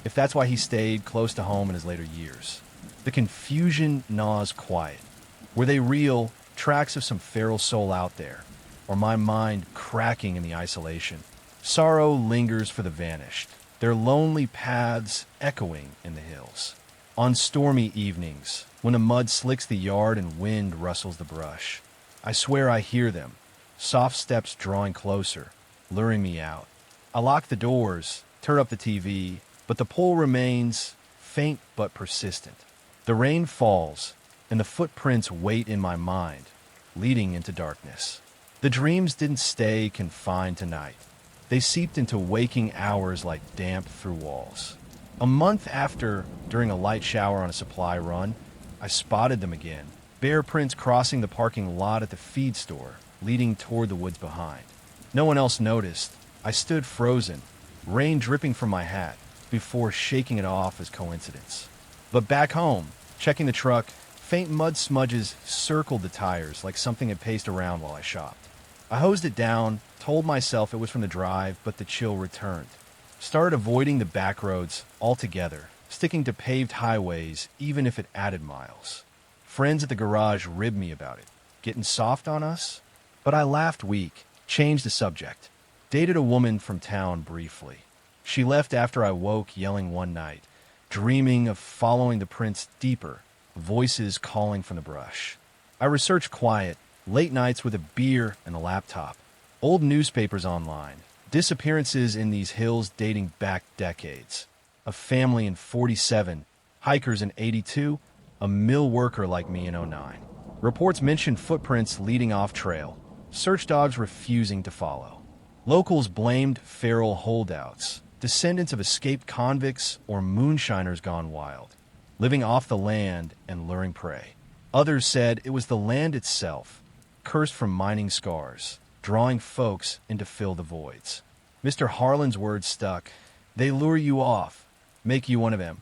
if that's why he stayed close to home in his later years. The confusion gnaws quiet. Were they real, tracks of some feral soul out there, or my mind cracking in the isolation? Sorrow lingers for the vanished, their lonely paths echoing in the hills. On stormy evenings, when the mud slicks the yard and wind rustles the brush, I swear I hear them, soft steps drawing closer, luring me out. I lock the doors, turn up the TV, but the pull remains faint but persistent. The rain falls, and the footprints wait in my mind, leading into darkness. The dreams didn't stay confined to night. They seeped into waking hours like damp through walls. A month after, during a light shower on a supply run, I spotted them again, bare prints crossing the parking lot at the feed store, leading toward the woods behind. No one else noticed. I stood frozen, rain dripping from my hat, before shaking it off as coincidence. But back home, checking the truck, faint mud smudges circled the tires like something had paced around while I shopped. I hosed it down, told myself it was from the drive, but the chill returned. Started avoiding the backroads altogether, sticking to paved highways even if it added miles. Friends at the garage ribbed me about it. Getting soft on us? But I laughed weak, changed the subject. Dated a woman from town briefly. She left after I woke yelling one night, dreaming of following the prints deeper, voices calling from the brush. I researched quiet, late nights with a beer and a laptop, old newspapers online, disappearances in these hills dating back decades. A family in 47, hikers in 82, a mill worker like me in '09. Reports mentioned footprints leading off trail, search dogs refusing to follow. Locals blamed feral holdouts, descendants of escaped convicts or moonshiners gone wild, living off the land and luring prey. Others said it was the land itself, cursed from mining scars, drawing folks in to fill the voids. Mr. Harlan's words stuck. They lure you off, make you one of them.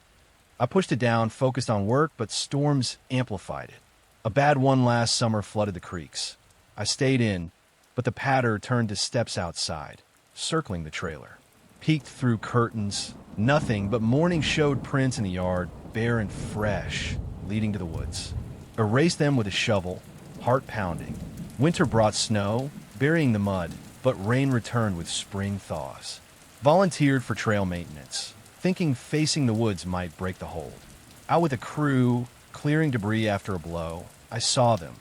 I pushed it down, focused on work, but storms amplified it. A bad one last summer flooded the creeks. I stayed in, but the patter turned to steps outside, circling the trailer. Peeked through curtains. Nothing but morning showed prints in the yard, bare and fresh, leading to the woods. Erased them with a shovel, heart pounding. Winter brought snow, burying the mud, but rain returned with spring thaws. Volunteered for trail maintenance, thinking facing the woods might break the hold. Out with a crew, clearing debris after a blow, I saw them.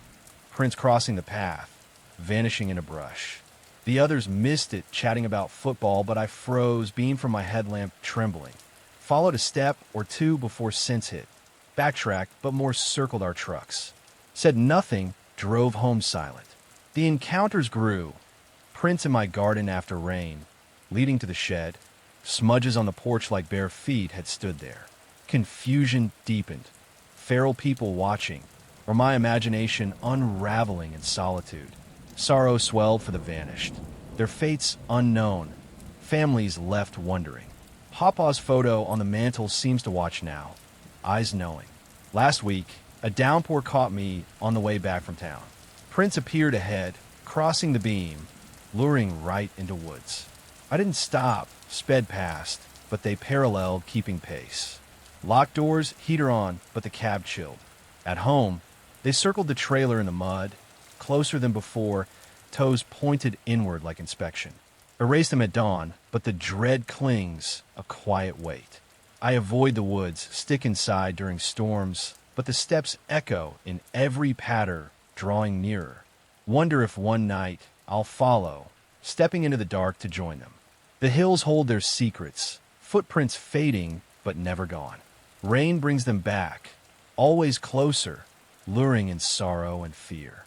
Prints crossing the path, vanishing in a brush. The others missed it, chatting about football, but I froze, beamed from my headlamp, trembling. Followed a step or two before sense hit. Backtracked, but more circled our trucks. Said nothing, drove home silent. The encounters grew. Prints in my garden after rain, leading to the shed. Smudges on the porch like bare feet had stood there. Confusion deepened. Feral people watching, or my imagination unraveling in solitude. Sorrow swelled for the vanished. Their fates unknown. Families left wondering. Papa's photo on the mantle seems to watch now, eyes knowing. Last week, a downpour caught me on the way back from town. Prints appeared ahead, crossing the beam, luring right into woods. I didn't stop, sped past, but they paralleled, keeping pace. Locked doors, heater on, but the cab chilled. At home, they circled the trailer in the mud, closer than before, toes pointed inward like inspection. Erase them at dawn, but the dread clings, a quiet weight. I avoid the woods, stick inside during storms, but the steps echo in every patter, drawing nearer. Wonder if one night I'll follow, stepping into the dark to join them. The hills hold their secrets, footprints fading but never gone. Rain brings them back, always closer, luring in sorrow and fear.